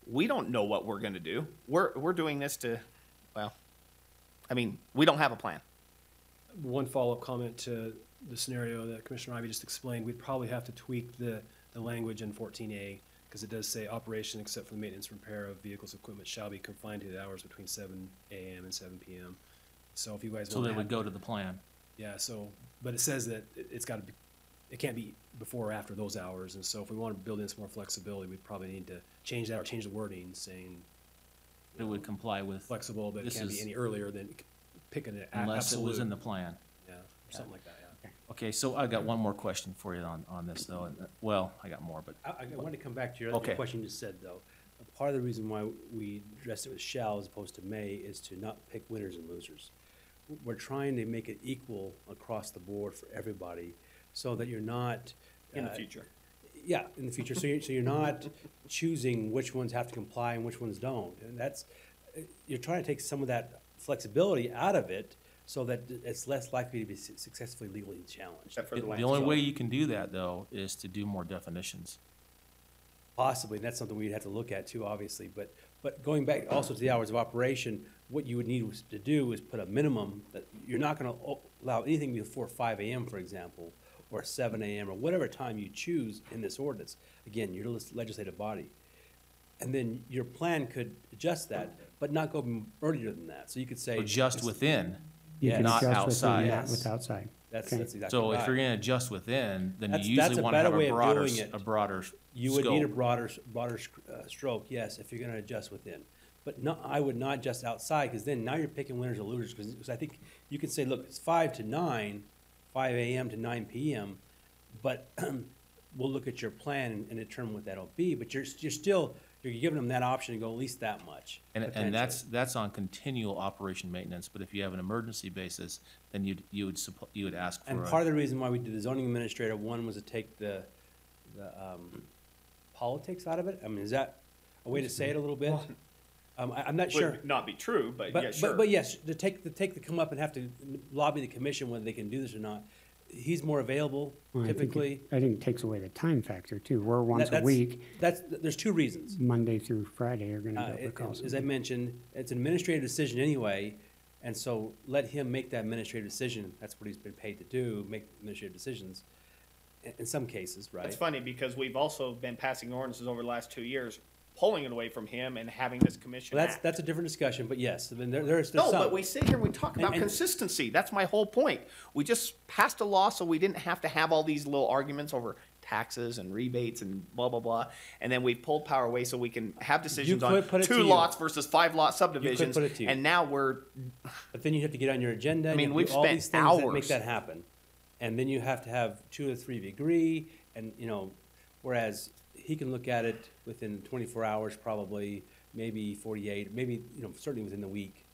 We don't know what we're gonna do. We're doing this to, well, I mean, we don't have a plan. One follow-up comment to the scenario that Commissioner Ivey just explained, we'd probably have to tweak the language in 14A, because it does say operation except for the maintenance and repair of vehicles, equipment shall be confined to the hours between 7 AM and 7 PM. So if you guys So want they to would go to the plan. Yeah, so, but it says that it's gotta be, it can't be before or after those hours, and so if we want to build in some more flexibility, we'd probably need to change that or change the wording, saying It would comply with, flexible, but it This can't be is- any earlier than picking an unless it was in absolute. the plan. Yeah, or something like that, yeah. Okay, so I got one more question for you on this, though. Well, I got more, but I wanted to come back to your other Okay. question you just said, though. Part of the reason why we addressed it with shall as opposed to may is to not pick winners and losers. We're trying to make it equal across the board for everybody, so that you're not. In the future. Yeah, in the future. So you're not choosing which ones have to comply and which ones don't. And you're trying to take some of that flexibility out of it so that it's less likely to be successfully legally challenged. the only way you can do that, though, is to do more definitions. Possibly, and that's something we'd have to look at too, obviously. But going back also to the hours of operation, what you would need to do is put a minimum that you're not gonna allow anything before 5 AM, for example, or 7 AM, or whatever time you choose in this ordinance. Again, your legislative body. And then your plan could adjust that, but not go earlier than that. So you could say. So just within, You can not adjust within, outside. not with outside. That's Okay. exactly So right. if you're gonna adjust within, then That's- you that's usually a wanna have better way a of broader, doing it. a broader You would need a scope. broader stroke, yes, if you're gonna adjust within. But no, I would not adjust outside, because then now you're picking winners or losers, because I think you can say, look, it's 5 to 9, 5 AM to 9 PM, but we'll look at your plan and determine what that'll be, but you're giving them that option to go at least that much. And potentially. that's on continual operation maintenance, but if you have an emergency basis, then you would ask for. And part of the reason why we did the zoning administrator, one was to take the politics out of it. I mean, is that a way to say it a little bit? I'm not sure. Would not be true, but yeah, sure. But yes, to come up and have to lobby the commission whether they can do this or not. He's more available Well, I think typically. I think it takes away the time factor too. We're once a That's- week, There's two reasons. Monday through Friday are gonna be able to call As I somebody. mentioned, it's an administrative decision anyway, and so let him make that administrative decision. That's what he's been paid to do, make administrative decisions. In some cases, right? It's funny because we've also been passing ordinances over the last 2 years, pulling it away from him and having this commission Well, act. that's a different discussion, but yes, I mean, there's No, some. but we sit here and we talk about And- consistency. That's my whole point. We just passed a law so we didn't have to have all these little arguments over taxes and rebates and blah, blah, blah. And then we pulled power away so we can have decisions on could put it to 2 you. lots versus 5 lot subdivisions. put it to you. And now we're, But then you have to get on your agenda. I and mean, you have to we've do all spent these things that make hours. that happen. And then you have to have 2 or 3 agree, and, whereas he can look at it within 24 hours probably, maybe 48, maybe, certainly within the week.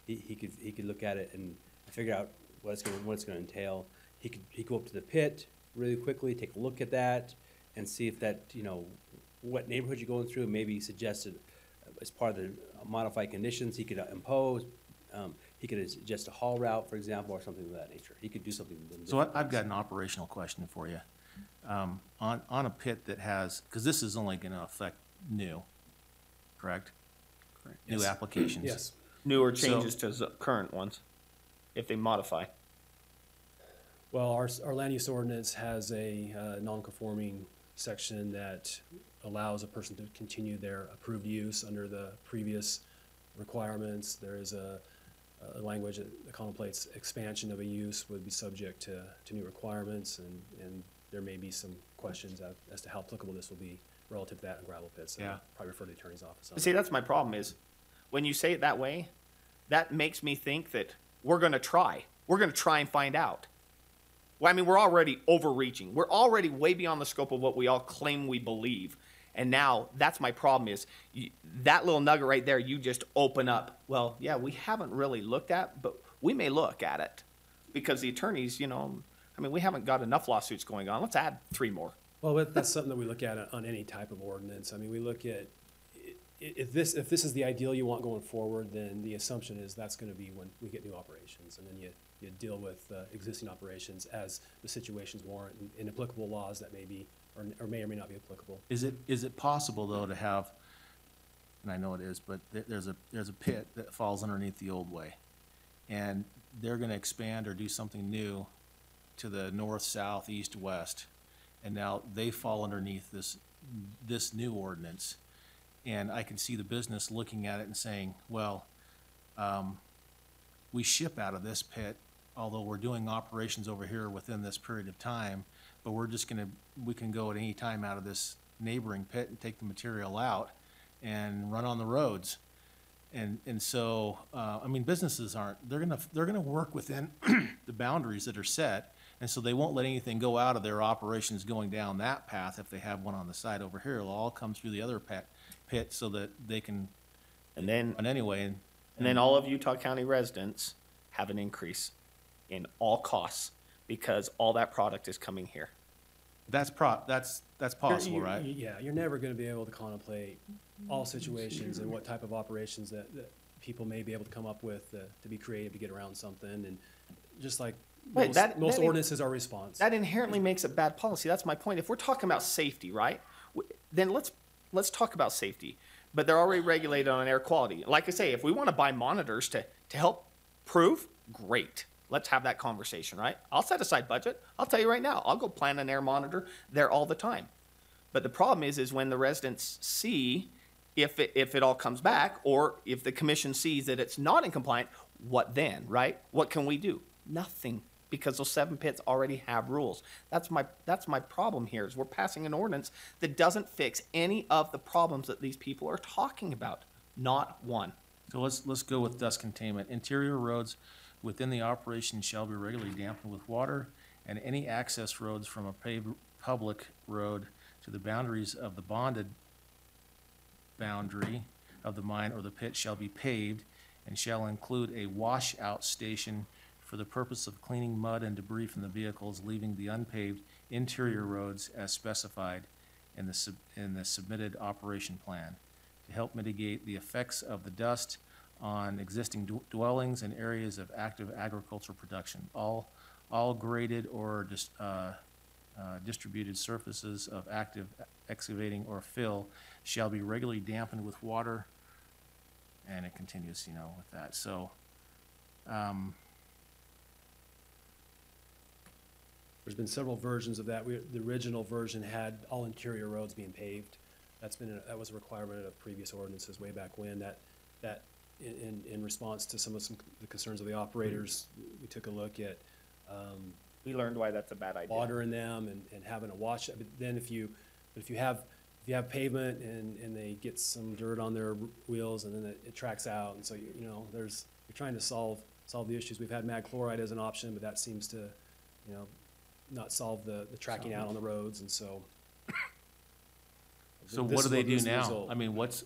He could look at it and figure out what it's gonna entail. He could go up to the pit really quickly, take a look at that, and see if that, what neighborhood you're going through, and maybe suggest it as part of the modified conditions he could impose. He could suggest a haul route, for example, or something of that nature. He could do something. So I've got an operational question for you. On a pit that has, because this is only gonna affect new, correct? Correct. New Yes. applications. Yes. Newer So- changes to current ones, if they modify. Well, our land use ordinance has a non-conforming section that allows a person to continue their approved use under the previous requirements. There is a language that contemplates expansion of a use would be subject to new requirements, and there may be some questions as to how applicable this will be relative to that in gravel pits. So Yeah. probably refer to the attorney's office. on See, that. that's my problem is, when you say it that way, that makes me think that we're gonna try. We're gonna try and find out. Well, I mean, we're already overreaching. We're already way beyond the scope of what we all claim we believe. And now, that's my problem is, that little nugget right there, you just open up. Well, yeah, we haven't really looked at, but we may look at it. Because the attorneys, I mean, we haven't got enough lawsuits going on. Let's add 3 more. Well, that's something that we look at on any type of ordinance. I mean, we look at, if this is the ideal you want going forward, then the assumption is that's gonna be when we get new operations. And then you deal with existing operations as the situations warrant and applicable laws that may be, or may not be applicable. Is it possible, though, to have, and I know it is, but there's a pit that falls underneath the old way, and they're gonna expand or do something new to the north, south, east, west, and now they fall underneath this new ordinance, and I can see the business looking at it and saying, well, we ship out of this pit, although we're doing operations over here within this period of time, but we can go at any time out of this neighboring pit and take the material out and run on the roads. And so, I mean, businesses they're gonna work within the boundaries that are set, and so they won't let anything go out of their operations going down that path if they have one on the side over here. It'll all come through the other pit so that they can run anyway. And then all of Utah County residents have an increase in all costs because all that product is coming here. That's possible, right? Yeah, you're never gonna be able to contemplate all situations and what type of operations that people may be able to come up with to be creative to get around something, and just like Wait, most ordinances are response. That inherently makes it bad policy. That's my point. If we're talking about safety, right, then let's talk about safety. But they're already regulated on air quality. Like I say, if we want to buy monitors to help prove, great. Let's have that conversation, right? I'll set aside budget. I'll tell you right now, I'll go plan an air monitor there all the time. But the problem is when the residents see if it all comes back, or if the commission sees that it's not in compliance, what then, right? What can we do? Nothing, because those 7 pits already have rules. That's my problem here, is we're passing an ordinance that doesn't fix any of the problems that these people are talking about. Not one. So let's go with dust containment. Interior roads within the operation shall be regularly dampened with water, and any access roads from a paved public road to the boundaries of the bonded boundary of the mine or the pit shall be paved and shall include a washout station for the purpose of cleaning mud and debris from the vehicles leaving the unpaved interior roads as specified in the submitted operation plan to help mitigate the effects of the dust on existing dwellings and areas of active agricultural production. All graded or distributed surfaces of active excavating or fill shall be regularly dampened with water, and it continues, with that. So, There's been several versions of that. The original version had all interior roads being paved. That was a requirement of previous ordinances way back when. That in response to some of the concerns of the operators, we took a look at We learned why that's a bad idea. water in them and having a wash. But then if you have pavement and they get some dirt on their wheels and then it tracks out, and so you're trying to solve the issues. We've had mag chloride as an option, but that seems to not solve the tracking out on the roads, and so. so this what do they do is the now? result. I mean, what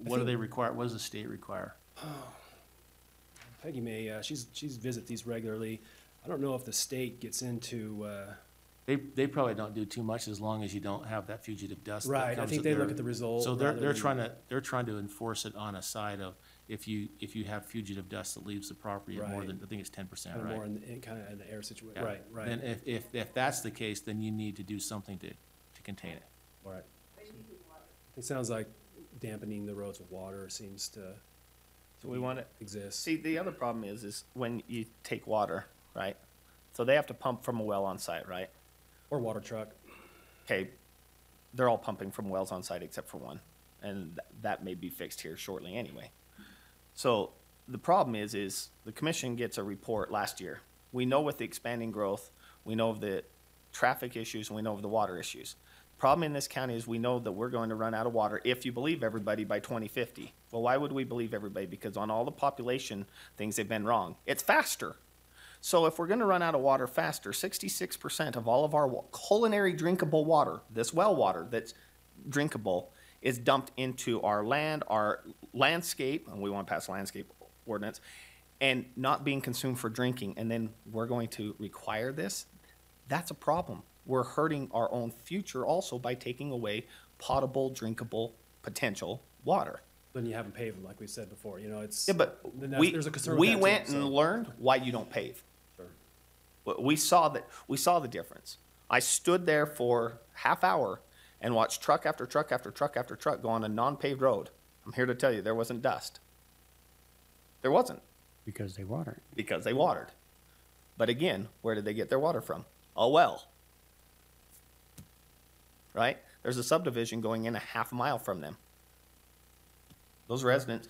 do they require? What does the state require? Peggy may, she's visit these regularly. I don't know if the state gets into, They probably don't do too much as long as you don't have that fugitive dust. that right, I comes think with they their- look at the result. So rather they're than- trying to enforce it on a side of if you have fugitive dust that leaves the property at more Right. than, I think it's 10%, Kind of right? more kind of in the air situation, Yeah. right. Then if that's the case, then you need to do something to contain it. Right. It sounds like dampening the roads with water seems to So we want it. exist. See, the other problem is when you take water, right? So they have to pump from a well on site, right? Or water truck. Okay, they're all pumping from wells on site except for one, and that may be fixed here shortly anyway. So the problem is the commission gets a report last year. We know with the expanding growth, we know of the traffic issues, and we know of the water issues. Problem in this county is we know that we're going to run out of water if you believe everybody by 2050. Well, why would we believe everybody? Because on all the population things, they've been wrong. It's faster. So if we're going to run out of water faster, 66% of all of our culinary drinkable water, this well water that's drinkable, is dumped into our land, our landscape, and we want to pass landscape ordinance, and not being consumed for drinking. And then we're going to require this? That's a problem. We're hurting our own future also by taking away potable, drinkable, potential water. Then you haven't paved them, like we said before, you know, it's. Yeah, but then that's- we, there's a concern with we that too, went so- and learned why you don't pave. Sure. We saw the difference. I stood there for half hour and watched truck after truck after truck after truck go on a non-paved road. I'm here to tell you, there wasn't dust. There wasn't, Because they water it. because they watered. But again, where did they get their water from? A well. Right? There's a subdivision going in a half mile from them. Those residents,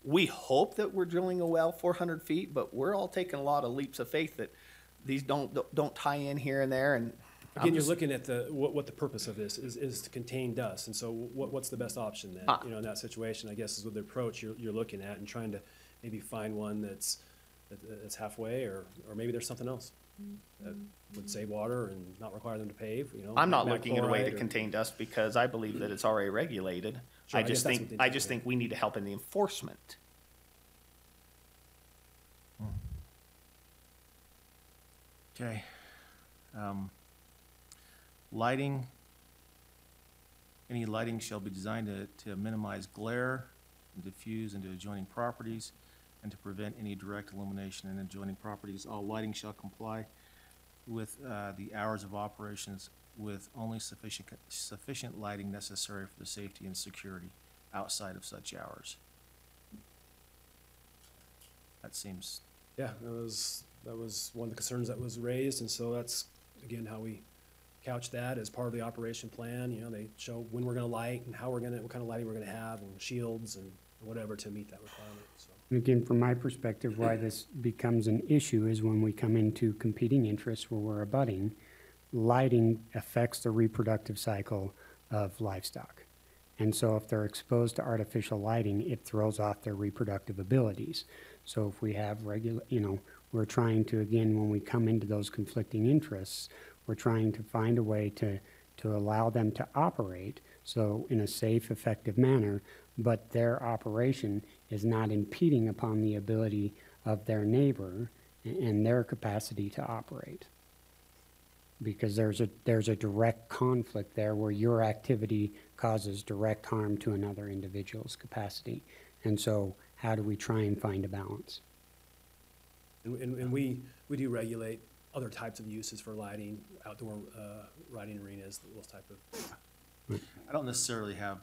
we hope that we're drilling a well 400 feet, but we're all taking a lot of leaps of faith that these don't tie in here and there. And Again, you're looking at what the purpose of this is to contain dust, and so what's the best option then? You know, in that situation, I guess is with the approach you're looking at and trying to maybe find one that's halfway, or maybe there's something else that would save water and not require them to pave, you know? I'm not matte looking at a way chloride to or- contain dust because I believe that it's already regulated. Sure, I I guess just that's think, what they I do, just yeah. think we need to help in the enforcement. Okay. Lighting, any lighting shall be designed to minimize glare and diffuse into adjoining properties and to prevent any direct illumination in adjoining properties. All lighting shall comply with the hours of operations with only sufficient lighting necessary for the safety and security outside of such hours. That seems, Yeah, that was one of the concerns that was raised, and so that's, again, how we couch that as part of the operation plan. You know, they show when we're gonna light and what kind of lighting we're gonna have, and shields and whatever to meet that requirement, so. And again, from my perspective, why this becomes an issue is when we come into competing interests where we're abutting, lighting affects the reproductive cycle of livestock. And so if they're exposed to artificial lighting, it throws off their reproductive abilities. So if we have we're trying to, again, when we come into those conflicting interests, we're trying to find a way to allow them to operate, so in a safe, effective manner, but their operation is not impeding upon the ability of their neighbor and their capacity to operate. Because there's a direct conflict there where your activity causes direct harm to another individual's capacity. And so how do we try and find a balance? And we do regulate other types of uses for lighting, outdoor riding arenas, those type of. I don't necessarily have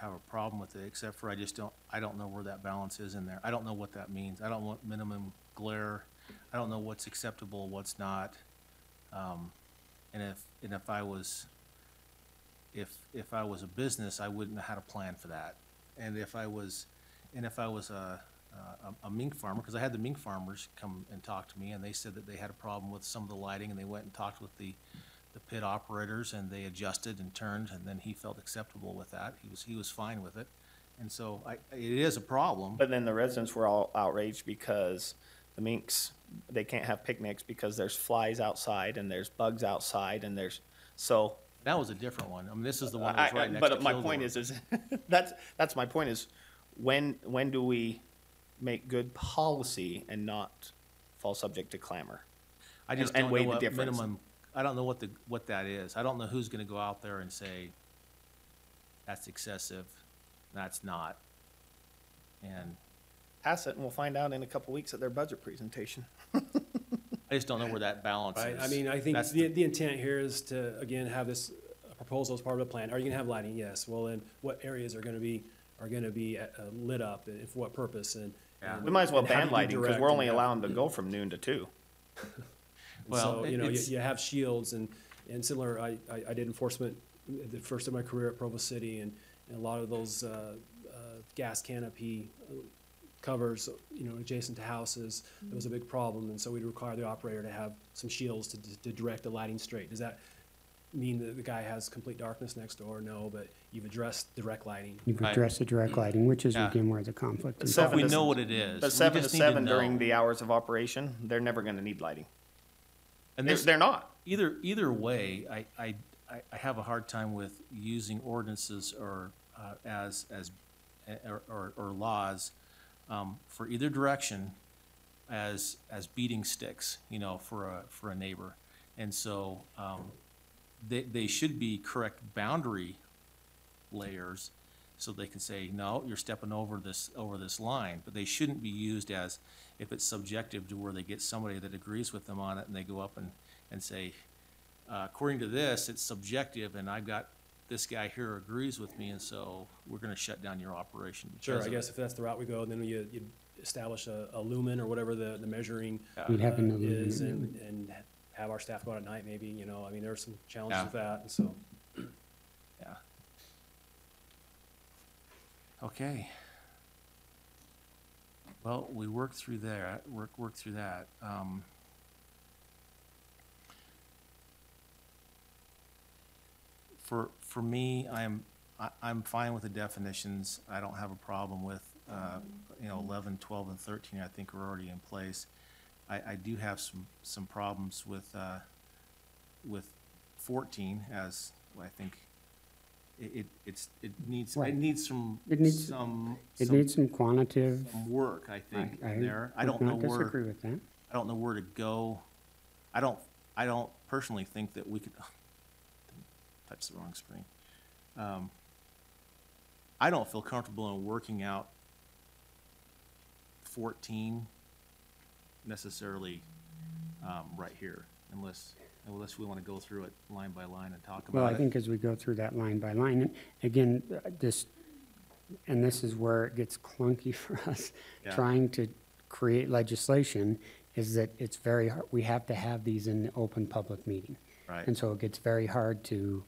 a problem with it, except for I don't know where that balance is in there. I don't know what that means. I don't want minimum glare. I don't know what's acceptable, what's not. And if I was a business, I wouldn't know how to plan for that. And if I was a mink farmer, because I had the mink farmers come and talk to me, and they said that they had a problem with some of the lighting, and they went and talked with the pit operators, and they adjusted and turned, and then he felt acceptable with that. He was fine with it. And so it is a problem. But then the residents were all outraged because the minks, they can't have picnics because there's flies outside and there's bugs outside and so. That was a different one. I mean, this is the one that was right next to But my Kilgore. point is that's my point is, when do we make good policy and not fall subject to clamor? I just and don't weigh know the what difference. minimum, I don't know what that is. I don't know who's gonna go out there and say, that's excessive, that's not. And Pass it and we'll find out in a couple weeks at their budget presentation. I just don't know where that balance Right, is. I mean, I think That's the intent here is to, again, have this a proposal as part of the plan. Are you gonna have lighting? Yes. Well, then what areas are gonna be lit up and for what purpose? And We might as well and how do ban you lighting, because direct we're and only have- allowing them to go from noon to 2. Well, So, you know, it's- you have shields and similar, I did enforcement the first of my career at Provo City, and a lot of those gas canopy covers, you know, adjacent to houses, it was a big problem, and so we'd require the operator to have some shields to direct the lighting straight. Does that mean that the guy has complete darkness next door? No, but you've addressed direct lighting. You've Right. addressed the direct lighting, which is Yeah. again where the conflict is. So if we Seven to- know what it is. But we 7 to just need 7 know. during the hours of operation, they're never gonna need lighting. And They're not. Either way, I have a hard time with using ordinances or or laws for either direction as beating sticks, you know, for a neighbor. And so they should be correct boundary layers, so they can say, no, you're stepping over this line. But they shouldn't be used as if it's subjective to where they get somebody that agrees with them on it, and they go up and say, according to this, it's subjective, and I've got this guy here who agrees with me, and so we're gonna shut down your operation. Sure, because I of guess it." if that's the route we go, then you establish a lumen or whatever the measuring We'd have an is, lumen. and have our staff go out at night maybe, you know, I mean, there's some challenges Yeah. with that, and so. Yeah. Okay. Well, we worked through that, worked through that. For me, I'm fine with the definitions. I don't have a problem with, you know, 11, 12, and 13, I think are already in place. I do have some problems with 14, as I think it needs Right. some It needs- some It needs some quantitative. some work, I think, I in there. I would don't know not where, disagree with that. I don't know where to go. I don't personally think that we could, touch the wrong screen. I don't feel comfortable in working out 14 necessarily, right here, unless we want to go through it line by line and talk about it. Well, I think as we go through that line by line, and again, this is where it gets clunky for us, Yeah. trying to create legislation, is that it's very hard, we have to have these in the open public meeting. Right. And so it gets very hard to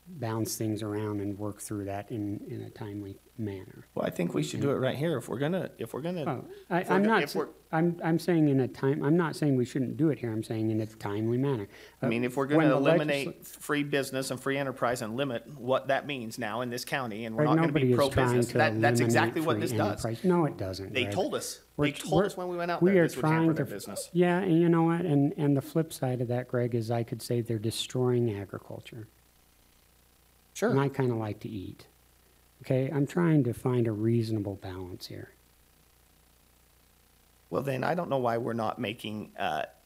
bounce things around and work through that in a timely manner. Well, I think we should do it right here if we're gonna, Well, if I'm we're- not, if we're- I'm saying I'm not saying we shouldn't do it here, I'm saying in a timely manner. I mean, if we're When gonna the eliminate free business and free enterprise and limit what that means now in this county, and we're not gonna Nobody be is trying pro-business, to that's exactly eliminate what this free does. enterprise. No, it doesn't, They Greg. told us. We're- They told us when we went out we there are this would hamper trying their to- business. Yeah, and you know what, and the flip side of that, Greg, is I could say they're destroying agriculture. Sure. And I kinda like to eat. Okay, I'm trying to find a reasonable balance here. Well, then I don't know why we're not making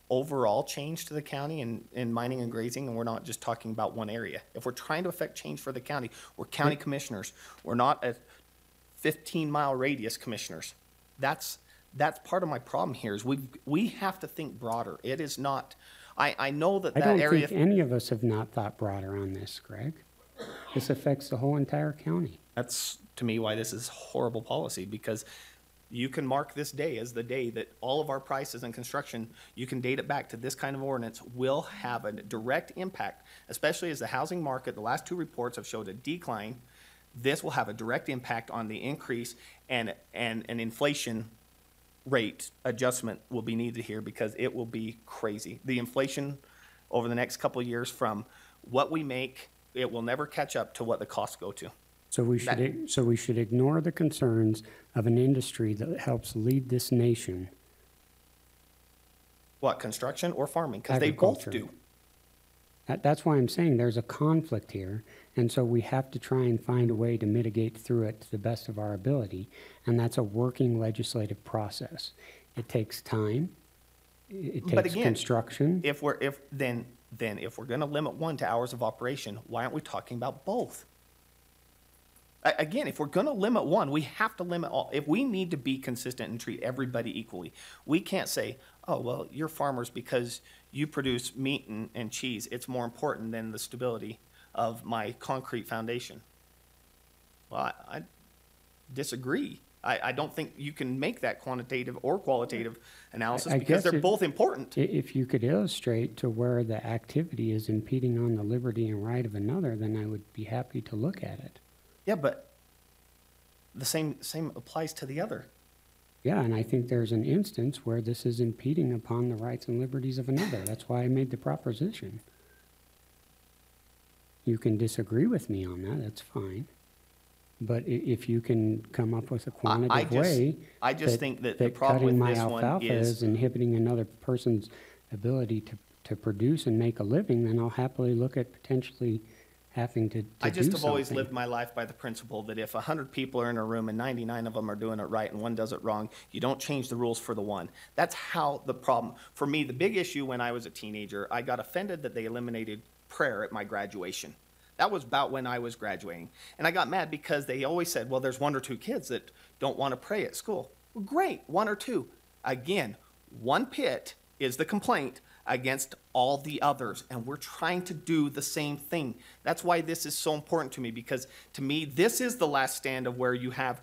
overall change to the county in mining and grazing, and we're not just talking about one area. If we're trying to affect change for the county, we're county commissioners. We're not a 15-mile radius commissioners. That's part of my problem here is we have to think broader. It is not, I know that I that don't area. think any of us have not thought broader on this, Greg. This affects the whole entire county. That's, to me, why this is horrible policy, because you can mark this day as the day that all of our prices in construction, you can date it back to this kind of ordinance, will have a direct impact, especially as the housing market, the last two reports have showed a decline. This will have a direct impact on the increase, and an inflation rate adjustment will be needed here, because it will be crazy. The inflation over the next couple of years from what we make, it will never catch up to what the costs go to. So we should ignore the concerns of an industry that helps lead this nation. What, construction or farming? Because they both Agriculture. do. That's why I'm saying there's a conflict here, and so we have to try and find a way to mitigate through it to the best of our ability, and that's a working legislative process. It takes time. It But takes again, construction. if we're gonna limit one to hours of operation, why aren't we talking about both? Again, if we're gonna limit one, we have to limit all. If we need to be consistent and treat everybody equally, we can't say, oh, well, you're farmers because you produce meat and cheese. It's more important than the stability of my concrete foundation. Well, I disagree. I don't think you can make that quantitative or qualitative analysis I because guess they're both important. If you could illustrate to where the activity is impeding on the liberty and right of another, then I would be happy to look at it. Yeah, but the same applies to the other. Yeah, and I think there's an instance where this is impeding upon the rights and liberties of another. That's why I made the proposition. You can disagree with me on that, that's fine. But if you can come up with a quantitative way. I just think that the problem cutting with my this one alfalfa is inhibiting another person's ability to produce and make a living, then I'll happily look at potentially having to I just do have always something. lived my life by the principle that if 100 people are in a room and 99 of them are doing it right and one does it wrong, you don't change the rules for the one. That's how the problem. For me, the big issue when I was a teenager, I got offended that they eliminated prayer at my graduation. That was about when I was graduating. And I got mad because they always said, well, there's 1 or 2 kids that don't want to pray at school. Well, great, 1 or 2. Again, one pit is the complaint against all the others, and we're trying to do the same thing. That's why this is so important to me, because to me, this is the last stand of where you have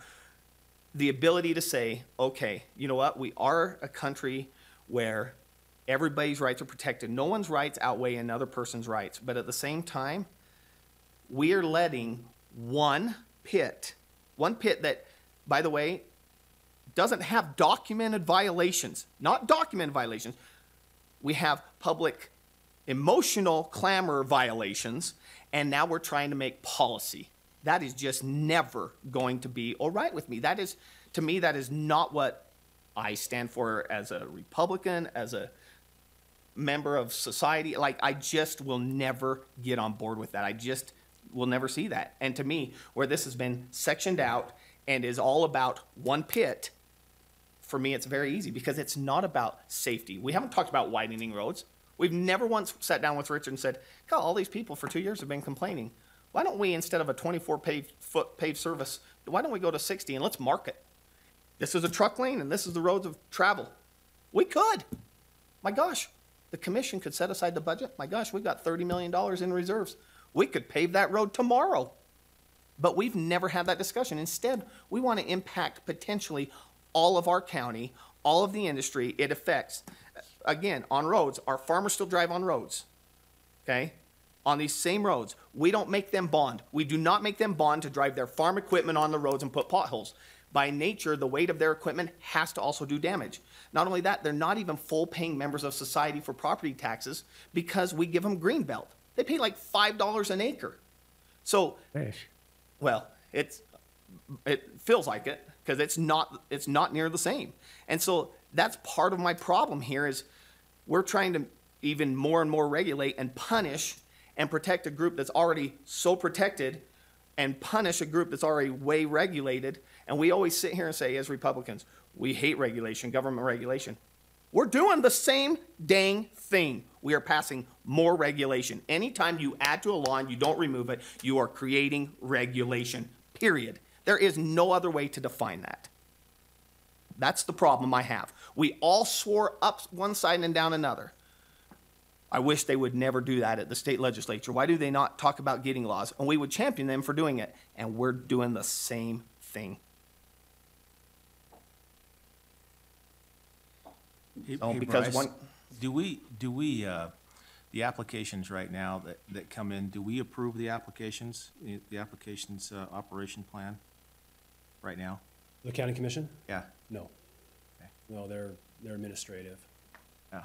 the ability to say, okay, you know what, we are a country where everybody's rights are protected. No one's rights outweigh another person's rights, but at the same time, we are letting one pit that, by the way, doesn't have documented violations, not documented violations. We have public emotional clamor violations, and now we're trying to make policy. That is just never going to be all right with me. That is, to me, that is not what I stand for as a Republican, as a member of society. Like, I just will never get on board with that. I just will never see that. And to me, where this has been sectioned out and is all about one pit, for me, it's very easy because it's not about safety. We haven't talked about widening roads. We've never once sat down with Richard and said, God, all these people for 2 years have been complaining. Why don't we, instead of a 24-foot paved service, why don't we go to 60 and let's mark it? This is a truck lane and this is the roads of travel. We could. My gosh, the commission could set aside the budget. My gosh, we've got $30 million in reserves. We could pave that road tomorrow. But we've never had that discussion. Instead, we want to impact potentially all of our county, all of the industry it affects. Again, on roads, our farmers still drive on roads, okay? On these same roads, we don't make them bond. We do not make them bond to drive their farm equipment on the roads and put potholes. By nature, the weight of their equipment has to also do damage. Not only that, they're not even full paying members of society for property taxes because we give them greenbelt. They pay like $5 an acre. So, well, it feels like it, because it's not near the same. And so that's part of my problem here is we're trying to even more and more regulate and punish and protect a group that's already so protected and punish a group that's already way regulated. And we always sit here and say, as Republicans, we hate regulation, government regulation. We're doing the same dang thing. We are passing more regulation. Anytime you add to a law and you don't remove it, you are creating regulation, period. There is no other way to define that. That's the problem I have. We all swore up one side and down another. I wish they would never do that at the state legislature. Why do they not talk about getting laws? And we would champion them for doing it. And we're doing the same thing. Hey, because Bryce, one, do we the applications right now that come in, do we approve the applications, operation plan right now? The county commission? Yeah. No. Okay. No, they're administrative. Yeah.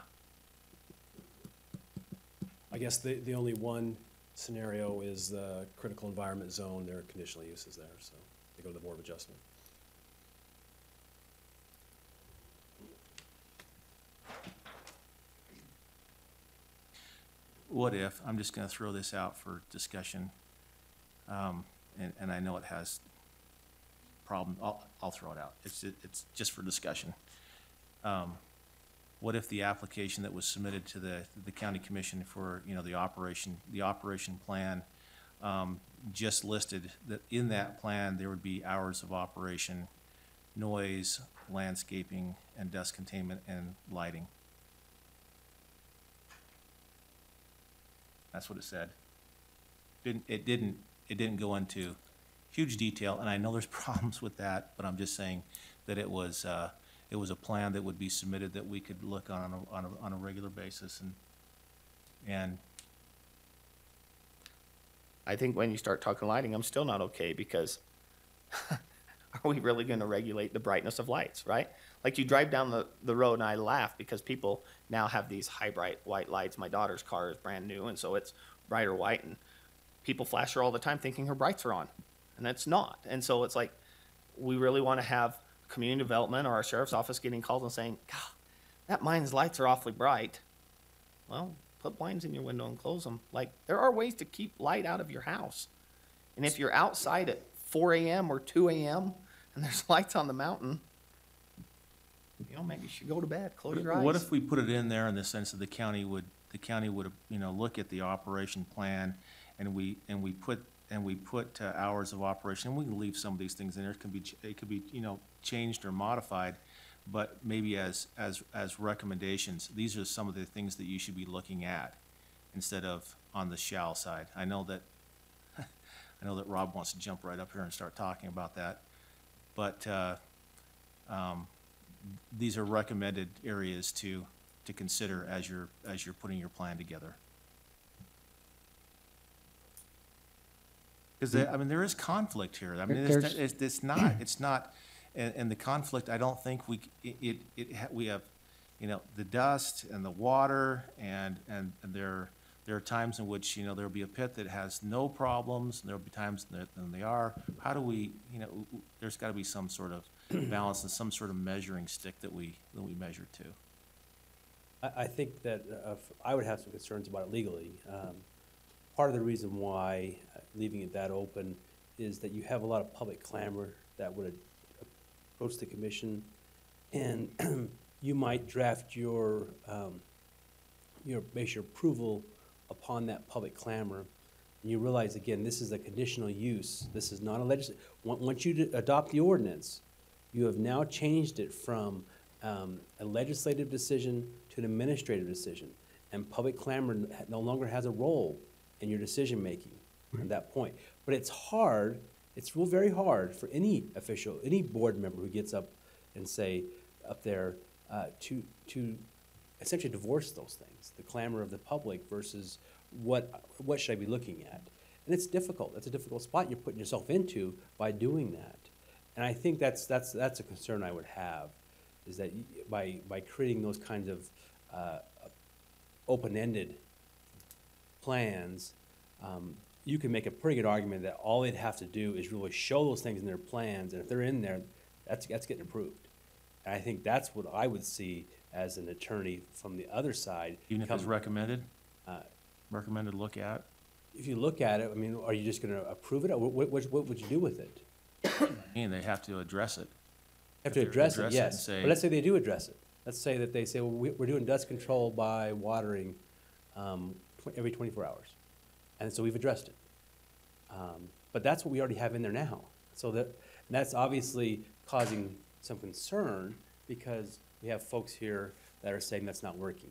I guess the only one scenario is the critical environment zone, there are conditional uses there, so they go to the Board of Adjustment. What if, I'm just gonna throw this out for discussion, and I know it has problem, I'll throw it out. It's just for discussion. What if the application that was submitted to the county commission for, the operation plan, just listed that in that plan, there would be hours of operation, noise, landscaping, and dust containment and lighting? That's what it said. it didn't go into huge detail, and I know there's problems with that, but I'm just saying that it was a plan that would be submitted that we could look on a regular basis, and I think when you start talking lighting, I'm still not okay, because are we really gonna regulate the brightness of lights, right? Like, you drive down the road, and I laugh because people now have these high bright white lights. My daughter's car is brand new, and so it's brighter white, and people flash her all the time thinking her brights are on, and it's not. And so it's like, we really wanna have community development or our sheriff's office getting calls and saying, God, that mine's lights are awfully bright. Well, put blinds in your window and close them. Like, there are ways to keep light out of your house. And if you're outside at 4 a.m. or 2 a.m. and there's lights on the mountain, you know, maybe you should go to bed, close your eyes. what if we put it in there in the sense that the county would, you know, look at the operation plan, and we put hours of operation, and we can leave some of these things in there. It could be, you know, changed or modified, but maybe as recommendations, these are some of the things that you should be looking at instead of on the shall side. I know that Rob wants to jump right up here and start talking about that, but these are recommended areas to consider as you're putting your plan together. Because I mean, there is conflict here. I mean, it's not, and the conflict, I don't think we have, you know, the dust and the water, and there are times in which, you know, there'll be a pit that has no problems, and there'll be times that they are. How do we, you know, there's got to be some sort of balance and some sort of measuring stick that we measure to. I think that I would have some concerns about it legally. Part of the reason why leaving it that open is that you have a lot of public clamor that would approach the commission, and you might draft base your approval upon that public clamor, and you realize, again, this is a conditional use. This is not a once you adopt the ordinance, you have now changed it from a legislative decision to an administrative decision, and public clamor no longer has a role in your decision-making at that point. But it's hard, it's very hard for any official, any board member who gets up and say, up there, to essentially divorce those things, the clamor of the public versus what should I be looking at? And it's difficult. It's a difficult spot you're putting yourself into by doing that. And I think that's a concern I would have, is that by creating those kinds of open-ended plans, you can make a pretty good argument that all they'd have to do is really show those things in their plans, and if they're in there, that's getting approved. And I think that's what I would see as an attorney from the other side. Even if it's recommended look at? If you look at it, I mean, are you just gonna approve it, or what would you do with it? I mean, they have to address it. Have to address it, yes. and say- But let's say they do address it. Let's say that they say, well, we're doing dust control by watering every 24 hours. And so we've addressed it. But that's what we already have in there now. So that's obviously causing some concern, because we have folks here that are saying that's not working.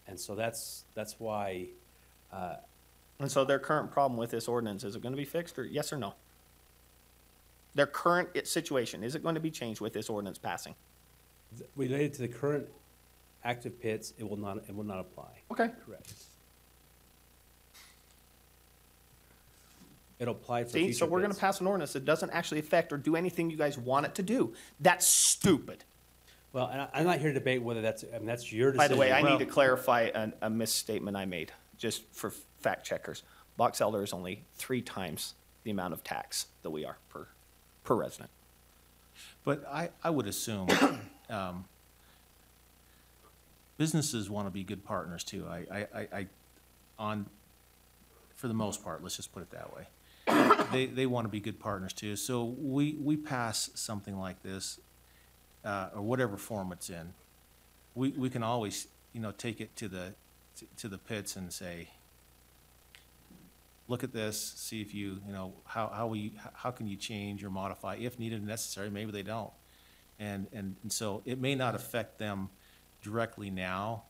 And so that's why. And so their current problem with this ordinance, is it gonna be fixed, or yes or no? Their current situation, is it going to be changed with this ordinance passing? Related to the current active pits, it will not apply. Okay. Correct. It'll apply for See, future so we're gonna pits. pass an ordinance that doesn't actually affect or do anything you guys want it to do. That's stupid. Well, and I'm not here to debate whether that's your decision. By the way, I need to clarify a misstatement I made, just for fact checkers. Box Elder is only 3 times the amount of tax that we are per resident. But I would assume businesses want to be good partners too. For the most part, let's just put it that way. They want to be good partners too. So we pass something like this, or whatever form it's in. We can always, you know, take it to the pits and say, look at this, see if you know, how can you change or modify if needed and necessary. Maybe they don't. And so it may not affect them directly now,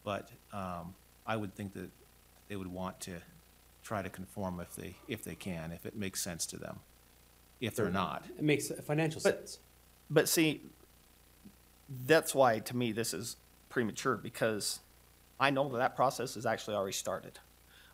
but I would think that they would want to try to conform if they can, if it makes sense to them. If they're not. It makes financial sense. But see, that's why, to me, this is premature, because I know that process has actually already started.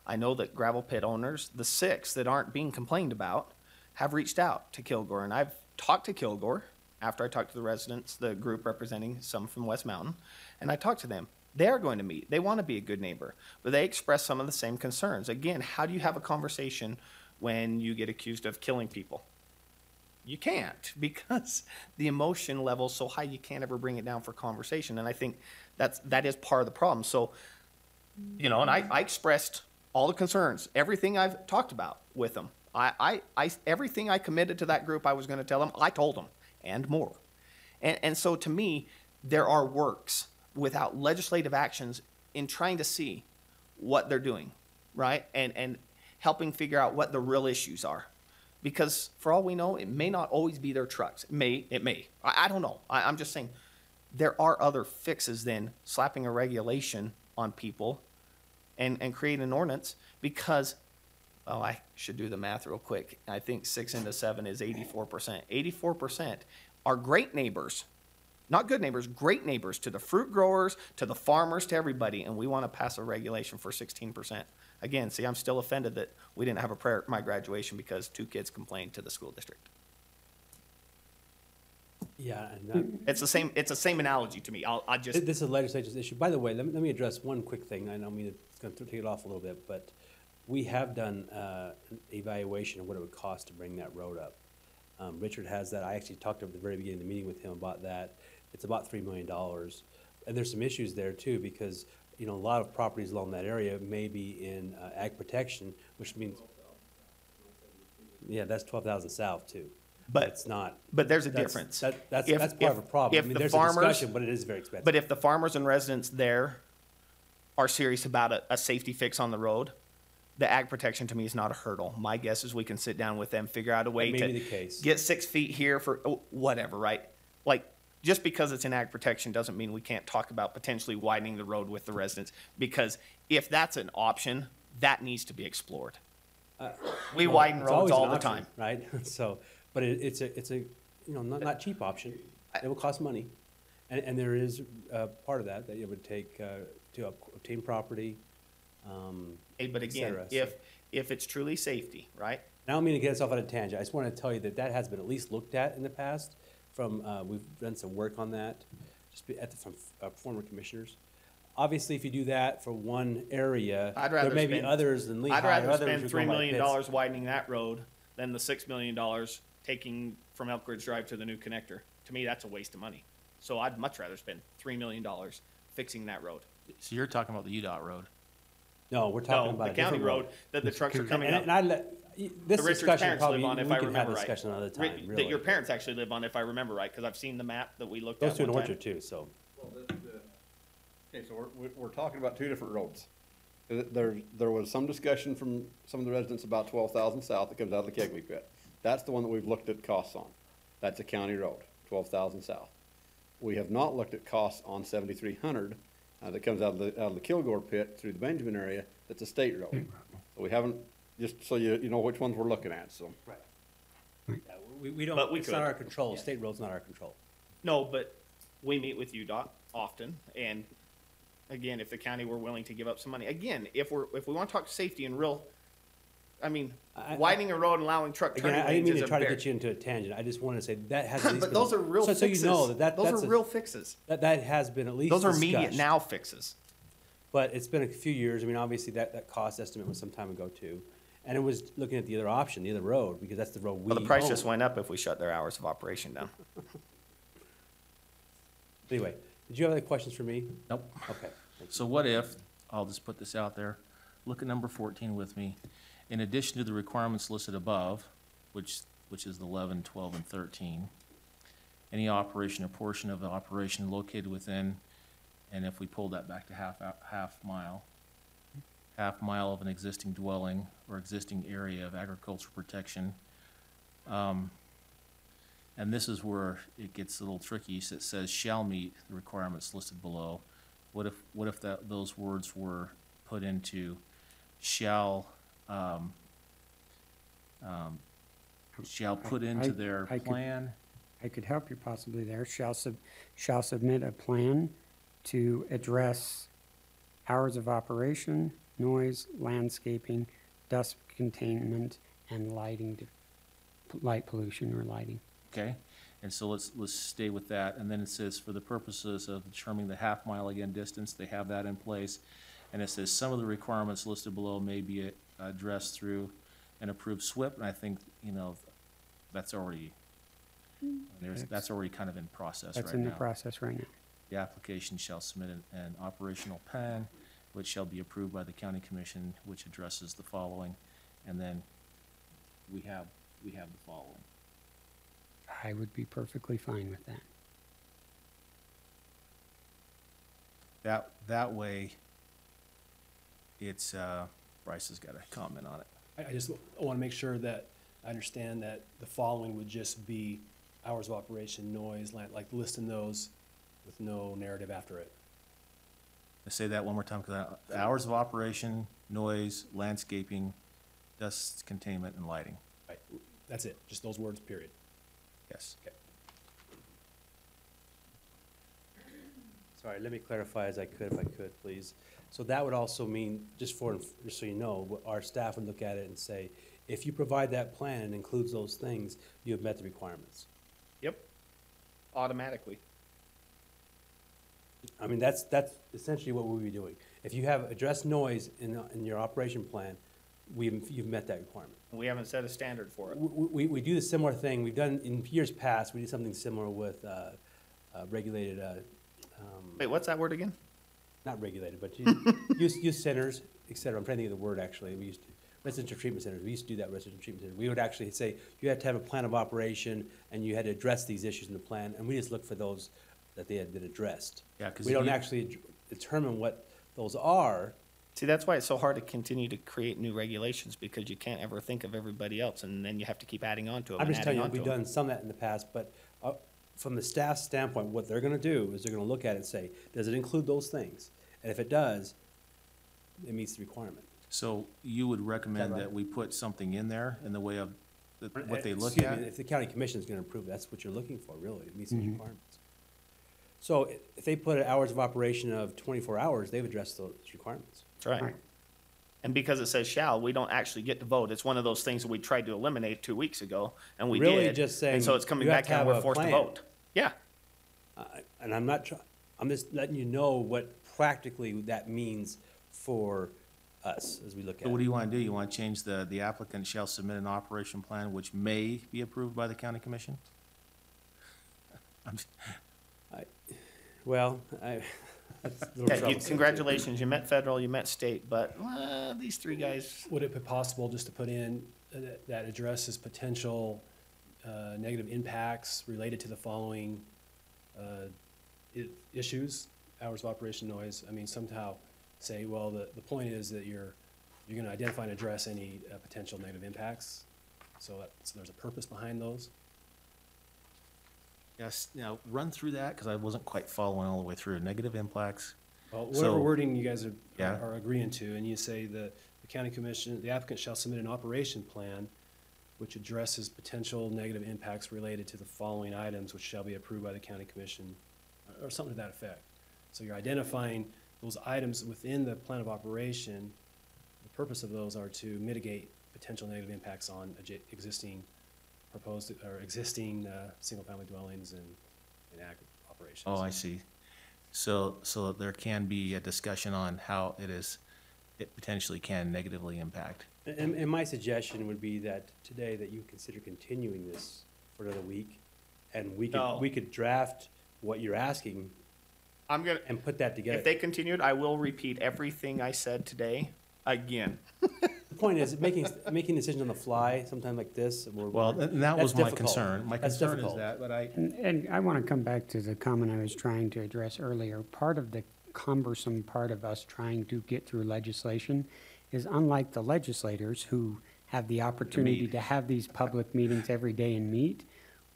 I know that gravel pit owners, the 6 that aren't being complained about, have reached out to Kilgore, and I've talked to Kilgore after I talked to the residents, the group representing some from West Mountain, and I talked to them. They are going to meet. They want to be a good neighbor, but they express some of the same concerns. Again, how do you have a conversation when you get accused of killing people? You can't, because the emotion level is so high, you can't ever bring it down for conversation. And I think that is part of the problem. So, and I expressed all the concerns, everything I've talked about with them. Everything I committed to that group I was going to tell them, I told them, and more. And so to me, there are works without legislative actions in trying to see what they're doing, right? And helping figure out what the real issues are. Because for all we know, it may not always be their trucks. It may. I don't know. I'm just saying there are other fixes than slapping a regulation on people and creating an ordinance, because, I should do the math real quick. I think 6 into 7 is 84%. 84% are great neighbors, not good neighbors, great neighbors to the fruit growers, to the farmers, to everybody. And we want to pass a regulation for 16%. Again, see, I'm still offended that we didn't have a prayer at my graduation because 2 kids complained to the school district. Yeah, and It's the same analogy to me. this is a legislature's issue. By the way, let me address one quick thing. I don't mean it's going to take it off a little bit, but we have done an evaluation of what it would cost to bring that road up. Richard has that. I actually talked at the very beginning of the meeting with him about that. It's about $3 million. And there's some issues there too, because a lot of properties along that area may be in ag protection, which means, yeah, that's 12,000 south too. But it's not. But there's a difference. That's part of a problem. I mean, there's a discussion, but it is very expensive. But if the farmers and residents there are serious about a safety fix on the road, the ag protection to me is not a hurdle. My guess is we can sit down with them, figure out a way That may to be the case. get 6 feet here for whatever, right? Like, just because it's in ag protection doesn't mean we can't talk about potentially widening the road with the residents, because if that's an option, that needs to be explored. We widen It's roads always an all the option, time. right? So, but it's a not cheap option. It will cost money, and there is part of that it would take to obtain property. Hey, but again, if it's truly safety, right? I don't mean to get us off on a tangent. I just want to tell you that has been at least looked at in the past. We've done some work on that, from former commissioners. Obviously, if you do that for one area, there may be others than Lehigh. I'd rather others spend who $3 go like million this. widening that road than the $6 million taking from Elk Ridge Drive to the new connector. To me, that's a waste of money. So I'd much rather spend $3 million fixing that road. So you're talking about the UDOT road? No, we're talking No, about the a county different road that the trucks are coming up. And this The Richards discussion parents probably, live on, if we I can have remember a right. discussion another time, That really. your parents actually live on, if I remember right, because I've seen the map that we looked Those at two in one time. Orchard too, so. Okay, so we're talking about 2 different roads. There was some discussion from some of the residents about 12,000 south that comes out of the Kegley pit. That's the one that we've looked at costs on. That's a county road, 12,000 south. We have not looked at costs on 7,300 that comes out of the Kilgore pit through the Benjamin area. That's a state road. So we haven't, just so you know which ones we're looking at, so. Right. Yeah, we don't, But we it's could. not our control. State road's not our control. No, but we meet with UDOT often, and again, if the county were willing to give up some money, again, if we want to talk safety and real, widening a road and allowing truck Again, turning I didn't lanes mean is to a try to very. get you into a tangent. I just wanted to say that has at least But been. those are real so fixes. you know that Those that's are real fixes. That has been at least Those are immediate discussed. now fixes. But it's been a few years. I mean, obviously that cost estimate was some time ago too. And it was looking at the other option, the other road, because that's the road we Well, the price own. just went up if we shut their hours of operation down. Anyway, did you have any questions for me? Nope. Okay. So what if, I'll just put this out there, look at number 14 with me. In addition to the requirements listed above, which is the 11, 12, and 13, any operation or portion of the operation located within, and if we pull that back to half mile of an existing dwelling or existing area of agricultural protection. And this is where it gets a little tricky. So it says shall meet the requirements listed below. What if those words were put into shall shall put into their I could- plan. I could help you possibly there. Shall submit a plan to address hours of operation, noise, landscaping, dust containment, and light pollution or lighting. Okay, and so let's stay with that, and then it says, for the purposes of determining the half-mile again distance, they have that in place. And it says, some of the requirements listed below may be addressed through an approved SWIP, and I think, you know, that's already, that's already kind of in process right now. That's in the process right now. The application shall submit an operational plan, which shall be approved by the county commission, which addresses the following, and then we have the following. I would be perfectly fine with that. That way, it's, Bryce has got a comment on it. I just want to make sure that I understand that the following would just be hours of operation, noise, like listing those with no narrative after it. Let's say that one more time, because hours of operation, noise, landscaping, dust containment, and lighting. Right, that's it, just those words, period. Yes. Okay. Sorry, let me clarify as I could, if I could, please. So that would also mean, just so you know, our staff would look at it and say, if you provide that plan and includes those things, you have met the requirements. Yep. Automatically. I mean, that's essentially what we'll be doing. If you have addressed noise in your operation plan, you've met that requirement. We haven't set a standard for it. We do the similar thing. We've done, in years past, we did something similar with regulated, Wait, what's that word again? not regulated, but youth centers, et cetera. I'm trying to think of the word, actually. We used to, residential treatment centers. We used to do that residential treatment center. We would actually say, you had to have a plan of operation, and you had to address these issues in the plan, and we just look for those that they had been addressed. Yeah, 'cause We don't you- actually determine what those are. See, that's why it's so hard to continue to create new regulations, because you can't ever think of everybody else, and then you have to keep adding on to them I'm and just adding telling you, on to we've them. done some of that in the past, but from the staff's standpoint, what they're gonna do is they're gonna look at it and say, does it include those things? And if it does, it meets the requirement. So you would recommend right? that we put something in there in the way of what they look Excuse me, at? if the county commission is gonna approve, that's what you're looking for, really, it meets those requirements. So if they put hours of operation of 24 hours, they've addressed those requirements. That's right. Right. And because it says shall, we don't actually get to vote. It's one of those things that we tried to eliminate 2 weeks ago, and we Really did. just saying And so it's coming you have back to and have we're a forced to plan. vote. Yeah. And I'm not I'm just letting you know what practically that means for us as we look at So what do it. you want to do? You want to change the applicant shall submit an operation plan which may be approved by the county commission? Well, that's a little Yeah, troublesome. congratulations, you met federal, you met state, but these three guys, Would it be possible just to put in that addresses potential negative impacts related to the following issues, hours of operation, noise? I mean, somehow say, well, the point is that you're going to identify and address any potential negative impacts, so there's a purpose behind those. Yes, now run through that, because I wasn't quite following all the way through. Negative impacts. Well, whatever So- wording you guys Yeah. are agreeing to, and you say the county commission, the applicant shall submit an operation plan which addresses potential negative impacts related to the following items, which shall be approved by the county commission, or something to that effect. So you're identifying those items within the plan of operation. The purpose of those are to mitigate potential negative impacts on existing proposed, or existing single-family dwellings and ag operations. Oh, I see. So there can be a discussion on how it potentially can negatively impact. And my suggestion would be that today that you consider continuing this for another week, and No. we could draft what you're asking I'm gonna, and put that together. if they continued, I will repeat everything I said today again. The point is, making decisions on the fly, sometime like this, Well, and that was that's my difficult. concern. My That's concern is difficult. that, but I, And I want to come back to the comment I was trying to address earlier. Part of the cumbersome part of us trying to get through legislation is, unlike the legislators who have the opportunity to have these public meetings every day and meet,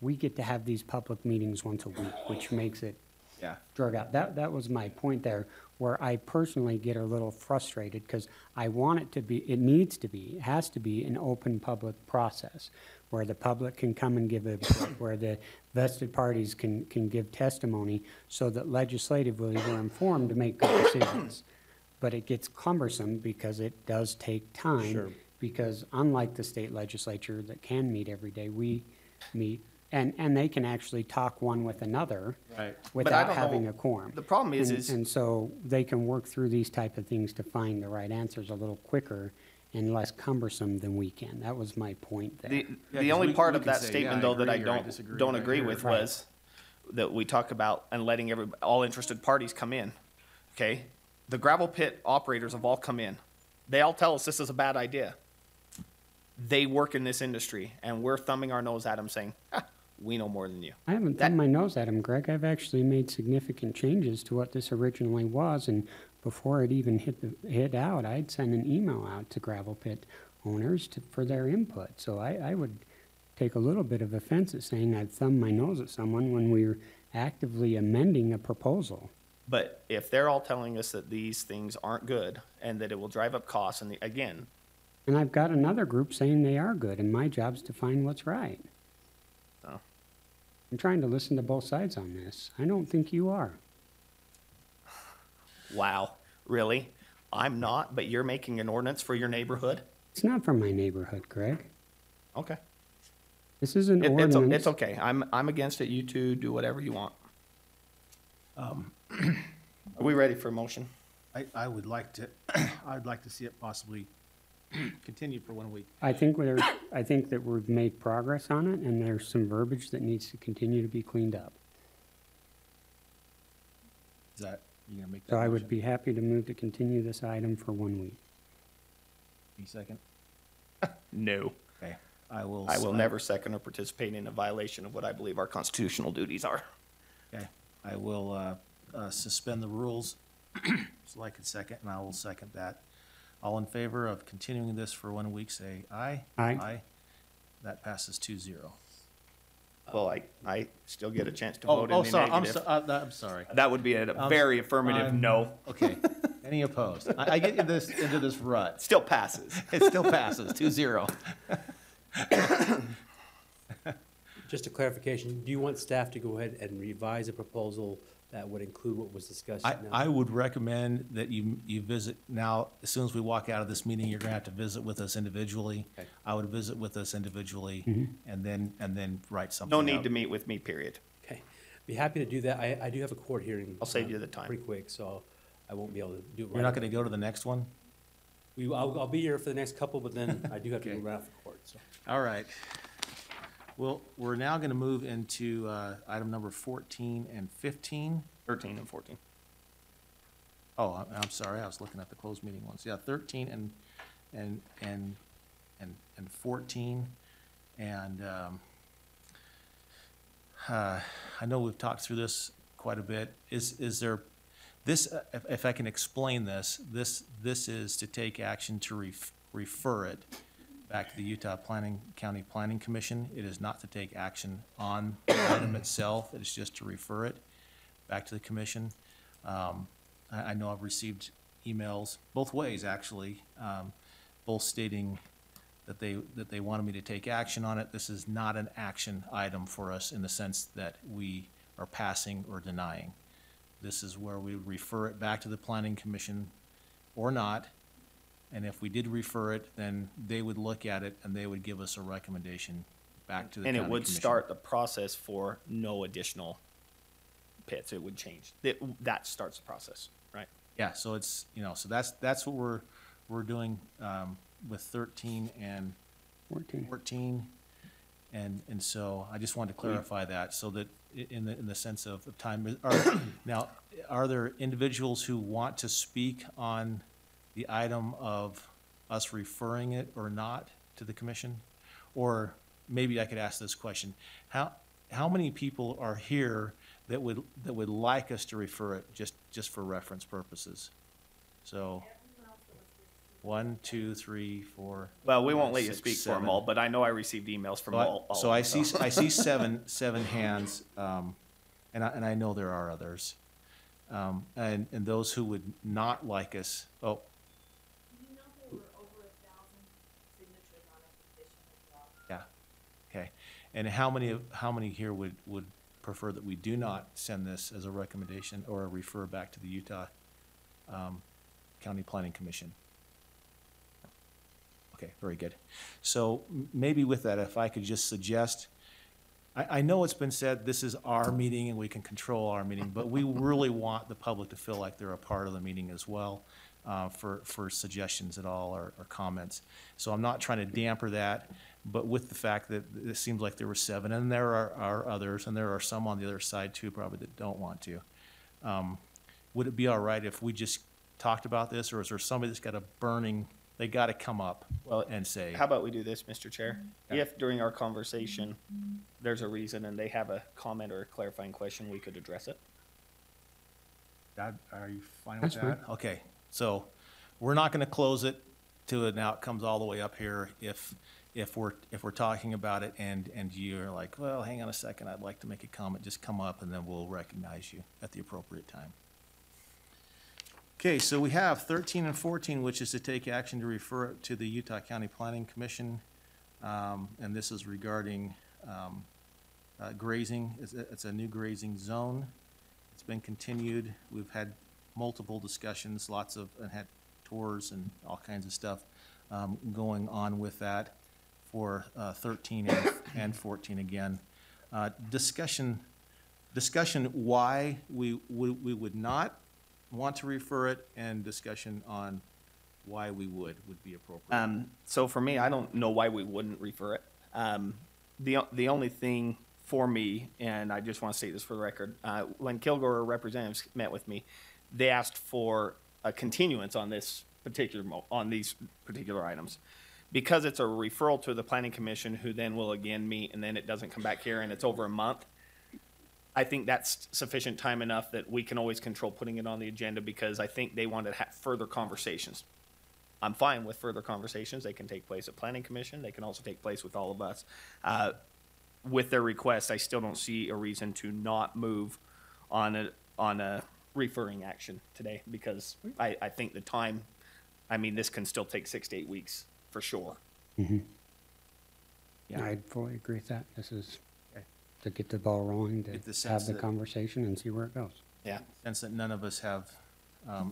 we get to have these public meetings once a week, which makes it Yeah. drug out. That was my point there, where I personally get a little frustrated because I want it to be, it needs to be, it has to be an open public process where the public can come and give input, where the vested parties can give testimony so that legislatively we're informed to make good decisions. But it gets cumbersome because it does take time. Sure. Because unlike the state legislature that can meet every day, we meet, and they can actually talk one with another Right. without don't having know. a quorum. The problem is- And so they can work through these type of things to find the right answers a little quicker and less cumbersome than we can. That was my point there. The, Yeah, the 'cause only we- part we of can that say, statement, yeah, I though, that I agree or I don't disagree agree right with here. was that we talk about and letting all interested parties come in. Okay, the gravel pit operators have all come in. They all tell us this is a bad idea. They work in this industry, and we're thumbing our nose at them, saying, "We know more than you." I haven't thumbed my nose at him, Greg. I've actually made significant changes to what this originally was, and before it even hit out, I'd send an email out to gravel pit owners for their input. So I would take a little bit of offense at saying I'd thumb my nose at someone when we're actively amending a proposal. But if they're all telling us that these things aren't good and that it will drive up costs, and again, And I've got another group saying they are good, and my job's to find what's right. so. I'm trying to listen to both sides on this. I don't think you are. Wow, really? I'm not, but you're making an ordinance for your neighborhood? It's not from my neighborhood, Greg. Okay. This is an It's ordinance. okay. I'm against it. You two do whatever you want. Are we ready for a motion? I would like to, I'd like to see it possibly continue for 1 week. I think that we've made progress on it, and there's some verbiage that needs to continue to be cleaned up. Is that, you gonna make that So I motion? would be happy to move to continue this item for 1 week. Any second? No. Okay, I will. I will never second or participate in a violation of what I believe our constitutional duties are. Okay, I will suspend the rules so I can second, and I will second that. All in favor of continuing this for 1 week, say aye. Aye. Aye. That passes 2-0. Well, I still get a chance to Oh, vote oh, in the sorry, negative. I'm sorry. That would be a very affirmative no. Okay, any opposed? I get into this rut. Still passes. It still passes, 2-0. Just a clarification, do you want staff to go ahead and revise a proposal that would include what was discussed now? I would recommend that you visit now, as soon as we walk out of this meeting, you're gonna have to visit with us individually. Okay. I would visit with us individually and then write something No up. need to meet with me, period. Okay, be happy to do that. I do have a court hearing. I'll save you the time. Pretty quick, so I won't be able to do it right You're not away. gonna go to the next one? I'll be here for the next couple, but then I do have to Okay. move out for court, so. All right. Well, we're now gonna move into, item number 14 and 15. 13 and 14. Oh, I'm sorry, I was looking at the closed meeting ones. Yeah, 13 and 14. And, I know we've talked through this quite a bit. Is there, this, if I can explain this is to take action to refer it back to the Utah County Planning Commission. It is not to take action on the item itself. It is just to refer it back to the commission. I know I've received emails both ways, actually, both stating that they wanted me to take action on it. This is not an action item for us in the sense that we are passing or denying. This is where we refer it back to the planning commission or not. And if we did refer it, then they would look at it and they would give us a recommendation back to the And county it would commission. start the process for no additional pits. It would change. That starts the process, right? Yeah, so it's, so that's what we're doing with 13 and 14. And so I just wanted to clarify that so that in the sense of time. Now, are there individuals who want to speak on the item of us referring it or not to the commission? Or maybe I could ask this question. How many people are here that would like us to refer it just for reference purposes? So 1, 2, 3, 4. Well, we won't let you 6, speak for 7. them all, but I know I received emails from all. So I see seven hands. and I know there are others. And those who would not like us, oh, yeah, okay. And how many here would prefer that we do not send this as a recommendation or refer back to the Utah County Planning Commission? Okay, very good. So maybe with that, if I could just suggest, I know it's been said, this is our meeting and we can control our meeting, but we really want the public to feel like they're a part of the meeting as well, for suggestions at all or comments. So I'm not trying to damper that, but with the fact that it seems like there were 7, and there are others, and there are some on the other side too, probably that don't want to. Would it be all right if we just talked about this, or is there somebody that's got a burning, they got to come up and say? How about we do this, Mr. Chair? Yeah. If during our conversation, there's a reason and they have a comment or a clarifying question, we could address it. Are you fine with That's that? Okay, so we're not gonna close it to it, now it comes all the way up here if we're talking about it and you're like, well, hang on a second, I'd like to make a comment, just come up and then we'll recognize you at the appropriate time. Okay, so we have 13 and 14, which is to take action to refer it to the Utah County Planning Commission. And this is regarding grazing. It's a new grazing zone. It's been continued. We've had multiple discussions, and had tours and all kinds of stuff going on with that for 13 and 14 again. Discussion why we would not want to refer it, and discussion on why we would be appropriate. So for me, I don't know why we wouldn't refer it. The only thing for me, and I just want to state this for the record, when Kilgore representatives met with me, they asked for a continuance on this on these particular items. Because it's a referral to the planning commission, who then will again meet, and then it doesn't come back here and it's over a month. I think that's sufficient time enough that we can always control putting it on the agenda, because I think they wanted to have further conversations. I'm fine with further conversations. They can take place at planning commission. They can also take place with all of us. With their request, I still don't see a reason to not move on a referring action today, because I think the time, this can still take 6 to 8 weeks for sure. Mm-hmm. Yeah. I'd fully agree with that. This is to get the ball rolling, Get the to sense have the that- conversation and see where it goes. Yeah. Sense that none of us have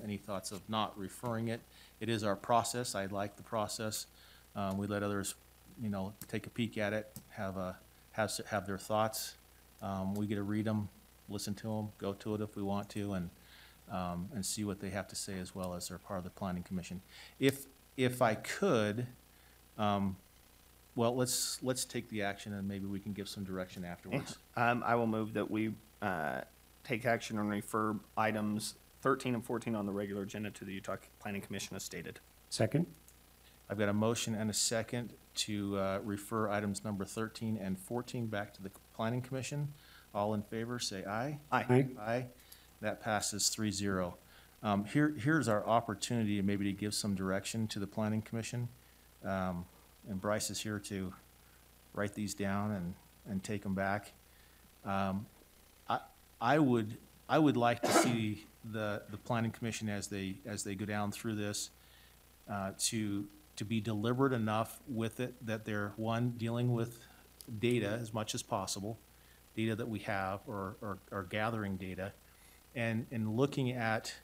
any thoughts of not referring it. It is our process. I like the process. We let others, take a peek at it, have their thoughts. We get to read them, listen to them, go to it if we want to, and see what they have to say as well as they're part of the planning commission. If I could, well, let's take the action and maybe we can give some direction afterwards. I will move that we take action and refer items 13 and 14 on the regular agenda to the Utah Planning Commission as stated. Second? I've got a motion and a second to refer items number 13 and 14 back to the planning commission. All in favor, say aye. Aye. Aye. Aye. That passes 3-0. Here's our opportunity maybe to give some direction to the planning commission. And Bryce is here to write these down and take them back. I would like to see the planning commission as they go down through this to be deliberate enough with it that they're, one, dealing with data as much as possible, data that we have or gathering data, and looking at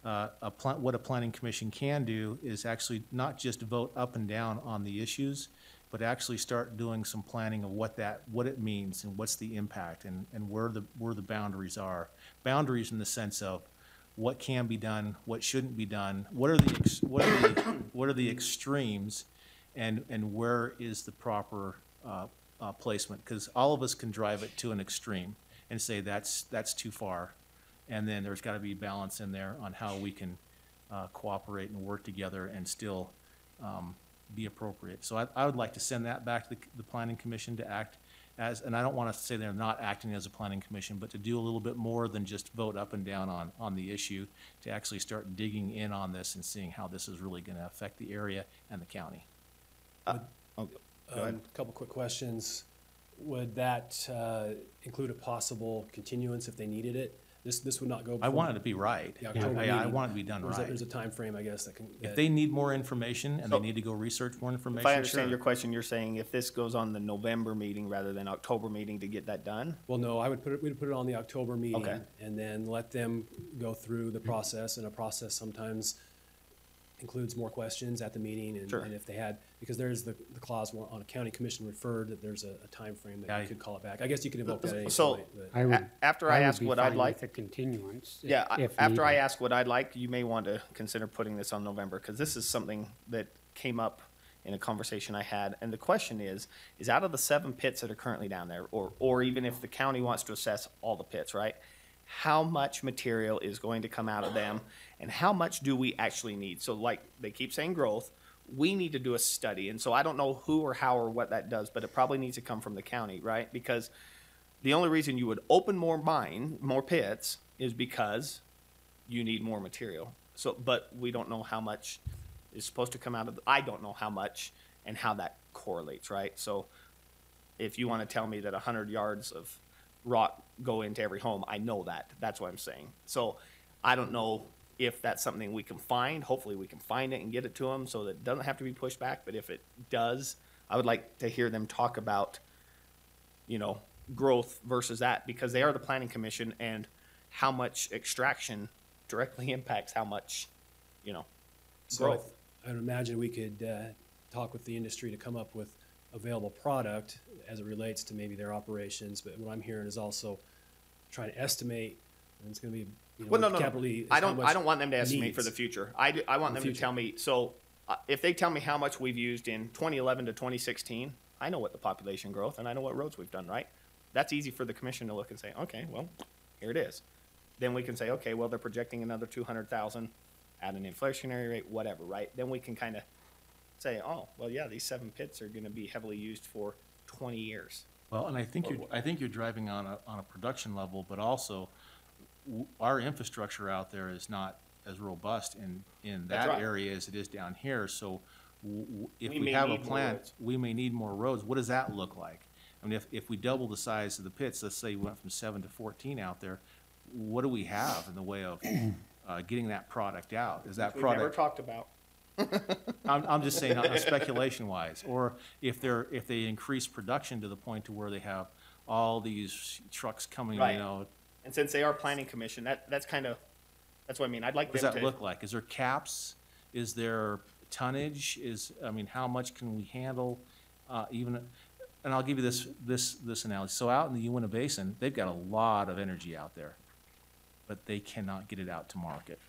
what a planning commission can do is actually not just vote up and down on the issues, but actually start doing some planning of what it means and what's the impact and where the boundaries are. Boundaries in the sense of what can be done, what shouldn't be done, what are the extremes, and where is the proper placement? Because all of us can drive it to an extreme and say that's too far. And then there's got to be balance in there on how we can cooperate and work together and still be appropriate. So I would like to send that back to the planning commission to act as, and I don't want to say they're not acting as a planning commission, but to do a little bit more than just vote up and down on the issue, to actually start digging in on this and seeing how this is really going to affect the area and the county. Go ahead. A couple quick questions. would that include a possible continuance if they needed it? This would not go. I want it to be right. The October I meeting. want it to be done right. There's a timeframe, I guess, that can. If they need more information and So- they need to go research more information, If I understand sure. your question, you're saying if this goes on the November meeting rather than October meeting to get that done? Well, no, we'd put it on the October meeting. Okay. And then let them go through the process, and a process sometimes includes more questions at the meeting, and Sure. and if they had, because there's the clause on a county commission referred that there's a timeframe that you could call it back. I guess you could invoke that at any So- point, but. I would, After I would ask be what I'd fine like. with a continuance. Yeah, if after I needed. ask what I'd like, you may want to consider putting this on November, because this is something that came up in a conversation I had. And the question is out of the 7 pits that are currently down there, or even if the county wants to assess all the pits, right? How much material is going to come out of them, and how much do we actually need? So like, they keep saying growth, we need to do a study. And so I don't know who or how or what that does, but it probably needs to come from the county, right? Because the only reason you would open more pits, is because you need more material. So, but we don't know how much is supposed to come out of, I don't know how much and how that correlates, right? So if you want to tell me that 100 yards of rock go into every home, I know that. That's what I'm saying. So I don't know if that's something we can find. Hopefully we can find it and get it to them so that it doesn't have to be pushed back. But if it does, I would like to hear them talk about, growth versus that, because they are the planning commission, and how much extraction directly impacts how much, So growth. I would imagine we could talk with the industry to come up with available product as it relates to maybe their operations, but what I'm hearing is also trying to estimate, and it's gonna be, Well, no. capitally. is I how don't much want them to estimate for needs. the future. I want them to future. tell me, so if they tell me how much we've used in 2011 to 2016, I know what the population growth, and I know what roads we've done, right? That's easy for the commission to look and say, okay, well, here it is. Then we can say, okay, well, they're projecting another 200,000 at an inflationary rate, whatever, right? Then we can kind of say, oh, well, yeah, these 7 pits are gonna be heavily used for 20 years. Well, and I think you're driving on a production level, but also our infrastructure out there is not as robust in That's that right. area as it is down here. So if We we may have a need more plant, roads. we may need more roads. What does that look like? I mean, if we double the size of the pits, let's say we went from 7 to 14 out there, what do we have in the way of getting that product out? Is that We've never product? talked about. I'm just saying, speculation wise, or if they increase production to the point to where they have all these trucks coming, Right. you know, And since they are planning commission, that's what I mean. I'd like what does them that to. look like? Is there caps? Is there tonnage? I mean, how much can we handle, even, and I'll give you this analogy. So out in the Uinta Basin, they've got a lot of energy out there, but they cannot get it out to market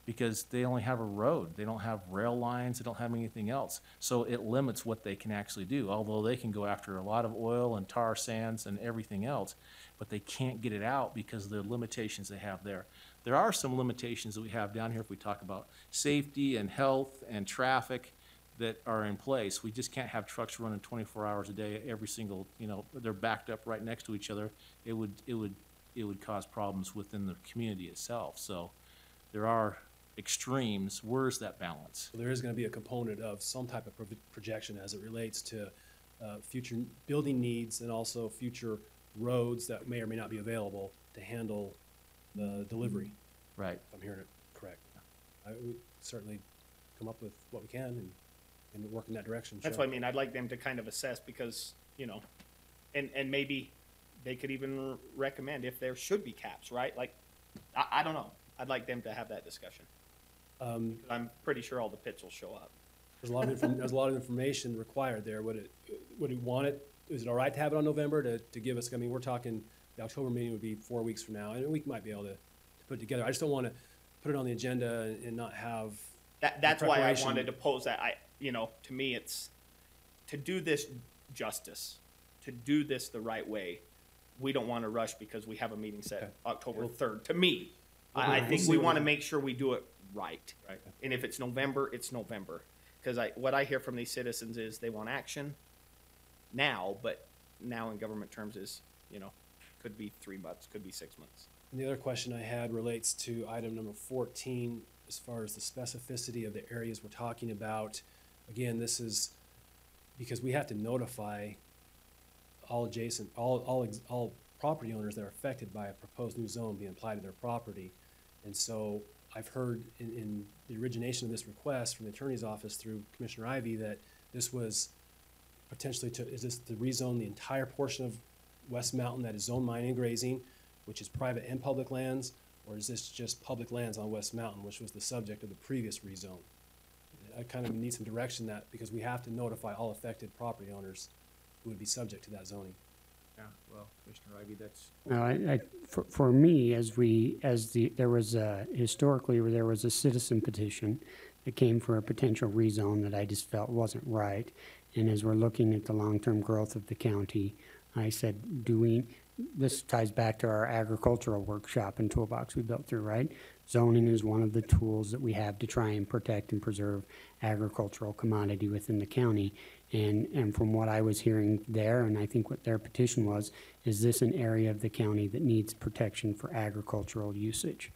because they only have a road. They don't have rail lines. They don't have anything else. So it limits what they can actually do, although they can go after a lot of oil and tar sands and everything else, but they can't get it out because of the limitations they have there. There are some limitations that we have down here if we talk about safety and health and traffic that are in place. We just can't have trucks running 24 hours a day, every single, they're backed up right next to each other. It would cause problems within the community itself. So there are extremes. Where's that balance? There is gonna be a component of some type of projection as it relates to future building needs and also future roads that may or may not be available to handle the delivery. Right. If I'm hearing it correct. I would certainly come up with what we can and work in that direction. That's sure. what I mean. I'd like them to kind of assess because, and maybe they could even recommend if there should be caps, right? Like, I don't know. I'd like them to have that discussion. I'm pretty sure all the pits will show up. There's a lot of information required there. Would it want it, is it all right to have it on November to give us, I mean, we're talking, the October meeting would be 4 weeks from now, and we might be able to put it together. I just don't want to put it on the agenda and not have. That's why I preparation. wanted to pose that. To me, it's to do this justice, to do this the right way. We don't want to rush because we have a meeting set October 3rd. To me, I think we want to make sure we do it right. Right. And if it's November, it's November. Because what I hear from these citizens is they want action now, but now in government terms is, could be 3 months, could be 6 months. And the other question I had relates to item number 14, as far as the specificity of the areas we're talking about. Again, this is because we have to notify all adjacent, all property owners that are affected by a proposed new zone being applied to their property. And so I've heard in the origination of this request from the attorney's office through Commissioner Ivy that this was potentially is this to rezone the entire portion of West Mountain that is zone mining and grazing, which is private and public lands, or is this just public lands on West Mountain, which was the subject of the previous rezone? I kind of need some direction that, because we have to notify all affected property owners who would be subject to that zoning. Yeah, well, Commissioner Ivy, that's. No, for me, there was historically there was a citizen petition that came for a potential rezone that I just felt wasn't right. And as we're looking at the long-term growth of the county, I said, this ties back to our agricultural workshop and toolbox we built through, right? Zoning is one of the tools that we have to try and protect and preserve agricultural commodity within the county. And from what I was hearing there, and I think what their petition was, is this an area of the county that needs protection for agricultural usage?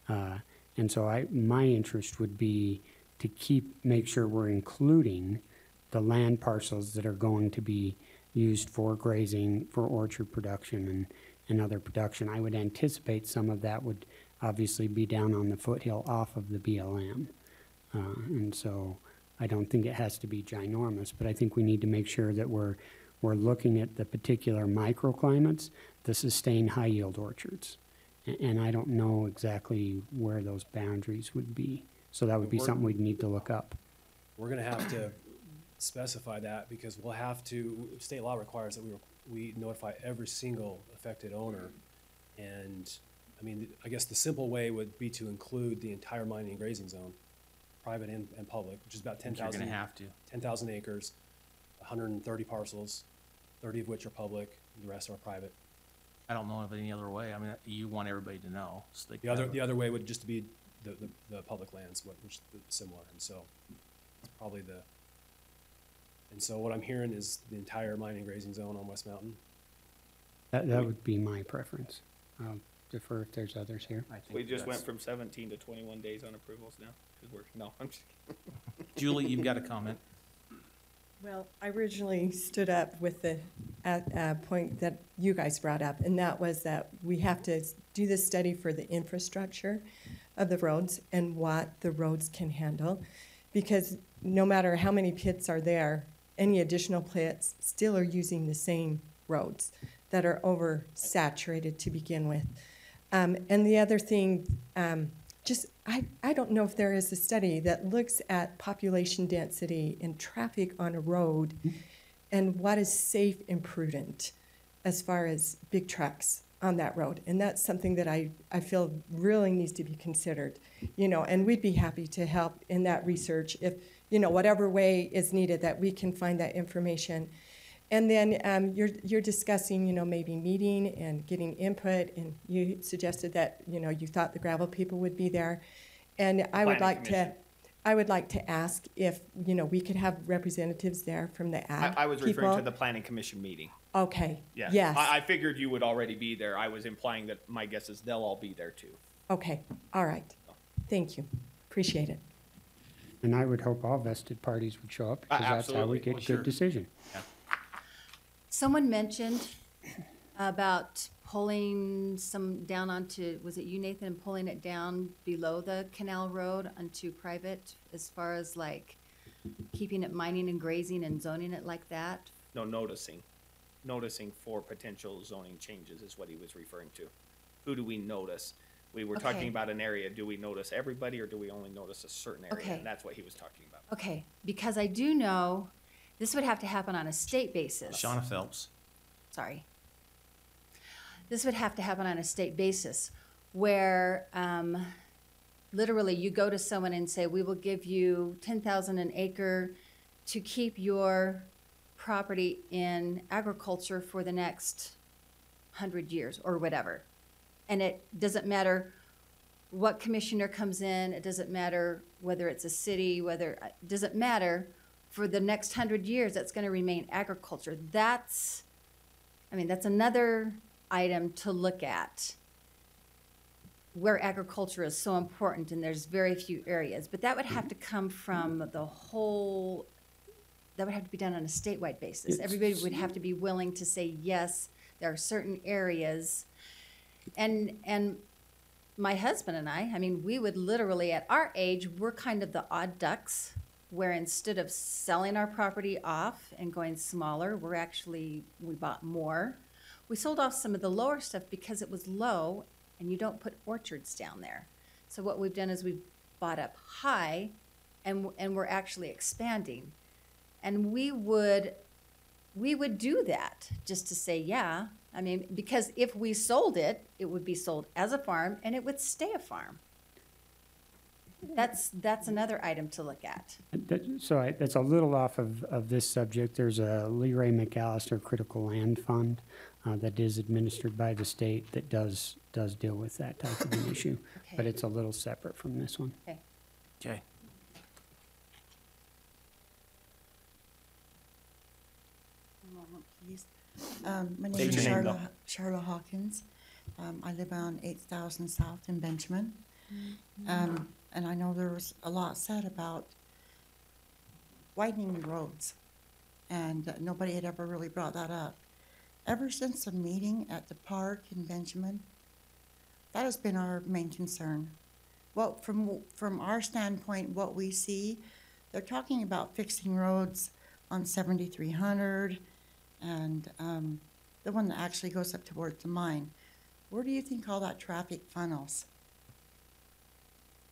And so my interest would be to make sure we're including the land parcels that are going to be used for grazing, for orchard production and other production. I would anticipate some of that would obviously be down on the foothill off of the BLM. And so I don't think it has to be ginormous, but I think we need to make sure that we're looking at the particular microclimates to sustain high yield orchards. And I don't know exactly where those boundaries would be. So that would be something we'd need to look up. We're gonna have to specify that because we'll have to, state law requires that we notify every single affected owner. And I mean, I guess the simple way would be to include the entire mining and grazing zone, private and public, which is about 10,000. You're gonna have to. 10,000 acres, 130 parcels, 30 of which are public, and the rest are private. I don't know of any other way. I mean, you want everybody to know. So they The other way would just be the public lands, which is similar, and so it's probably and so what I'm hearing is the entire mining and grazing zone on West Mountain. That would be my preference. I'll defer if there's others here. We just went from 17 to 21 days on approvals now, because I'm just kidding. Julie, you've got a comment. Well, I originally stood up with the point that you guys brought up, and that was that we have to do this study for the infrastructure of the roads and what the roads can handle, because no matter how many pits are there, any additional pits still are using the same roads that are oversaturated to begin with. And the other thing, I don't know if there is a study that looks at population density and traffic on a road and what is safe and prudent as far as big trucks on that road. And that's something that I feel really needs to be considered, and we'd be happy to help in that research if, whatever way is needed that we can find that information. And then you're discussing, maybe meeting and getting input, and you suggested that, you thought the gravel people would be there. And I would like to ask if, we could have representatives there from the ag I was referring people. to the planning commission meeting. Okay, Yeah. yes. I figured you would already be there. I was implying that my guess is they'll all be there too. Okay, all right. Thank you. Appreciate it. And I would hope all vested parties would show up, because that's how we Absolutely. get Well, a sure. good decision. Someone mentioned about pulling some down onto, was it you, Nathan, pulling it down below the canal road onto private as far as like keeping it mining and grazing and zoning it like that? No, noticing for potential zoning changes is what he was referring to. Who do we notice? We were talking Okay. about an area. Do we notice everybody or do we only notice a certain area? Okay. And that's what he was talking about. Okay, because I do know this would have to happen on a state basis. Shauna Phelps. Sorry. This would have to happen on a state basis where literally you go to someone and say, we will give you 10,000 an acre to keep your property in agriculture for the next 100 years or whatever. And it doesn't matter what commissioner comes in, it doesn't matter whether it's a city, it doesn't matter. For the next 100 years, that's going to remain agriculture. That's another item to look at where agriculture is so important, and there's very few areas. But that would have to come from the whole that would have to be done on a statewide basis. It's- Everybody would have to be willing to say, yes, there are certain areas. And my husband and I mean, we would literally, at our age, we're kind of the odd ducks, where instead of selling our property off and going smaller, we bought more. We sold off some of the lower stuff because it was low, and you don't put orchards down there. So what we've done is we've bought up high, and we're actually expanding. And we would do that just to say, yeah. I mean, because if we sold it, it would be sold as a farm, and it would stay a farm. That's another item to look at. That's a little off of this subject. There's a Leroy McAllister Critical Land Fund that is administered by the state that does deal with that type of an issue. Okay. But it's a little separate from this one. Okay. Okay. One moment, please. My name State is your name, though. Charlotte Hawkins. I live on 8,000 South in Benjamin. And I know there was a lot said about widening the roads, and nobody had ever really brought that up. Ever since the meeting at the park in Benjamin, that has been our main concern. Well, from our standpoint, what we see, they're talking about fixing roads on 7300 and the one that actually goes up towards the mine. Where do you think all that traffic funnels?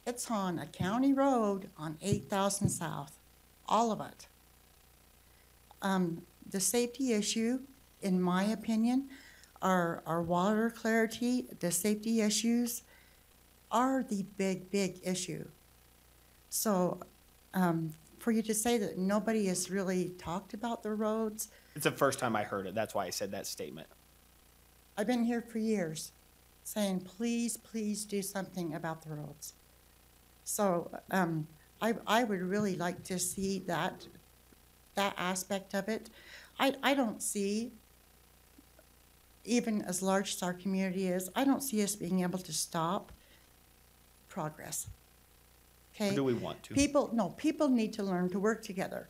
It's on a county road on 8,000 South, all of it. The safety issue, in my opinion, our water clarity, the safety issues are the big issue. So for you to say that nobody has really talked about the roads, It's the first time I heard it. That's why I said that statement. I've been here for years saying, please do something about the roads. So I would really like to see that aspect of it. I don't see, even as large as our community is, I don't see us being able to stop progress. Okay? Or do we want to? People need to learn to work together.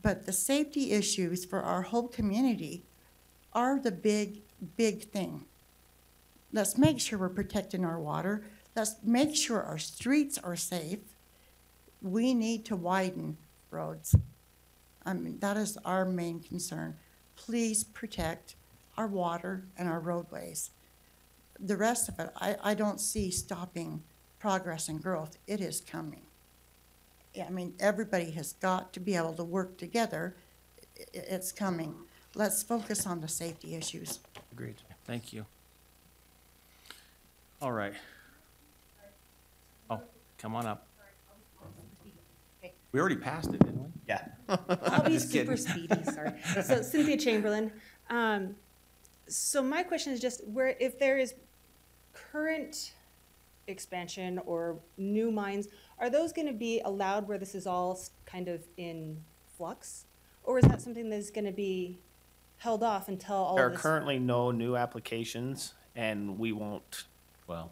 But the safety issues for our whole community are the big thing. Let's make sure we're protecting our water. Let's make sure our streets are safe. We need to widen roads. I mean, that is our main concern. Please protect our water and our roadways. The rest of it, I don't see stopping progress and growth. It is coming. I mean, everybody has got to be able to work together. It's coming. Let's focus on the safety issues. Agreed. Thank you. All right. Oh, come on up. We already passed it, didn't we? Yeah. I'll be Just super kidding. speedy, sorry. So Cynthia Chamberlain. So my question is just where, if there is current expansion or new mines, are those going to be allowed where this is all kind of in flux? Or is that something that's going to be held off until all There are of this? currently no new applications, and we won't, Well,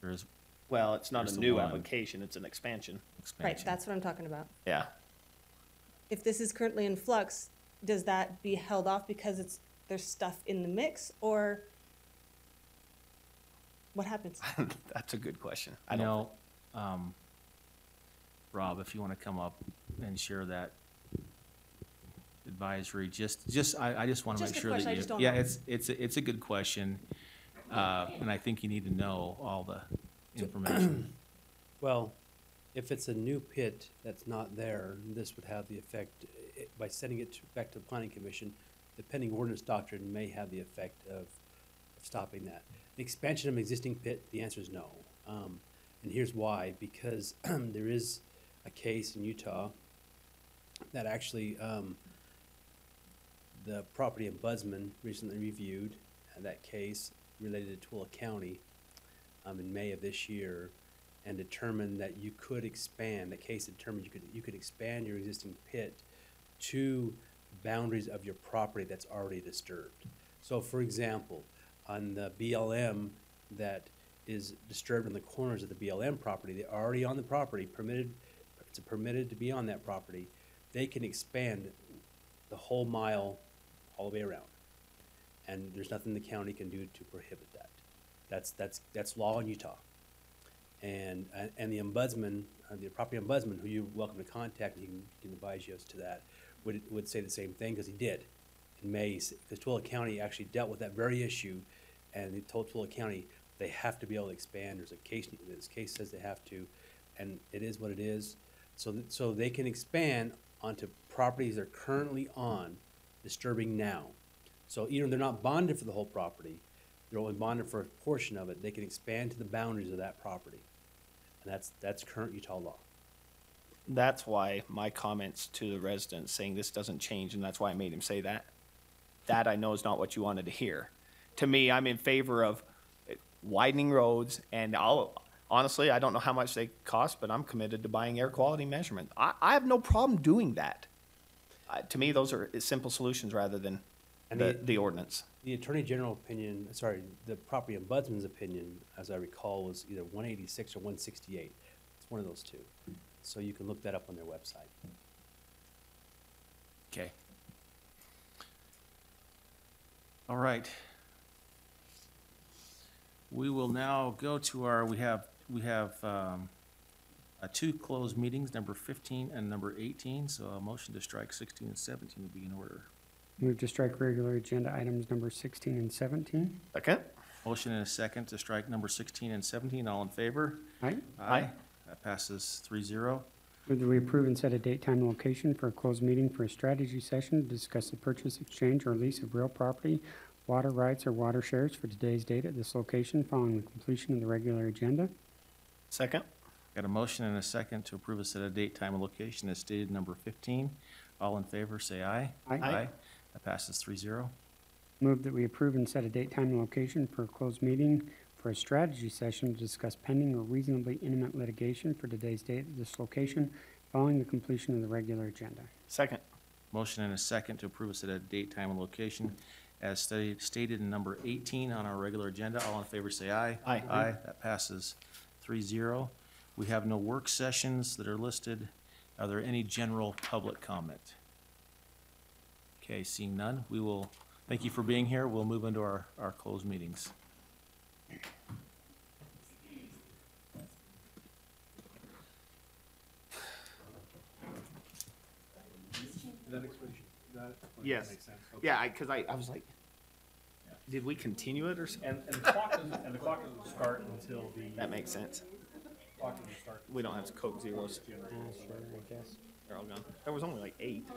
there's well, it's not There's a the new one. application, it's an expansion. Right, that's what I'm talking about. Yeah. If this is currently in flux, does that be held off because there's stuff in the mix, or what happens? That's a good question. I know, Rob, if you want to come up and share that advisory, I just want to Just make a sure question, that I you. just don't Yeah, know. it's a good question, and I think you need to know all the information. Well, if it's a new pit that's not there, this would have the effect, by sending it back to the planning commission, the pending ordinance doctrine may have the effect of stopping that. The expansion of an existing pit, the answer is no. And here's why, because there is a case in Utah that actually, the property ombudsman recently reviewed that case related to Tooele County in May of this year, and determined that you could expand, the case determined you could expand your existing pit to boundaries of your property that's already disturbed. So for example, on the BLM that is disturbed in the corners of the BLM property, they're already on the property, it's permitted to be on that property. they can expand the whole mile all the way around. And there's nothing the county can do to prohibit that. That's law in Utah. And the ombudsman, the property ombudsman, who you're welcome to contact, and he can advise you as to that, would say the same thing, because he did in May, because Twilla County actually dealt with that very issue, and they told Twilla County they have to be able to expand. There's a case, this case says they have to, and it is what it is. So they can expand onto properties they're currently on, disturbing now. So even if they're not bonded for the whole property, they're only bonded for a portion of it, they can expand to the boundaries of that property. And that's current Utah law. That's why my comments to the residents saying this doesn't change, and that's why I made him say that. That I know is not what you wanted to hear. To me, I'm in favor of widening roads, and honestly, I don't know how much they cost, but I'm committed to buying air quality measurement. I have no problem doing that. To me, those are simple solutions rather than the ordinance. The Attorney General opinion, sorry, the property ombudsman's opinion, as I recall, was either 186 or 168. It's one of those two. So you can look that up on their website. Okay. All right. We will now go to our, we have two closed meetings, number 15 and number 18. So a motion to strike 16 and 17 would be in order. Move to strike regular agenda items number 16 and 17. Second. Motion and a second to strike number 16 and 17. All in favor? Aye. Aye. That passes 3-0. Move that we approve and set a date, time, and location for a closed meeting for a strategy session to discuss the purchase, exchange, or lease of real property, water rights, or water shares for today's date at this location following the completion of the regular agenda. Second. Got a motion and a second to approve and set a date, time, and location as stated, number 15. All in favor, say aye. Aye. Aye. That passes 3-0. Move that we approve and set a date, time, and location for a closed meeting for a strategy session to discuss pending or reasonably imminent litigation for today's date at this location following the completion of the regular agenda. Second. Motion and a second to approve and set a date, time, and location as stated in number 18 on our regular agenda. All in favor, say aye. Aye. Aye. That passes 3-0. We have no work sessions that are listed. Are there any general public comment? Okay, seeing none, we will, thank you for being here. We'll move into our closed meetings. Yes. Yeah, because I was like, did we continue it or something? And the clock doesn't start until the. That makes sense. Clock doesn't start. We don't have Coke Zeros. Sure, I guess. They're all gone. There was only like 8.